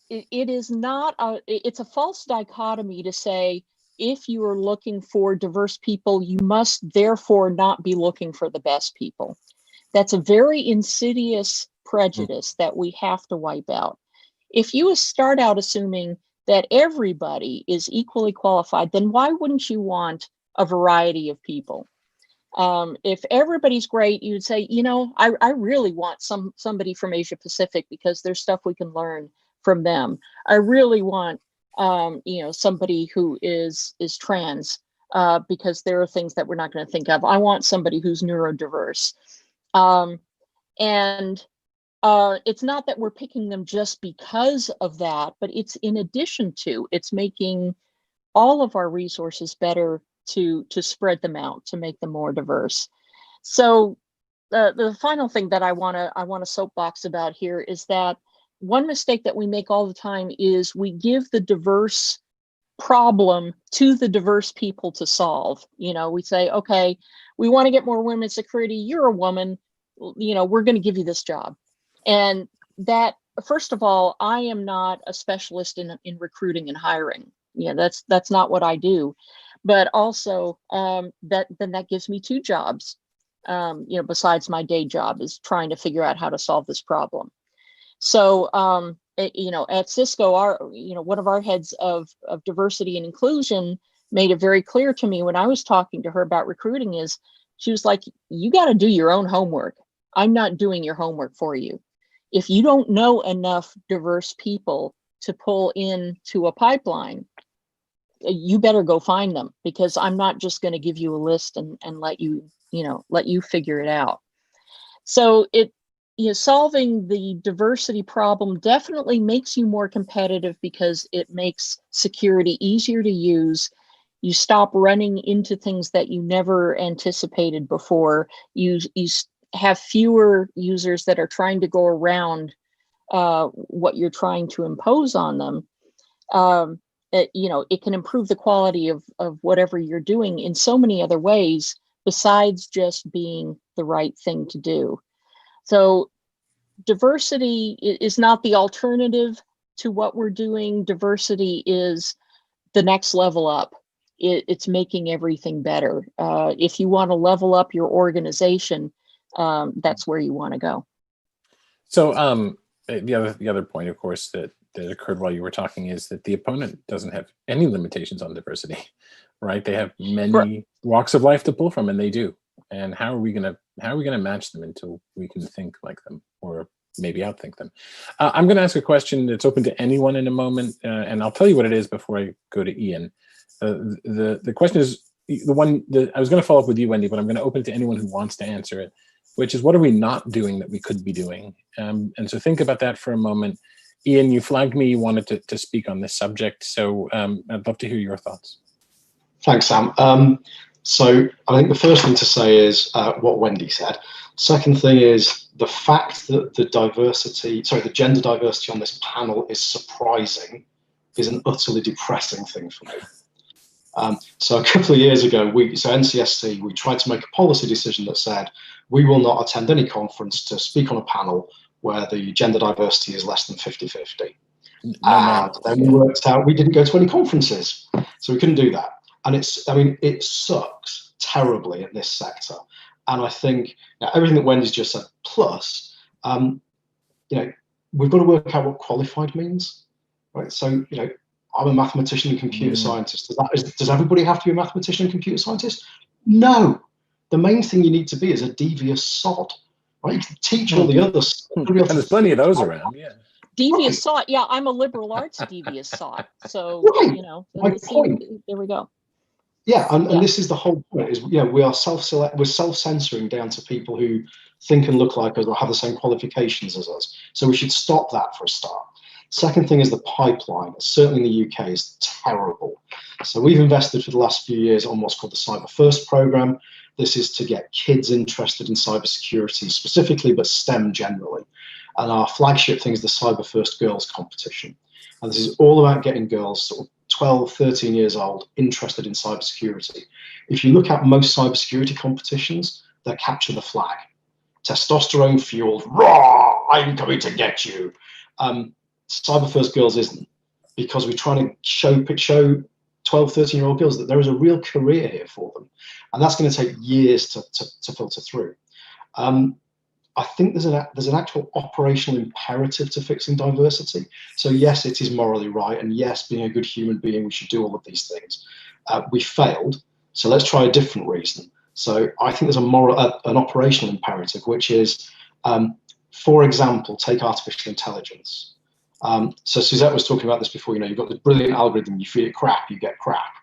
S14: it is not it's a false dichotomy to say, if you are looking for diverse people, you must therefore not be looking for the best people. That's a very insidious prejudice that we have to wipe out. If you start out assuming that everybody is equally qualified, then why wouldn't you want a variety of people? If everybody's great, you'd say, I really want somebody from Asia Pacific because there's stuff we can learn from them. I really want, somebody who is trans because there are things that we're not going to think of. I want somebody who's neurodiverse. It's not that we're picking them just because of that, but it's in addition to, it's making all of our resources better to spread them out, to make them more diverse. So the final thing that I want to soapbox about here is that one mistake that we make all the time is we give the diverse problem to the diverse people to solve. We say, okay, we want to get more women in security. You're a woman, we're going to give you this job. And that, first of all, I am not a specialist in recruiting and hiring. That's not what I do. But also that gives me two jobs, besides my day job, is trying to figure out how to solve this problem. So, at Cisco, one of our heads of diversity and inclusion made it very clear to me when I was talking to her about recruiting is, she was like, you got to do your own homework. I'm not doing your homework for you. If you don't know enough diverse people to pull into a pipeline, you better go find them, because I'm not just going to give you a list and let you figure it out. So solving the diversity problem definitely makes you more competitive because it makes security easier to use. You stop running into things that you never anticipated before. You have fewer users that are trying to go around what you're trying to impose on them. It can improve the quality of whatever you're doing in so many other ways besides just being the right thing to do. So diversity is not the alternative to what we're doing. Diversity is the next level up. It's making everything better. If you want to level up your organization, that's where you want to go.
S10: So the other point, of course, that occurred while you were talking is that the opponent doesn't have any limitations on diversity, right? They have many walks of life to pull from, and they do. And how are we gonna match them until we can think like them, or maybe outthink them? I'm gonna ask a question that's open to anyone in a moment, and I'll tell you what it is before I go to Ian. The question is the one that I was gonna follow up with you, Wendy, but I'm gonna open it to anyone who wants to answer it, which is, what are we not doing that we could be doing? And so think about that for a moment. Ian, you flagged me, you wanted to speak on this subject, so I'd love to hear your thoughts.
S13: Thanks, Sam. So I think the first thing to say is what Wendy said. Second thing is the fact that the gender diversity on this panel is surprising is an utterly depressing thing for me. So a couple of years ago, NCSC, we tried to make a policy decision that said we will not attend any conference to speak on a panel where the gender diversity is less than 50-50. And then we worked out we didn't go to any conferences, so we couldn't do that. And it sucks terribly in this sector. And I think everything that Wendy's just said, plus, we've got to work out what qualified means, right? So, I'm a mathematician and computer scientist. Does everybody have to be a mathematician and computer scientist? No. The main thing you need to be is a devious sod, right? You can teach all the other stuff.
S10: And there's plenty of those around, yeah.
S14: Devious sod, yeah, I'm a liberal arts devious sod. So,
S13: My point.
S14: There we go.
S13: Yeah, and this is the whole point, is we are we're self-censoring down to people who think and look like us or have the same qualifications as us. So we should stop that for a start. Second thing is the pipeline, certainly in the UK, is terrible. So we've invested for the last few years on what's called the Cyber First program. This is to get kids interested in cybersecurity specifically, but STEM generally. And our flagship thing is the Cyber First Girls competition. And this is all about getting girls sort of 12, 13 years old interested in cybersecurity. If you look at most cybersecurity competitions, they capture the flag. Testosterone fueled, raw, I'm coming to get you. Cyber First Girls isn't, because we're trying to show 12, 13-year-old girls that there is a real career here for them. And that's going to take years to filter through. I think there's an actual operational imperative to fixing diversity. So yes, it is morally right. And yes, being a good human being, we should do all of these things. We failed. So let's try a different reason. So I think there's an operational imperative, which is, for example, take artificial intelligence. So Suzette was talking about this before, you've got this brilliant algorithm, you feed it crap, you get crap.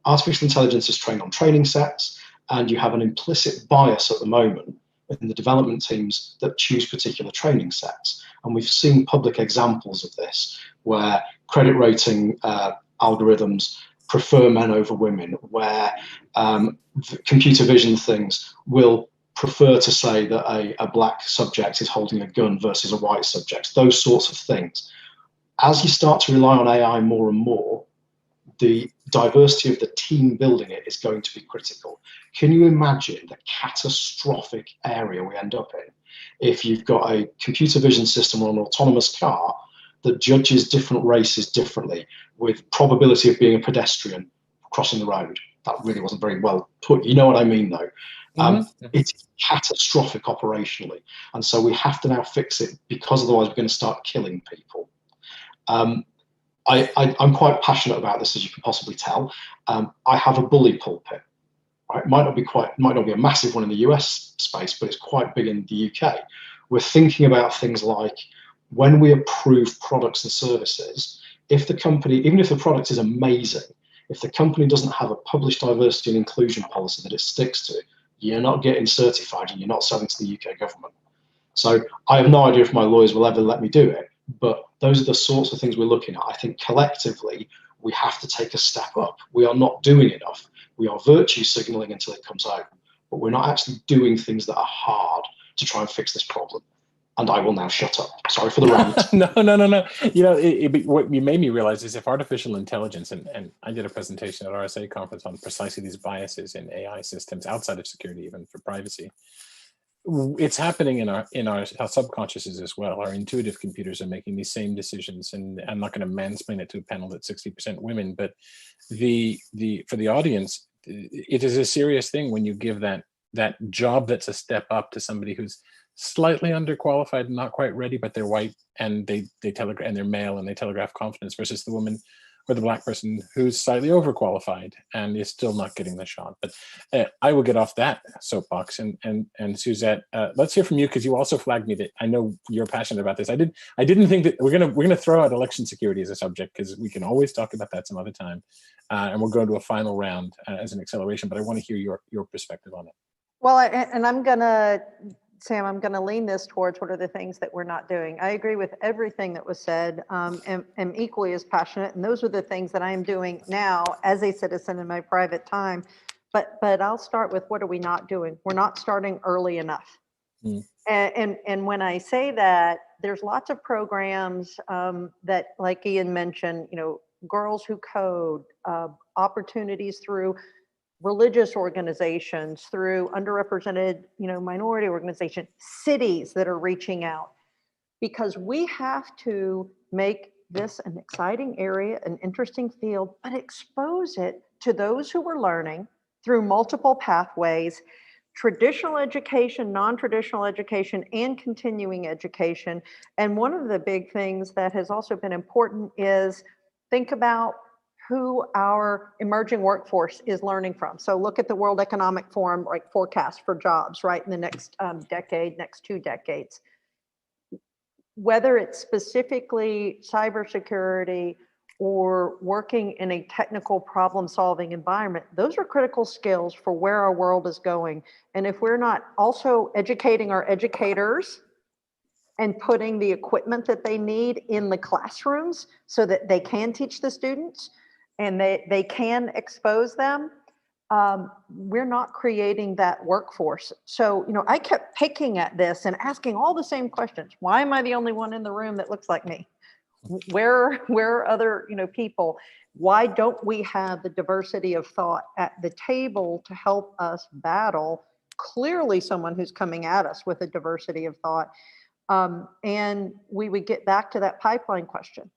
S13: Artificial intelligence is trained on training sets, and you have an implicit bias at the moment in the development teams that choose particular training sets. And we've seen public examples of this, where credit rating algorithms prefer men over women, where computer vision things will prefer to say that a black subject is holding a gun versus a white subject, those sorts of things. As you start to rely on AI more and more, the diversity of the team building it is going to be critical. Can you imagine the catastrophic area we end up in if you've got a computer vision system or an autonomous car that judges different races differently with probability of being a pedestrian crossing the road? That really wasn't very well put. You know what I mean, though. It's catastrophic operationally. And so we have to now fix it, because otherwise we're going to start killing people. I'm quite passionate about this, as you can possibly tell. I have a bully pulpit. Right? It might not be a massive one in the US space, but it's quite big in the UK. We're thinking about things like, when we approve products and services, if the company, even if the product is amazing, if the company doesn't have a published diversity and inclusion policy that it sticks to, you're not getting certified and you're not selling to the UK government. So I have no idea if my lawyers will ever let me do it, but those are the sorts of things we're looking at. I think collectively, we have to take a step up. We are not doing enough. We are virtue signaling until it comes out, but we're not actually doing things that are hard to try and fix this problem. And I will now shut up. Sorry for the rant.
S10: No. You know, what you made me realize is if artificial intelligence, and I did a presentation at RSA conference on precisely these biases in AI systems outside of security, even for privacy. It's happening in our subconsciouses as well. Our intuitive computers are making these same decisions, and I'm not going to mansplain it to a panel that's 60% women, but for the audience, it is a serious thing when you give that job that's a step up to somebody who's slightly underqualified and not quite ready, but they're white and they telegraph, and they're male and they telegraph confidence, versus the woman or the black person who's slightly overqualified and is still not getting the shot. But I will get off that soapbox. And Suzette, let's hear from you, because you also flagged me that I know you're passionate about this. I didn't think that we're gonna throw out election security as a subject, because we can always talk about that some other time, and we'll go to a final round as an acceleration. But I want to hear your perspective on it.
S12: Well, and I'm gonna, Sam, I'm going to lean this towards what are the things that we're not doing. I agree with everything that was said, and am equally as passionate. And those are the things that I am doing now as a citizen in my private time. But I'll start with, what are we not doing? We're not starting early enough. And when I say that, there's lots of programs that, like Ian mentioned, you know, Girls Who Code, opportunities through religious organizations, through underrepresented, you know, minority organizations, cities that are reaching out, because we have to make this an exciting area, an interesting field, but expose it to those who are learning through multiple pathways, traditional education, non-traditional education, and continuing education. And one of the big things that has also been important is think about who our emerging workforce is learning from. So look at the World Economic Forum, like forecast for jobs, right, in the next decade, next 2 decades. Whether it's specifically cybersecurity or working in a technical problem-solving environment, those are critical skills for where our world is going. And if we're not also educating our educators and putting the equipment that they need in the classrooms so that they can teach the students, and they can expose them, we're not creating that workforce. So, you know, I kept picking at this and asking all the same questions. Why am I the only one in the room that looks like me? Where are other, you know, people? Why don't we have the diversity of thought at the table to help us battle clearly someone who's coming at us with a diversity of thought? And we would get back to that pipeline question.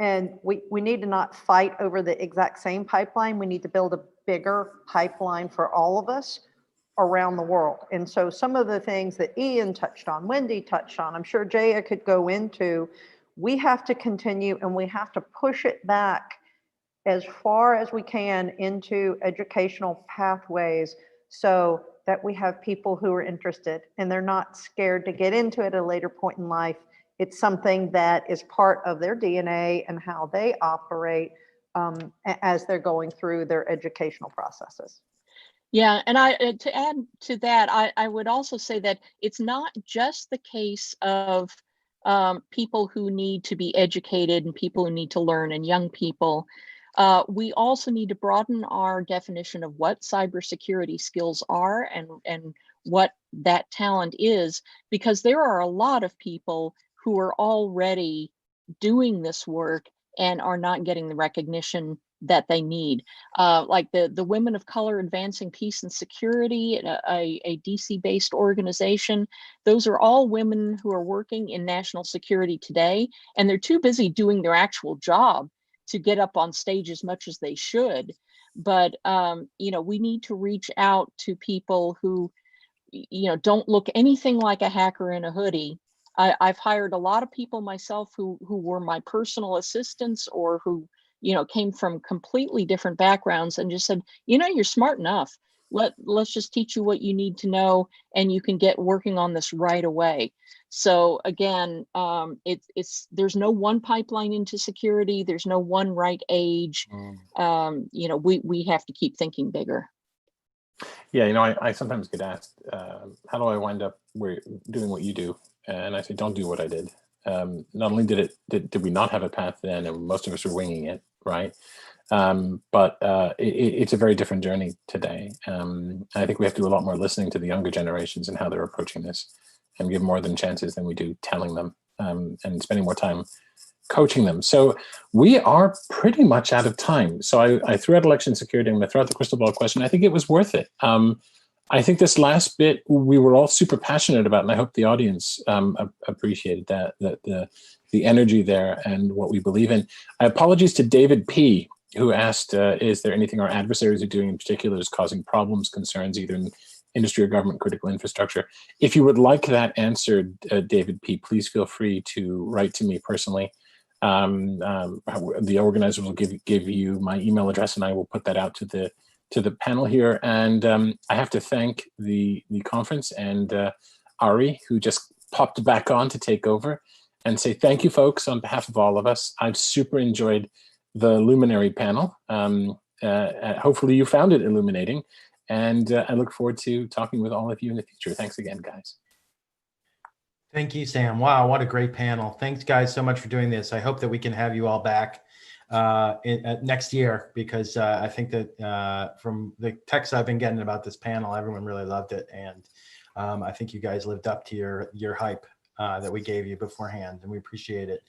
S12: And we need to not fight over the exact same pipeline. We need to build a bigger pipeline for all of us around the world. And so some of the things that Ian touched on, Wendy touched on, I'm sure Jaya could go into, we have to continue and we have to push it back as far as we can into educational pathways so that we have people who are interested and they're not scared to get into it at a later point in life. It's something that is part of their DNA and how they operate as they're going through their educational processes.
S14: Yeah, and to add to that, I would also say that it's not just the case of people who need to be educated and people who need to learn and young people. We also need to broaden our definition of what cybersecurity skills are and what that talent is, because there are a lot of people who are already doing this work and are not getting the recognition that they need. Like the Women of Color Advancing Peace and Security, a DC-based organization. Those are all women who are working in national security today, and they're too busy doing their actual job to get up on stage as much as they should. But you know, we need to reach out to people who, you know, don't look anything like a hacker in a hoodie. I've hired a lot of people myself who were my personal assistants or who, you know, came from completely different backgrounds and just said, you know, you're smart enough. Let's just teach you what you need to know and you can get working on this right away. So again, there's no one pipeline into security. There's no one right age. You know, we have to keep thinking bigger.
S10: Yeah, I sometimes get asked, how do I wind up doing what you do? And I say, don't do what I did. Not only did we not have a path then, and most of us were winging it, right? But it's a very different journey today. I think we have to do a lot more listening to the younger generations and how they're approaching this, and give more than chances than we do telling them, and spending more time coaching them. So we are pretty much out of time. So I threw out election security. I'm going to throw out the crystal ball question. I think it was worth it. I think this last bit we were all super passionate about, and I hope the audience appreciated that the energy there and what we believe in. Apologies to David P., who asked, is there anything our adversaries are doing in particular is causing problems, concerns, either in industry or government critical infrastructure? If you would like that answered, David P., please feel free to write to me personally. The organizer will give you my email address, and I will put that out to the panel here. And I have to thank the conference and Ari, who just popped back on to take over, and say thank you, folks, on behalf of all of us. I've super enjoyed the Luminary panel. Hopefully you found it illuminating, and I look forward to talking with all of you in the future. Thanks again, guys.
S9: Thank you, Sam. Wow, what a great panel. Thanks, guys, so much for doing this. I hope that we can have you all back next year, because I think that from the texts I've been getting about this panel, everyone really loved it. And I think you guys lived up to your hype that we gave you beforehand, and we appreciate it.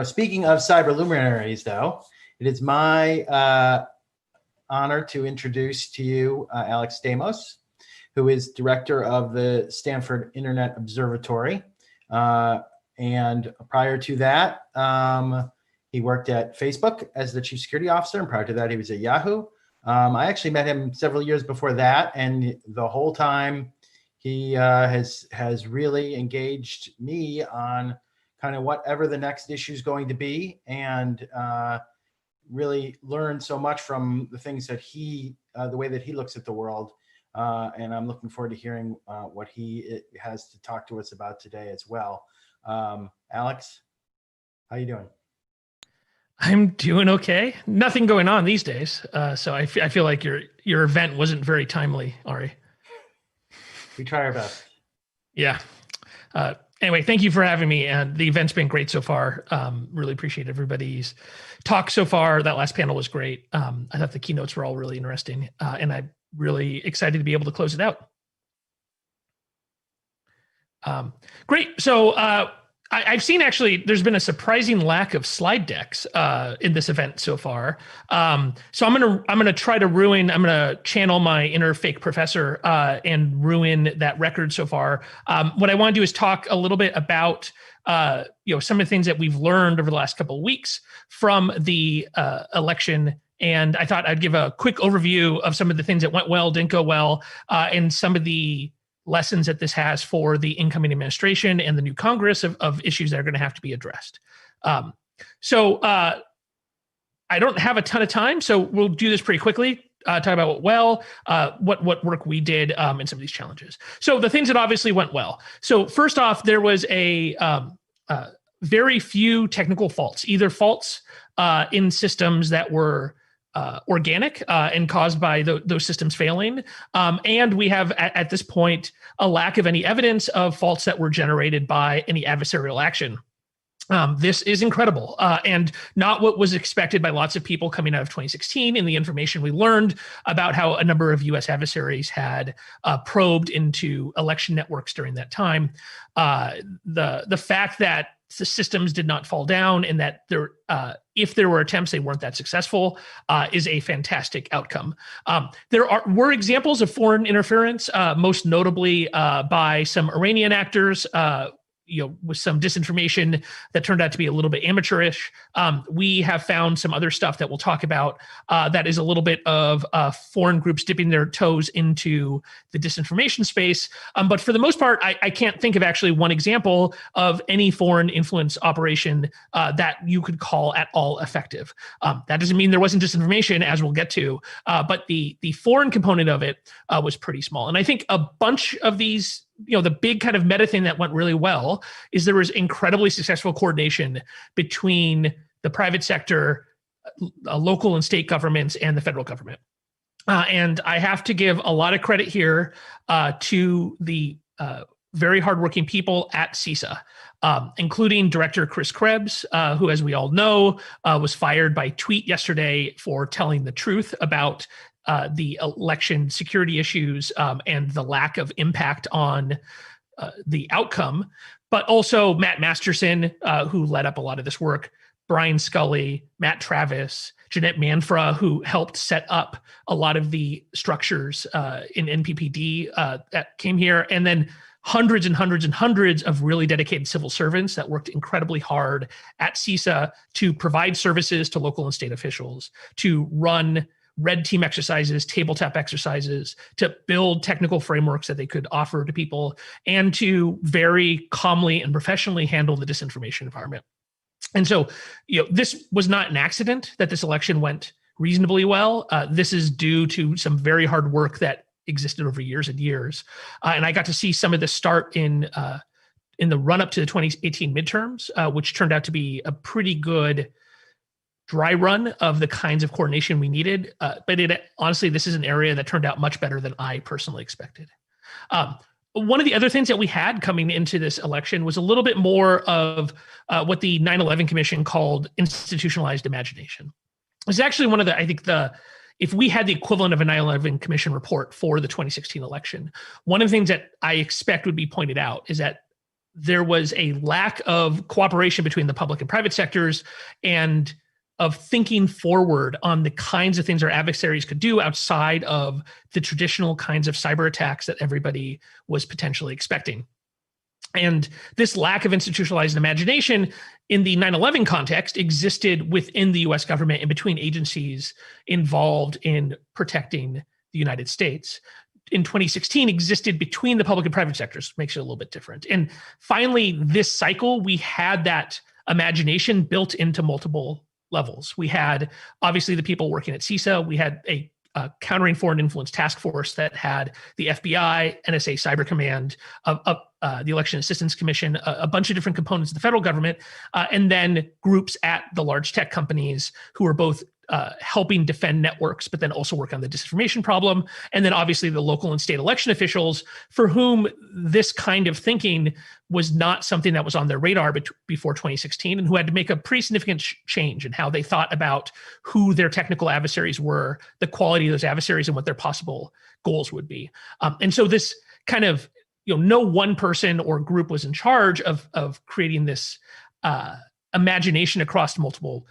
S9: Speaking of cyber luminaries, though, it is my honor to introduce to you Alex Stamos, who is director of the Stanford Internet Observatory. And prior to that, he worked at Facebook as the chief security officer. And prior to that, he was at Yahoo. I actually met him several years before that. And the whole time he has really engaged me on kind of whatever the next issue is going to be, and really learned so much from the things that the way that he looks at the world. And I'm looking forward to hearing what he has to talk to us about today as well. Alex, how you doing?
S15: I'm doing okay. Nothing going on these days. So I feel like your event wasn't very timely, Ari.
S9: We try our best. Yeah.
S15: Anyway, thank you for having me. And the event's been great so far. Really appreciate everybody's talk so far. That last panel was great. I thought the keynotes were all really interesting. And I'm really excited to be able to close it out. Great. So I've seen actually there's been a surprising lack of slide decks in this event so far. So I'm gonna try to I'm gonna channel my inner fake professor and ruin that record so far. What I want to do is talk a little bit about some of the things that we've learned over the last couple of weeks from the election. And I thought I'd give a quick overview of some of the things that went well, didn't go well, and some of the lessons that this has for the incoming administration and the new Congress of issues that are going to have to be addressed. So I don't have a ton of time, so we'll do this pretty quickly. Talk about what work we did in some of these challenges. So the things that obviously went well. So first off, there was a very few technical faults, either faults in systems that were organic and caused by those systems failing. And we have at this point a lack of any evidence of faults that were generated by any adversarial action. This is incredible and not what was expected by lots of people coming out of 2016 in the information we learned about how a number of US adversaries had probed into election networks during that time. The fact that the systems did not fall down and that if there were attempts, they weren't that successful is a fantastic outcome. There were examples of foreign interference, most notably by some Iranian actors, with some disinformation that turned out to be a little bit amateurish. We have found some other stuff that we'll talk about that is a little bit of foreign groups dipping their toes into the disinformation space. But for the most part, I can't think of actually one example of any foreign influence operation that you could call at all effective. That doesn't mean there wasn't disinformation, as we'll get to, but the foreign component of it was pretty small. And I think a bunch of these, the big kind of meta thing that went really well is there was incredibly successful coordination between the private sector, local and state governments, and the federal government. And I have to give a lot of credit here to the very hardworking people at CISA, including Director Chris Krebs, who, as we all know, was fired by tweet yesterday for telling the truth about the election security issues and the lack of impact on the outcome. But also Matt Masterson, who led up a lot of this work, Brian Scully, Matt Travis, Jeanette Manfra, who helped set up a lot of the structures in NPPD that came here, and then hundreds and hundreds and hundreds of really dedicated civil servants that worked incredibly hard at CISA to provide services to local and state officials, to run red team exercises, tabletop exercises, to build technical frameworks that they could offer to people, and to very calmly and professionally handle the disinformation environment. And so, this was not an accident that this election went reasonably well. This is due to some very hard work that existed over years and years. And I got to see some of this start in the run-up to the 2018 midterms, which turned out to be a pretty good dry run of the kinds of coordination we needed. But honestly, this is an area that turned out much better than I personally expected. One of the other things that we had coming into this election was a little bit more of what the 9/11 Commission called institutionalized imagination. It's actually one of the, I think if we had the equivalent of a 9/11 Commission report for the 2016 election, one of the things that I expect would be pointed out is that there was a lack of cooperation between the public and private sectors, and of thinking forward on the kinds of things our adversaries could do outside of the traditional kinds of cyber attacks that everybody was potentially expecting. And this lack of institutionalized imagination in the 9/11 context existed within the US government and between agencies involved in protecting the United States. In 2016 existed between the public and private sectors, makes it a little bit different. And finally, this cycle, we had that imagination built into multiple levels. We had obviously the people working at CISA. We had a countering foreign influence task force that had the FBI, NSA Cyber Command, the Election Assistance Commission, a bunch of different components of the federal government, and then groups at the large tech companies who were both helping defend networks, but then also work on the disinformation problem. And then obviously the local and state election officials for whom this kind of thinking was not something that was on their radar before 2016, and who had to make a pretty significant change in how they thought about who their technical adversaries were, the quality of those adversaries, and what their possible goals would be. And so this kind of, no one person or group was in charge of creating this imagination across multiple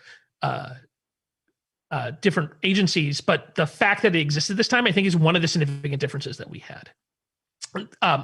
S15: different agencies, but the fact that it existed this time, I think, is one of the significant differences that we had.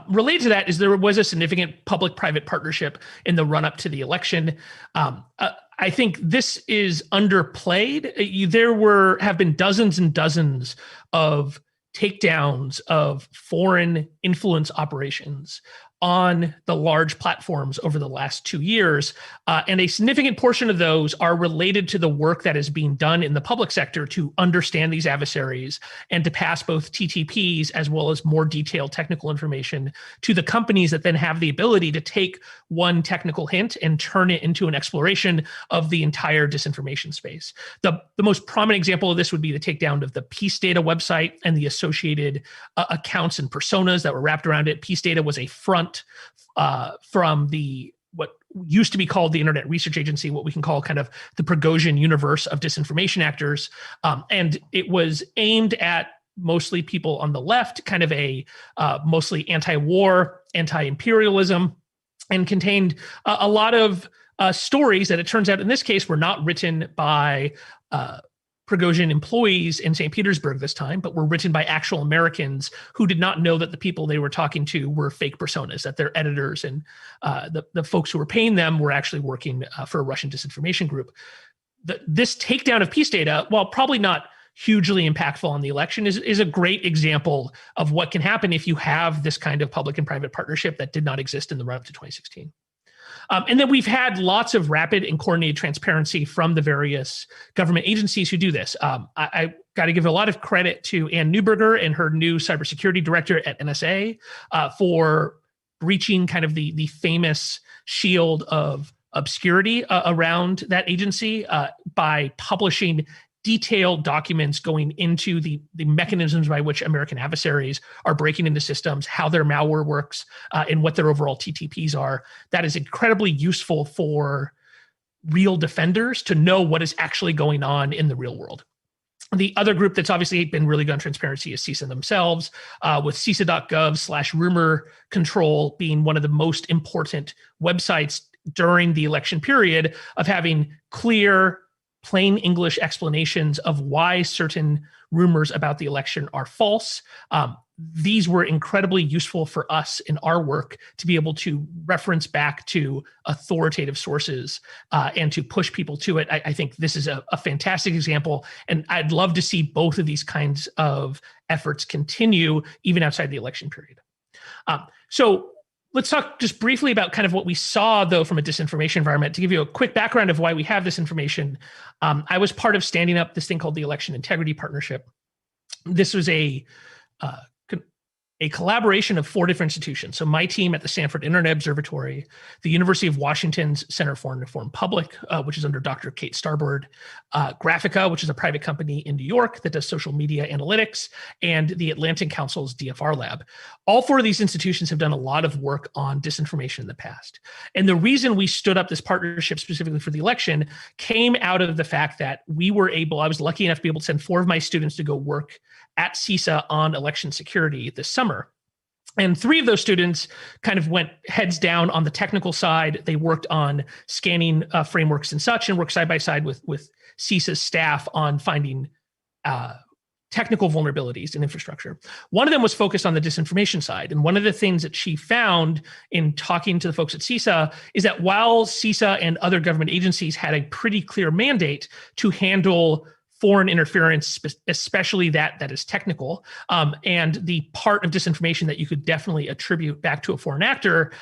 S15: Related to that is there was a significant public-private partnership in the run-up to the election. I think this is underplayed. There have been dozens and dozens of takedowns of foreign influence operations on the large platforms over the last 2 years. And a significant portion of those are related to the work that is being done in the public sector to understand these adversaries and to pass both TTPs as well as more detailed technical information to the companies that then have the ability to take one technical hint and turn it into an exploration of the entire disinformation space. The most prominent example of this would be the takedown of the Peace Data website and the associated accounts and personas that were wrapped around it. Peace Data was a front from what used to be called the Internet Research Agency, what we can call kind of the Prigozhin universe of disinformation actors. And it was aimed at mostly people on the left, kind of a mostly anti-war, anti-imperialism, and contained a lot of stories that it turns out in this case were not written by Prigozhin employees in St. Petersburg this time, but were written by actual Americans who did not know that the people they were talking to were fake personas, that their editors and the folks who were paying them were actually working for a Russian disinformation group. This takedown of Peace Data, while probably not hugely impactful on the election, is a great example of what can happen if you have this kind of public and private partnership that did not exist in the run-up to 2016. And then we've had lots of rapid and coordinated transparency from the various government agencies who do this. I got to give a lot of credit to Ann Neuberger and her new cybersecurity director at NSA for breaching kind of the famous shield of obscurity around that agency by publishing detailed documents going into the mechanisms by which American adversaries are breaking into systems, how their malware works, and what their overall TTPs are. That is incredibly useful for real defenders to know what is actually going on in the real world. The other group that's obviously been really good on transparency is CISA themselves, with CISA.gov/rumor control being one of the most important websites during the election period of having clear, plain English explanations of why certain rumors about the election are false. These were incredibly useful for us in our work to be able to reference back to authoritative sources and to push people to it. I think this is a fantastic example, and I'd love to see both of these kinds of efforts continue even outside the election period. So let's talk just briefly about kind of what we saw, though, from a disinformation environment. To give you a quick background of why we have this information, I was part of standing up this thing called the Election Integrity Partnership. This was a collaboration of 4 different institutions. So my team at the Stanford Internet Observatory, the University of Washington's Center for Informed Public, which is under Dr. Kate Starboard, Graphica, which is a private company in New York that does social media analytics, and the Atlantic Council's DFR lab. All 4 of these institutions have done a lot of work on disinformation in the past. And the reason we stood up this partnership specifically for the election came out of the fact that I was lucky enough to be able to send 4 of my students to go work at CISA on election security this summer. And 3 of those students kind of went heads down on the technical side. They worked on scanning frameworks and such, and worked side by side with CISA's staff on finding technical vulnerabilities in infrastructure. One of them was focused on the disinformation side. And one of the things that she found in talking to the folks at CISA is that while CISA and other government agencies had a pretty clear mandate to handle foreign interference, especially that is technical, and the part of disinformation that you could definitely attribute back to a foreign actor,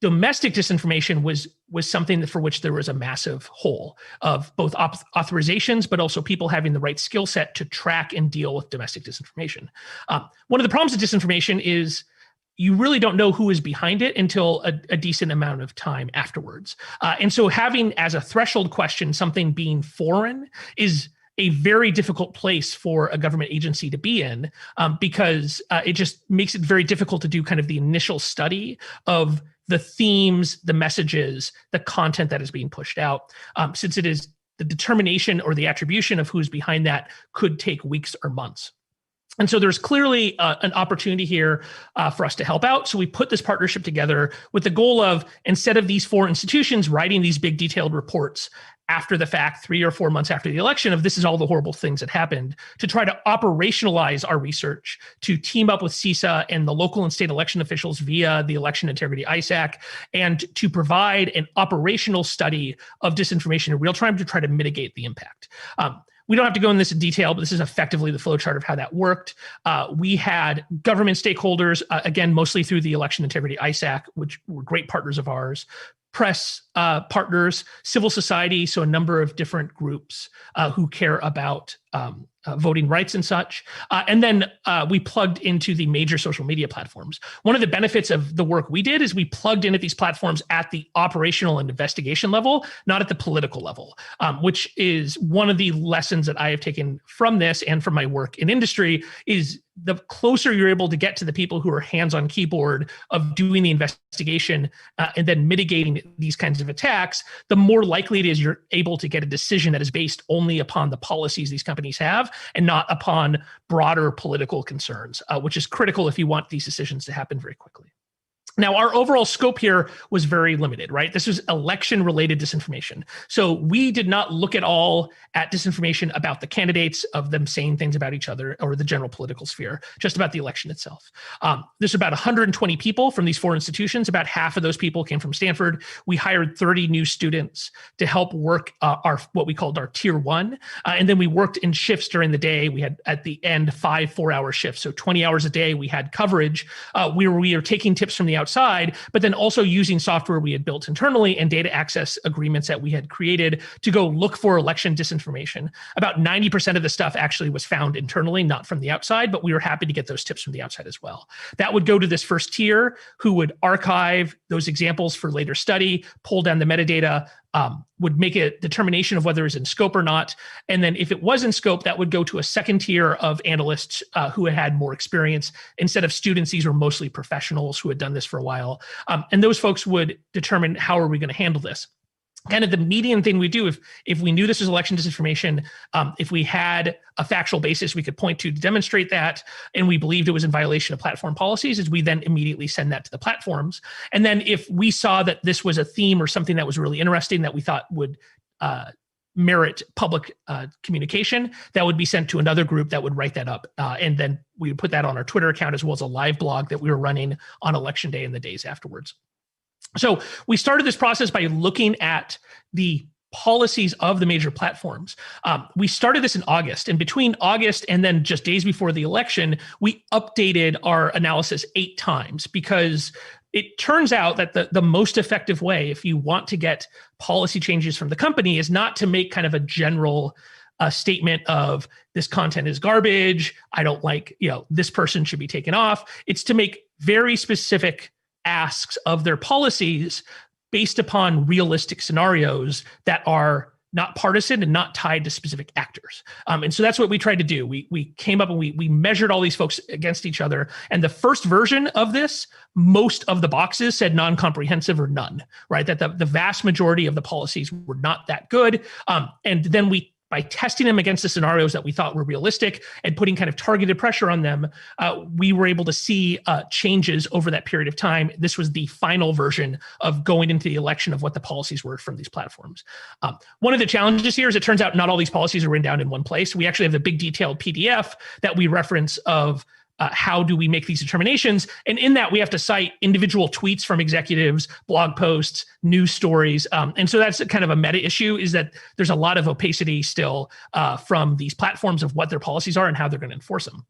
S15: domestic disinformation was something for which there was a massive hole of both authorizations, but also people having the right skill set to track and deal with domestic disinformation. One of the problems with disinformation is you really don't know who is behind it until a decent amount of time afterwards. And so having as a threshold question something being foreign is a very difficult place for a government agency to be in, because it just makes it very difficult to do kind of the initial study of the themes, the messages, the content that is being pushed out, since it is the determination or the attribution of who's behind that could take weeks or months. And so there's clearly an opportunity here for us to help out. So we put this partnership together with the goal of, instead of these 4 institutions writing these big detailed reports after the fact, 3 or 4 months after the election, of this is all the horrible things that happened, to try to operationalize our research, to team up with CISA and the local and state election officials via the Election Integrity ISAC, and to provide an operational study of disinformation in real time to try to mitigate the impact. We don't have to go into this in detail, but this is effectively the flowchart of how that worked. We had government stakeholders, again, mostly through the Election Integrity ISAC, which were great partners of ours, press partners, civil society, so a number of different groups who care about voting rights and such. And then we plugged into the major social media platforms. One of the benefits of the work we did is we plugged in at these platforms at the operational and investigation level, not at the political level, which is one of the lessons that I have taken from this and from my work in industry. Is the closer you're able to get to the people who are hands on keyboard of doing the investigation and then mitigating these kinds of attacks, the more likely it is you're able to get a decision that is based only upon the policies these companies have and not upon broader political concerns, which is critical if you want these decisions to happen very quickly. Now, our overall scope here was very limited, right? This was election-related disinformation. So we did not look at all at disinformation about the candidates, of them saying things about each other or the general political sphere, just about the election itself. There's about 120 people from these 4 institutions. About half of those people came from Stanford. We hired 30 new students to help work what we called our tier 1. And then we worked in shifts during the day. We had, at the end, 5 4-hour shifts. So 20 hours a day, we had coverage. We were taking tips from the outside, but then also using software we had built internally and data access agreements that we had created to go look for election disinformation. About 90% of the stuff actually was found internally, not from the outside, but we were happy to get those tips from the outside as well. That would go to this first tier, who would archive those examples for later study, pull down the metadata, would make a determination of whether it's in scope or not. And then if it was in scope, that would go to a second tier of analysts who had more experience. Instead of students, these were mostly professionals who had done this for a while. And those folks would determine how are we going to handle this. Kind of the median thing we do if we knew this was election disinformation, if we had a factual basis we could point to demonstrate that, and we believed it was in violation of platform policies, is we then immediately send that to the platforms. And then if we saw that this was a theme or something that was really interesting that we thought would merit public communication, that would be sent to another group that would write that up. And then we would put that on our Twitter account as well as a live blog that we were running on election day and the days afterwards. So we started this process by looking at the policies of the major platforms. We started this in August, and between August and then just days before the election, we updated our analysis 8 times because it turns out that the most effective way, if you want to get policy changes from the company, is not to make kind of a general statement of this content is garbage, I don't like, this person should be taken off. It's to make very specific asks of their policies based upon realistic scenarios that are not partisan and not tied to specific actors. And so that's what we tried to do. We came up and we measured all these folks against each other. And the first version of this, most of the boxes said non-comprehensive or none, right? That the vast majority of the policies were not that good. And then by testing them against the scenarios that we thought were realistic and putting kind of targeted pressure on them, we were able to see changes over that period of time. This was the final version of going into the election of what the policies were from these platforms. One of the challenges here is it turns out not all these policies are written down in one place. We actually have the big detailed PDF that we reference of how do we make these determinations? And in that, we have to cite individual tweets from executives, blog posts, news stories. And so that's kind of a meta issue, is that there's a lot of opacity still from these platforms of what their policies are and how they're going to enforce them.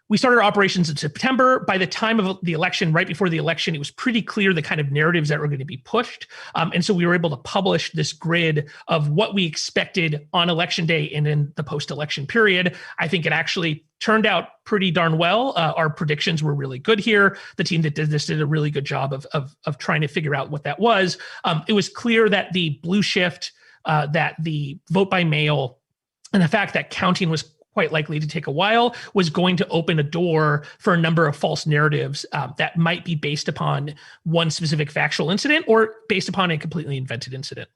S15: We started our operations in September. By the time of the election, right before the election, it was pretty clear the kind of narratives that were going to be pushed. And so we were able to publish this grid of what we expected on election day and in the post-election period. I think it actually turned out pretty darn well. Our predictions were really good here. The team that did this did a really good job of trying to figure out what that was. It was clear that the blue shift, that the vote by mail, and the fact that counting was quite likely to take a while, was going to open a door for a number of false narratives that might be based upon one specific factual incident or based upon a completely invented incident.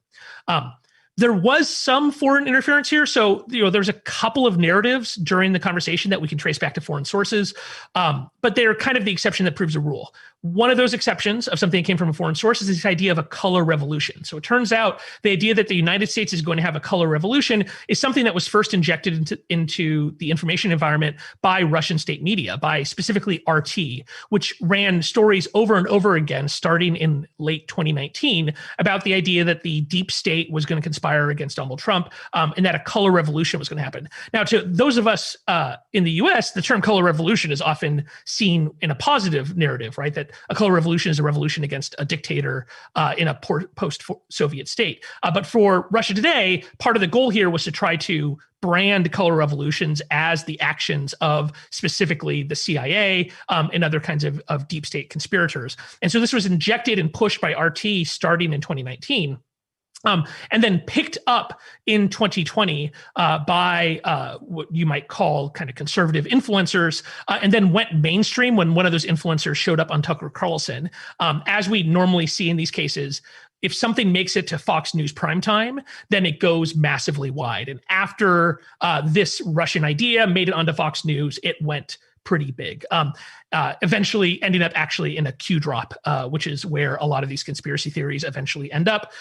S15: There was some foreign interference here. So, there's a couple of narratives during the conversation that we can trace back to foreign sources, but they're kind of the exception that proves a rule. One of those exceptions of something that came from a foreign source is this idea of a color revolution. So it turns out the idea that the United States is going to have a color revolution is something that was first injected into the information environment by Russian state media, by specifically RT, which ran stories over and over again, starting in late 2019, about the idea that the deep state was going to conspire against Donald Trump, and that a color revolution was going to happen. Now, to those of us in the US, the term color revolution is often seen in a positive narrative, right? That a color revolution is a revolution against a dictator in a post-Soviet state. But for Russia today, part of the goal here was to try to brand color revolutions as the actions of specifically the CIA and other kinds of deep state conspirators. And so this was injected and pushed by RT starting in 2019. And then picked up in 2020 by what you might call kind of conservative influencers, and then went mainstream when one of those influencers showed up on Tucker Carlson. As we normally see in these cases, if something makes it to Fox News primetime, then it goes massively wide. And after this Russian idea made it onto Fox News, it went pretty big, eventually ending up actually in a Q drop, which is where a lot of these conspiracy theories eventually end up.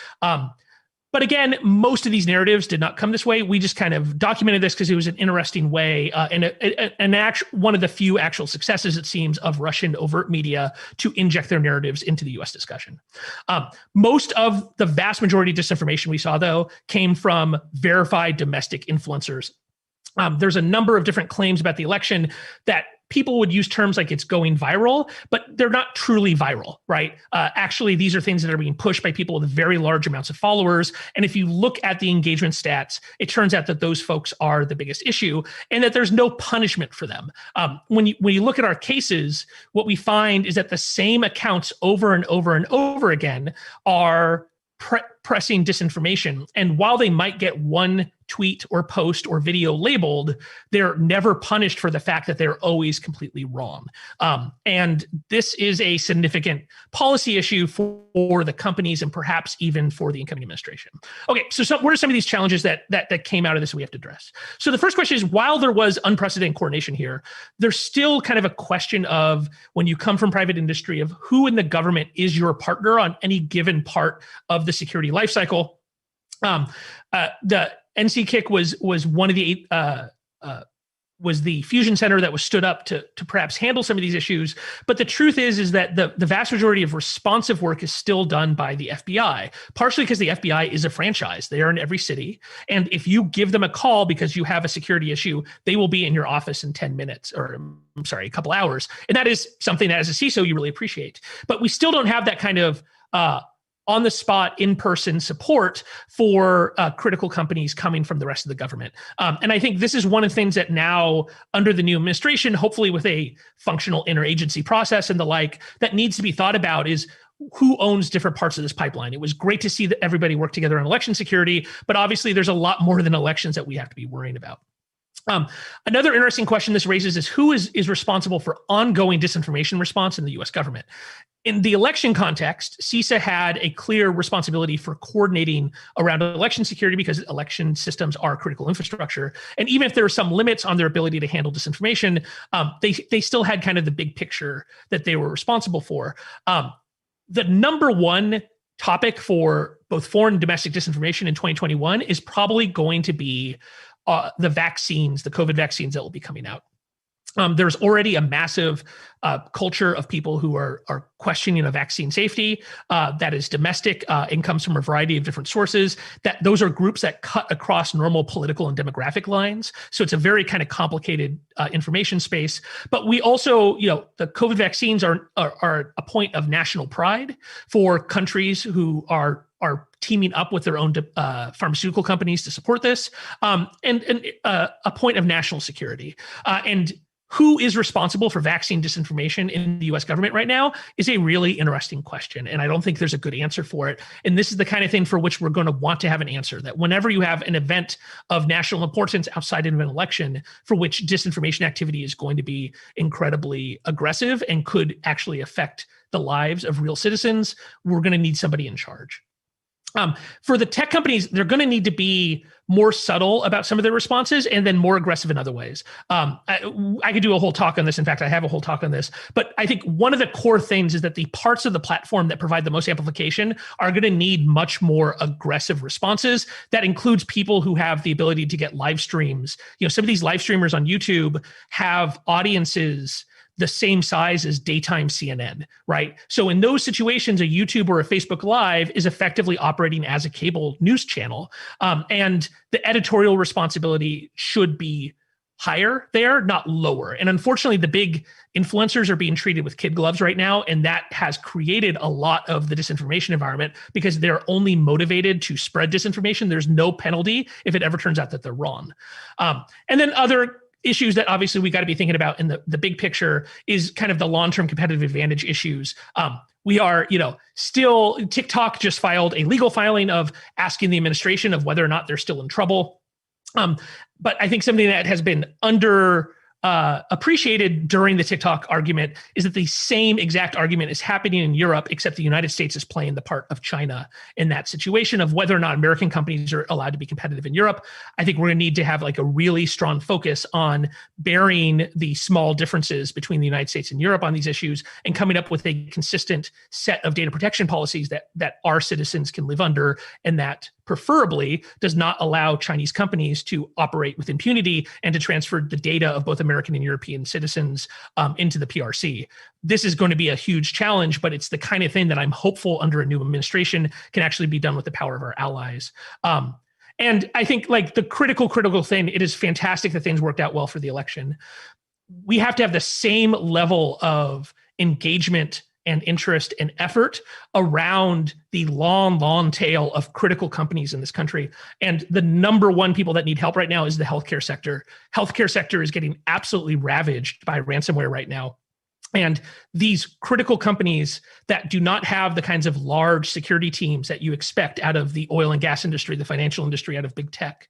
S15: But again, most of these narratives did not come this way. We just kind of documented this because it was an interesting way and one of the few actual successes, it seems, of Russian overt media to inject their narratives into the US discussion. Most of the vast majority of disinformation we saw, though, came from verified domestic influencers. There's a number of different claims about the election that people would use terms like it's going viral, but they're not truly viral, right? Actually, these are things that are being pushed by people with very large amounts of followers. And if you look at the engagement stats, it turns out that those folks are the biggest issue and that there's no punishment for them. When you look at our cases, what we find is that the same accounts over and over and over again are pressing disinformation. And while they might get one tweet or post or video labeled, they're never punished for the fact that they're always completely wrong. And this is a significant policy issue for the companies and perhaps even for the incoming administration. Okay, so what are some of these challenges that came out of this we have to address? So the first question is, while there was unprecedented coordination here, there's still kind of a question of, when you come from private industry, of who in the government is your partner on any given part of the security lifecycle. The NCKIC was one of the was the fusion center that was stood up to perhaps handle some of these issues. But the truth is that the vast majority of responsive work is still done by the FBI, partially because the FBI is a franchise. They are in every city. And if you give them a call because you have a security issue, they will be in your office in 10 minutes, or I'm sorry, a couple hours. And that is something that as a CISO, you really appreciate. But we still don't have that kind of on-the-spot, in-person support for critical companies coming from the rest of the government. And I think this is one of the things that now, under the new administration, hopefully with a functional interagency process and the like, that needs to be thought about is who owns different parts of this pipeline. It was great to see that everybody worked together on election security, but obviously there's a lot more than elections that we have to be worrying about. Another interesting question this raises is who is responsible for ongoing disinformation response in the US government. In the election context, CISA had a clear responsibility for coordinating around election security because election systems are critical infrastructure. And even if there were some limits on their ability to handle disinformation, they still had kind of the big picture that they were responsible for. The number one topic for both foreign and domestic disinformation in 2021 is probably going to be the vaccines, the COVID vaccines that will be coming out. There's already a massive culture of people who are questioning a vaccine safety that is domestic and comes from a variety of different sources. That those are groups that cut across normal political and demographic lines. So it's a very kind of complicated information space. But we also, the COVID vaccines are a point of national pride for countries who are teaming up with their own pharmaceutical companies to support this, and a point of national security. And who is responsible for vaccine disinformation in the US government right now is a really interesting question. And I don't think there's a good answer for it. And this is the kind of thing for which we're going to want to have an answer, that whenever you have an event of national importance outside of an election for which disinformation activity is going to be incredibly aggressive and could actually affect the lives of real citizens, we're going to need somebody in charge. For the tech companies, they're going to need to be more subtle about some of their responses and then more aggressive in other ways. I could do a whole talk on this. In fact, I have a whole talk on this. But I think one of the core things is that the parts of the platform that provide the most amplification are going to need much more aggressive responses. That includes people who have the ability to get live streams. Some of these live streamers on YouTube have audiences the same size as daytime CNN, right? So in those situations, a YouTube or a Facebook Live is effectively operating as a cable news channel. And the editorial responsibility should be higher there, not lower. And unfortunately, the big influencers are being treated with kid gloves right now. And that has created a lot of the disinformation environment because they're only motivated to spread disinformation. There's no penalty if it ever turns out that they're wrong. And then other issues that obviously we got to be thinking about in the big picture is kind of the long-term competitive advantage issues. We are, still, TikTok just filed a legal filing of asking the administration of whether or not they're still in trouble. But I think something that has been appreciated during the TikTok argument is that the same exact argument is happening in Europe, except the United States is playing the part of China in that situation of whether or not American companies are allowed to be competitive in Europe. I think we're going to need to have like a really strong focus on burying the small differences between the United States and Europe on these issues and coming up with a consistent set of data protection policies that our citizens can live under, and that preferably does not allow Chinese companies to operate with impunity and to transfer the data of both American and European citizens into the PRC. This is going to be a huge challenge, but it's the kind of thing that I'm hopeful under a new administration can actually be done with the power of our allies. And I think like the critical thing, it is fantastic that things worked out well for the election. We have to have the same level of engagement and interest and effort around the long tail of critical companies in this country. And the number one people that need help right now is the healthcare sector. Healthcare sector is getting absolutely ravaged by ransomware right now. And these critical companies that do not have the kinds of large security teams that you expect out of the oil and gas industry, the financial industry, out of big tech,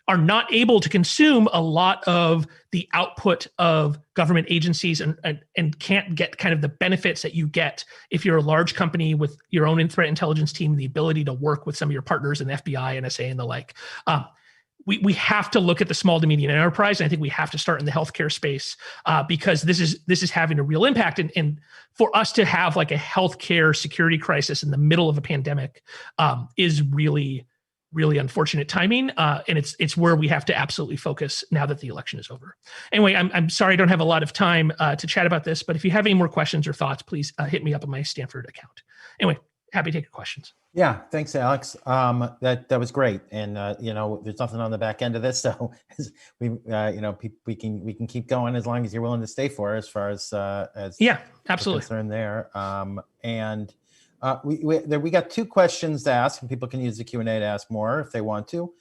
S15: are not able to consume a lot of the output of government agencies and can't get kind of the benefits that you get if you're a large company with your own threat intelligence team, the ability to work with some of your partners in the FBI, NSA, and the like. We have to look at the small to medium enterprise, and I think we have to start in the healthcare space because this is having a real impact. And for us to have like a healthcare security crisis in the middle of a pandemic is really, really unfortunate timing, and it's where we have to absolutely focus now that the election is over. Anyway, I'm sorry I don't have a lot of time to chat about this, but if you have any more questions or thoughts, please hit me up on my Stanford account. Anyway, happy to take your questions.
S9: Yeah, thanks, Alex. That was great, and there's nothing on the back end of this, so we can keep going as long as you're willing to stay for, as far as
S15: yeah, absolutely
S9: concerned there. We got 2 questions to ask, and people can use the Q&A to ask more if they want to.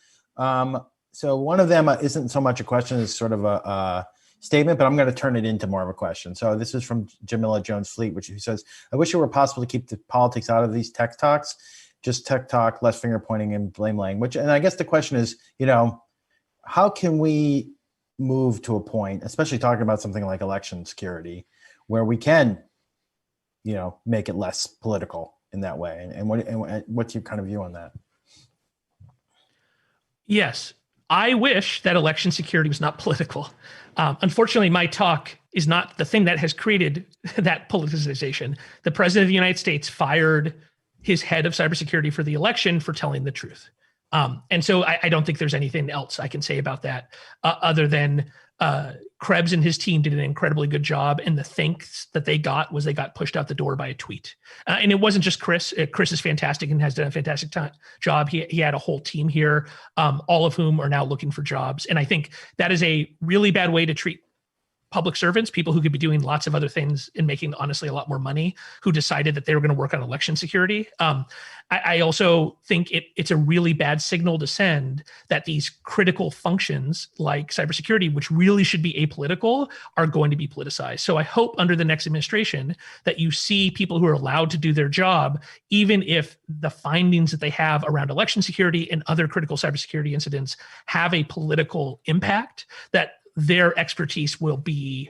S9: So one of them isn't so much a question as sort of a statement, but I'm going to turn it into more of a question. So this is from Jamila Jones-Fleet, who says, "I wish it were possible to keep the politics out of these tech talks, just tech talk, less finger pointing and blame language." And I guess the question is, how can we move to a point, especially talking about something like election security, where we can, make it less political in that way? And what's your kind of view on that?
S15: Yes, I wish that election security was not political. Unfortunately, my talk is not the thing that has created that politicization. The president of the United States fired his head of cybersecurity for the election for telling the truth. And so I don't think there's anything else I can say about that other than Krebs and his team did an incredibly good job. And the thanks that they got was they got pushed out the door by a tweet. And it wasn't just Chris. Chris is fantastic and has done a fantastic job. He had a whole team here, all of whom are now looking for jobs. And I think that is a really bad way to treat public servants, people who could be doing lots of other things and making honestly a lot more money, who decided that they were going to work on election security. I also think it's a really bad signal to send that these critical functions like cybersecurity, which really should be apolitical, are going to be politicized. So I hope under the next administration that you see people who are allowed to do their job, even if the findings that they have around election security and other critical cybersecurity incidents have a political impact, that their expertise will be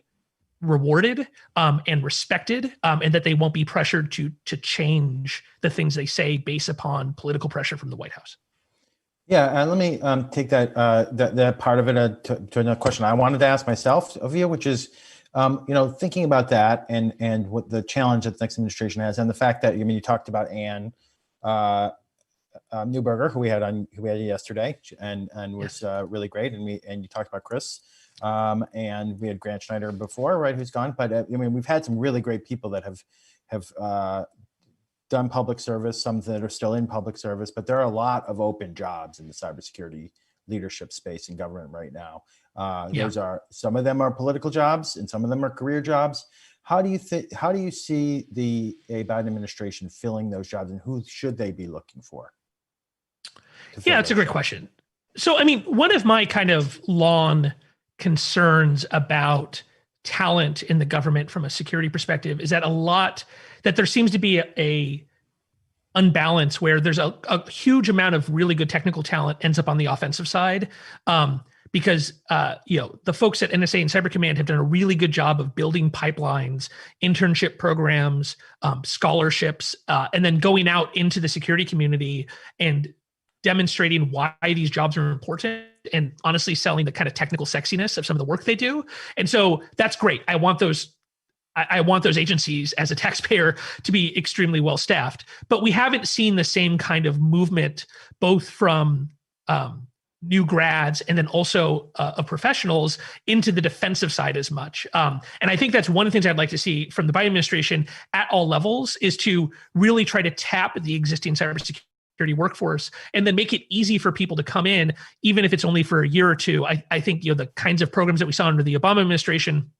S15: rewarded and respected, and that they won't be pressured to change the things they say based upon political pressure from the White House.
S9: Yeah, let me take that part of it to another question I wanted to ask myself of you, which is, thinking about that and what the challenge that the next administration has, and the fact that you talked about Ann Neuberger, who we had yesterday, and was really great, and you talked about Chris. And we had Grant Schneider before, right, who's gone. But we've had some really great people that have done public service, some that are still in public service, but there are a lot of open jobs in the cybersecurity leadership space in government right now. Some of them are political jobs and some of them are career jobs. How do you see the Biden administration filling those jobs, and who should they be looking for?
S15: Yeah, that's a great question. So, one of my kind of long concerns about talent in the government from a security perspective is that there seems to be a unbalance where there's a huge amount of really good technical talent ends up on the offensive side, because the folks at NSA and Cyber Command have done a really good job of building pipelines, internship programs, scholarships, and then going out into the security community and demonstrating why these jobs are important, and honestly selling the kind of technical sexiness of some of the work they do. And so that's great. I want those agencies as a taxpayer to be extremely well staffed, but we haven't seen the same kind of movement, both from new grads and then also of professionals into the defensive side as much. And I think that's one of the things I'd like to see from the Biden administration at all levels, is to really try to tap the existing cybersecurity workforce and then make it easy for people to come in, even if it's only for a year or two. I think the kinds of programs that we saw under the Obama administration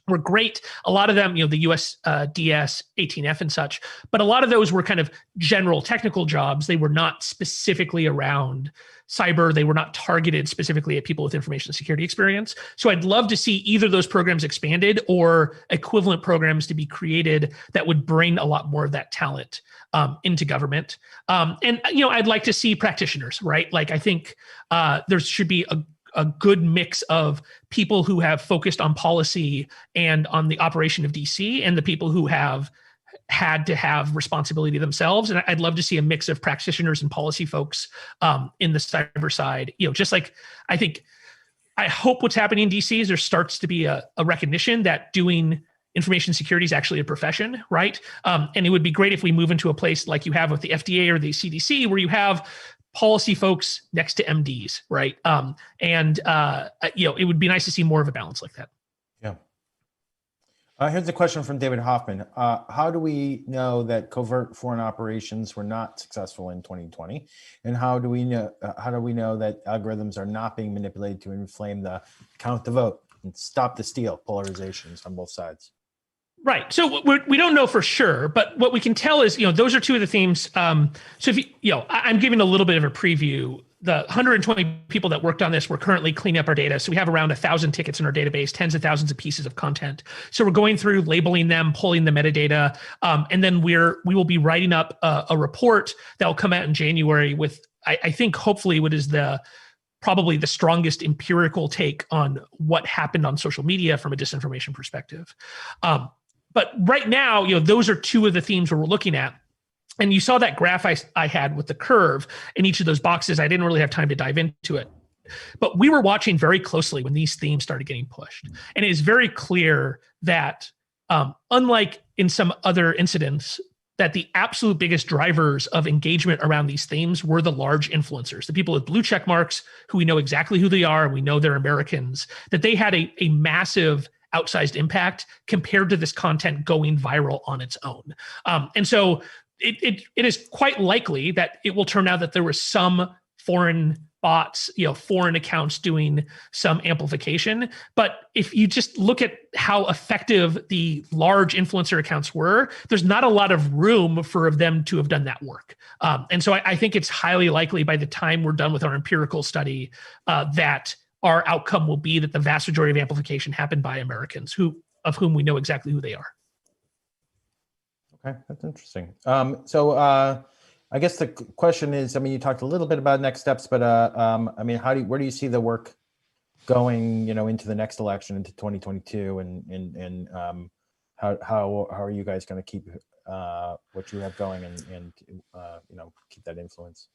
S15: were great. A lot of them, the US DS, 18F and such, but a lot of those were kind of general technical jobs. They were not specifically around cyber. They were not targeted specifically at people with information security experience. So I'd love to see either those programs expanded or equivalent programs to be created that would bring a lot more of that talent into government. And I'd like to see practitioners, right? Like I think there should be a good mix of people who have focused on policy and on the operation of DC and the people who have had to have responsibility themselves. And I'd love to see a mix of practitioners and policy folks in the cyber side. Just like I hope what's happening in DC is there starts to be a recognition that doing information security is actually a profession, right? And it would be great if we move into a place like you have with the FDA or the CDC, where you have policy folks next to MDs, right? It would be nice to see more of a balance like that.
S9: Yeah. Here's a question from David Hoffman. How do we know that covert foreign operations were not successful in 2020? And how do we know that algorithms are not being manipulated to inflame the count the vote and stop the steal polarizations on both sides?
S15: Right. So we don't know for sure, but what we can tell is, those are two of the themes. So if I'm giving a little bit of a preview. The 120 people that worked on this were currently cleaning up our data. So we have around 1,000 tickets in our database, tens of thousands of pieces of content. So we're going through, labeling them, pulling the metadata, and then we will be writing up a report that will come out in January with, I think, hopefully what is probably the strongest empirical take on what happened on social media from a disinformation perspective. But right now, those are two of the themes we're looking at. And you saw that graph I had with the curve in each of those boxes. I didn't really have time to dive into it. But we were watching very closely when these themes started getting pushed. And it is very clear that unlike in some other incidents, that the absolute biggest drivers of engagement around these themes were the large influencers, the people with blue check marks who we know exactly who they are, and we know they're Americans, that they had a massive outsized impact compared to this content going viral on its own. And so it is quite likely that it will turn out that there was some foreign bots, foreign accounts doing some amplification. But if you just look at how effective the large influencer accounts were, there's not a lot of room for them to have done that work. And so I think it's highly likely by the time we're done with our empirical study that our outcome will be that the vast majority of amplification happened by Americans of whom we know exactly who they are.
S9: Okay, that's interesting. So I guess the question is, you talked a little bit about next steps, but where do you see the work going, into the next election, into 2022, and how are you guys going to keep what you have going and keep that influence?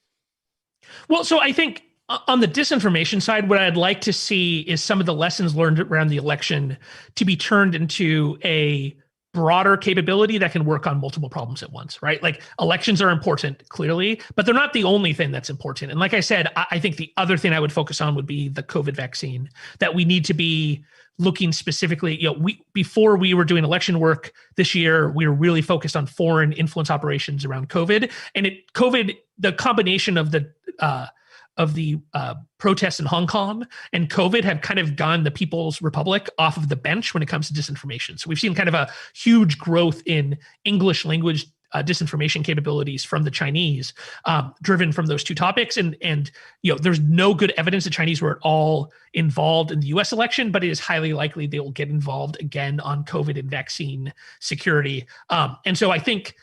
S15: Well, so I think on the disinformation side, what I'd like to see is some of the lessons learned around the election to be turned into a broader capability that can work on multiple problems at once, right? Like elections are important, clearly, but they're not the only thing that's important. And like I said, I think the other thing I would focus on would be the COVID vaccine, that we need to be looking specifically, before we were doing election work this year, we were really focused on foreign influence operations around COVID. And the combination of the protests in Hong Kong and COVID have kind of gone the People's Republic off of the bench when it comes to disinformation. So we've seen kind of a huge growth in English language disinformation capabilities from the Chinese, driven from those two topics. And there's no good evidence the Chinese were at all involved in the US election, but it is highly likely they will get involved again on COVID and vaccine security. And so I think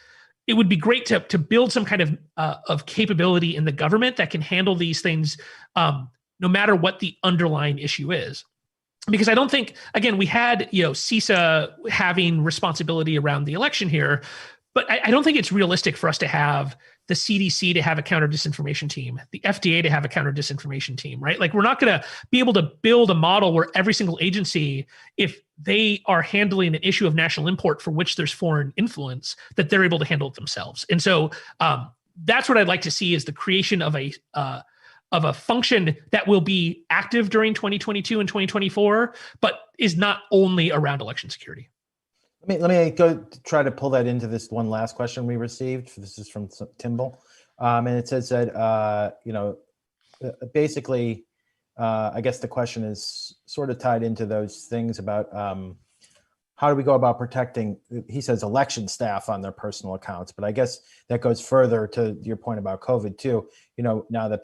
S15: it would be great to build some kind of capability in the government that can handle these things, no matter what the underlying issue is. Because I don't think, again, we had CISA having responsibility around the election here, but I don't think it's realistic for us to have the CDC to have a counter disinformation team, the FDA to have a counter disinformation team, right? Like we're not going to be able to build a model where every single agency, if they are handling an issue of national import for which there's foreign influence, that they're able to handle it themselves. And so that's what I'd like to see is the creation of a function that will be active during 2022 and 2024, but is not only around election security.
S9: Let me go try to pull that into this one last question we received. This is from Timble, and it says that basically, I guess the question is sort of tied into those things about how do we go about protecting, he says, election staff on their personal accounts, but I guess that goes further to your point about COVID too. You know, now that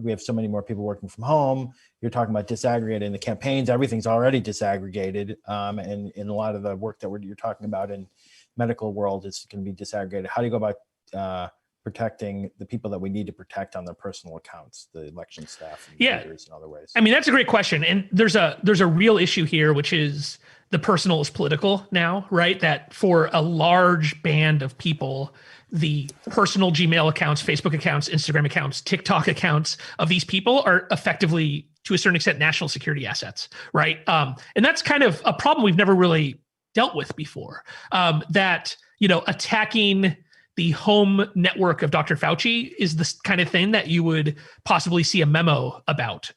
S9: we have so many more people working from home, you're talking about disaggregating the campaigns, everything's already disaggregated. And in a lot of the work that you're talking about in medical world, it's going to be disaggregated. How do you go about protecting the people that we need to protect on their personal accounts, the election staff and leaders in other ways?
S15: I mean, that's a great question. And there's a real issue here, which is the personal is political now, right? That for a large band of people, the personal Gmail accounts, Facebook accounts, Instagram accounts, TikTok accounts of these people are effectively, to a certain extent, national security assets, right? And that's kind of a problem we've never really dealt with before. That, you know, attacking the home network of Dr. Fauci is the kind of thing that you would possibly see a memo about,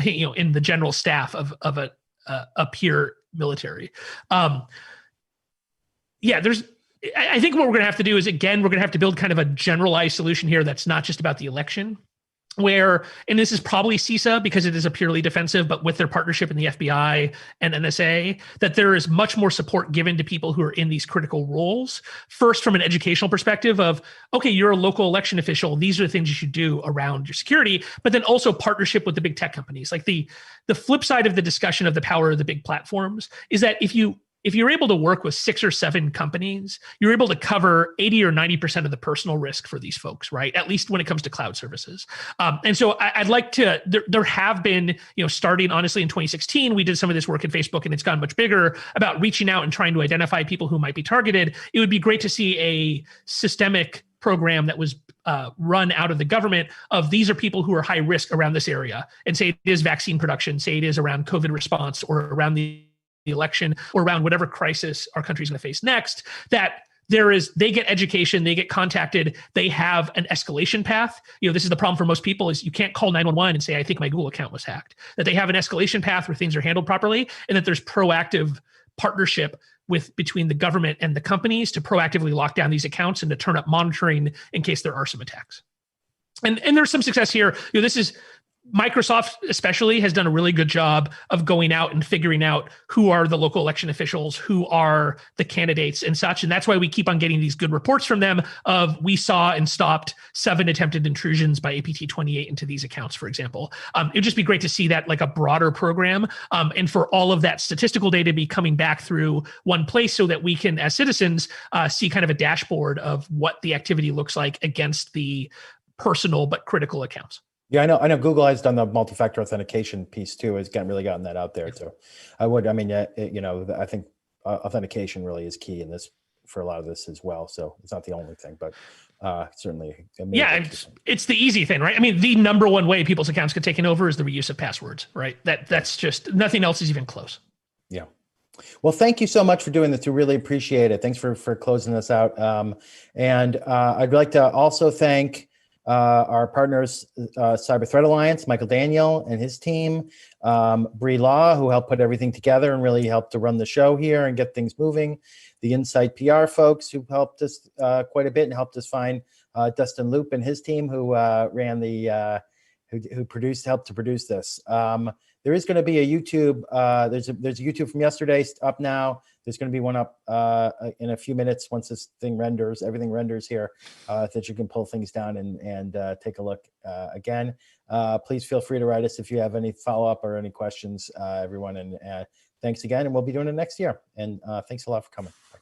S15: you know, in the general staff of a peer military. I think what we're going to have to do is, again, we're going to have to build kind of a generalized solution here that's not just about the election, where, and this is probably CISA because it is a purely defensive, but with their partnership in the FBI and NSA, that there is much more support given to people who are in these critical roles. First, from an educational perspective of, okay, you're a local election official, these are the things you should do around your security, but then also partnership with the big tech companies. Like the flip side of the discussion of the power of the big platforms is that if you're able to work with 6 or 7 companies, you're able to cover 80 or 90% of the personal risk for these folks, right? At least when it comes to cloud services. And so I'd like to, there have been, you know, starting honestly in 2016, we did some of this work at Facebook and it's gone much bigger about reaching out and trying to identify people who might be targeted. It would be great to see a systemic program that was run out of the government of these are people who are high risk around this area, and say it is vaccine production, say it is around COVID response or around the election or around whatever crisis our country's going to face next, that they get education, they get contacted, they have an escalation path. You know, this is the problem for most people is you can't call 911 and say, I think my Google account was hacked. That they have an escalation path where things are handled properly, and that there's proactive partnership between the government and the companies to proactively lock down these accounts and to turn up monitoring in case there are some attacks. And there's some success here. You know, this is Microsoft especially has done a really good job of going out and figuring out who are the local election officials, who are the candidates and such. And that's why we keep on getting these good reports from them of we saw and stopped 7 attempted intrusions by APT28 into these accounts, for example. It'd just be great to see that like a broader program and for all of that statistical data be coming back through one place so that we can, as citizens, see kind of a dashboard of what the activity looks like against the personal but critical accounts.
S9: Yeah, I know Google has done the multi-factor authentication piece too, has really gotten that out there too. You know, I think authentication really is key in this for a lot of this as well. So it's not the only thing, but certainly.
S15: Yeah, it's the easy thing, right? I mean, the number one way people's accounts get taken over is the reuse of passwords, right? That's just, nothing else is even close.
S9: Yeah. Well, thank you so much for doing this. We really appreciate it. Thanks for closing this out. And I'd like to also thank our partners, Cyber Threat Alliance, Michael Daniel and his team, Bree Law, who helped put everything together and really helped to run the show here and get things moving. The Insight PR folks who helped us quite a bit and helped us find Dustin Loop and his team who ran who helped to produce this. There is going to be a YouTube. There's a YouTube from yesterday up now. There's going to be one up in a few minutes once this thing renders. Everything renders here that you can pull things down and take a look again. Please feel free to write us if you have any follow-up or any questions, everyone. And thanks again. And we'll be doing it next year. And thanks a lot for coming. Bye.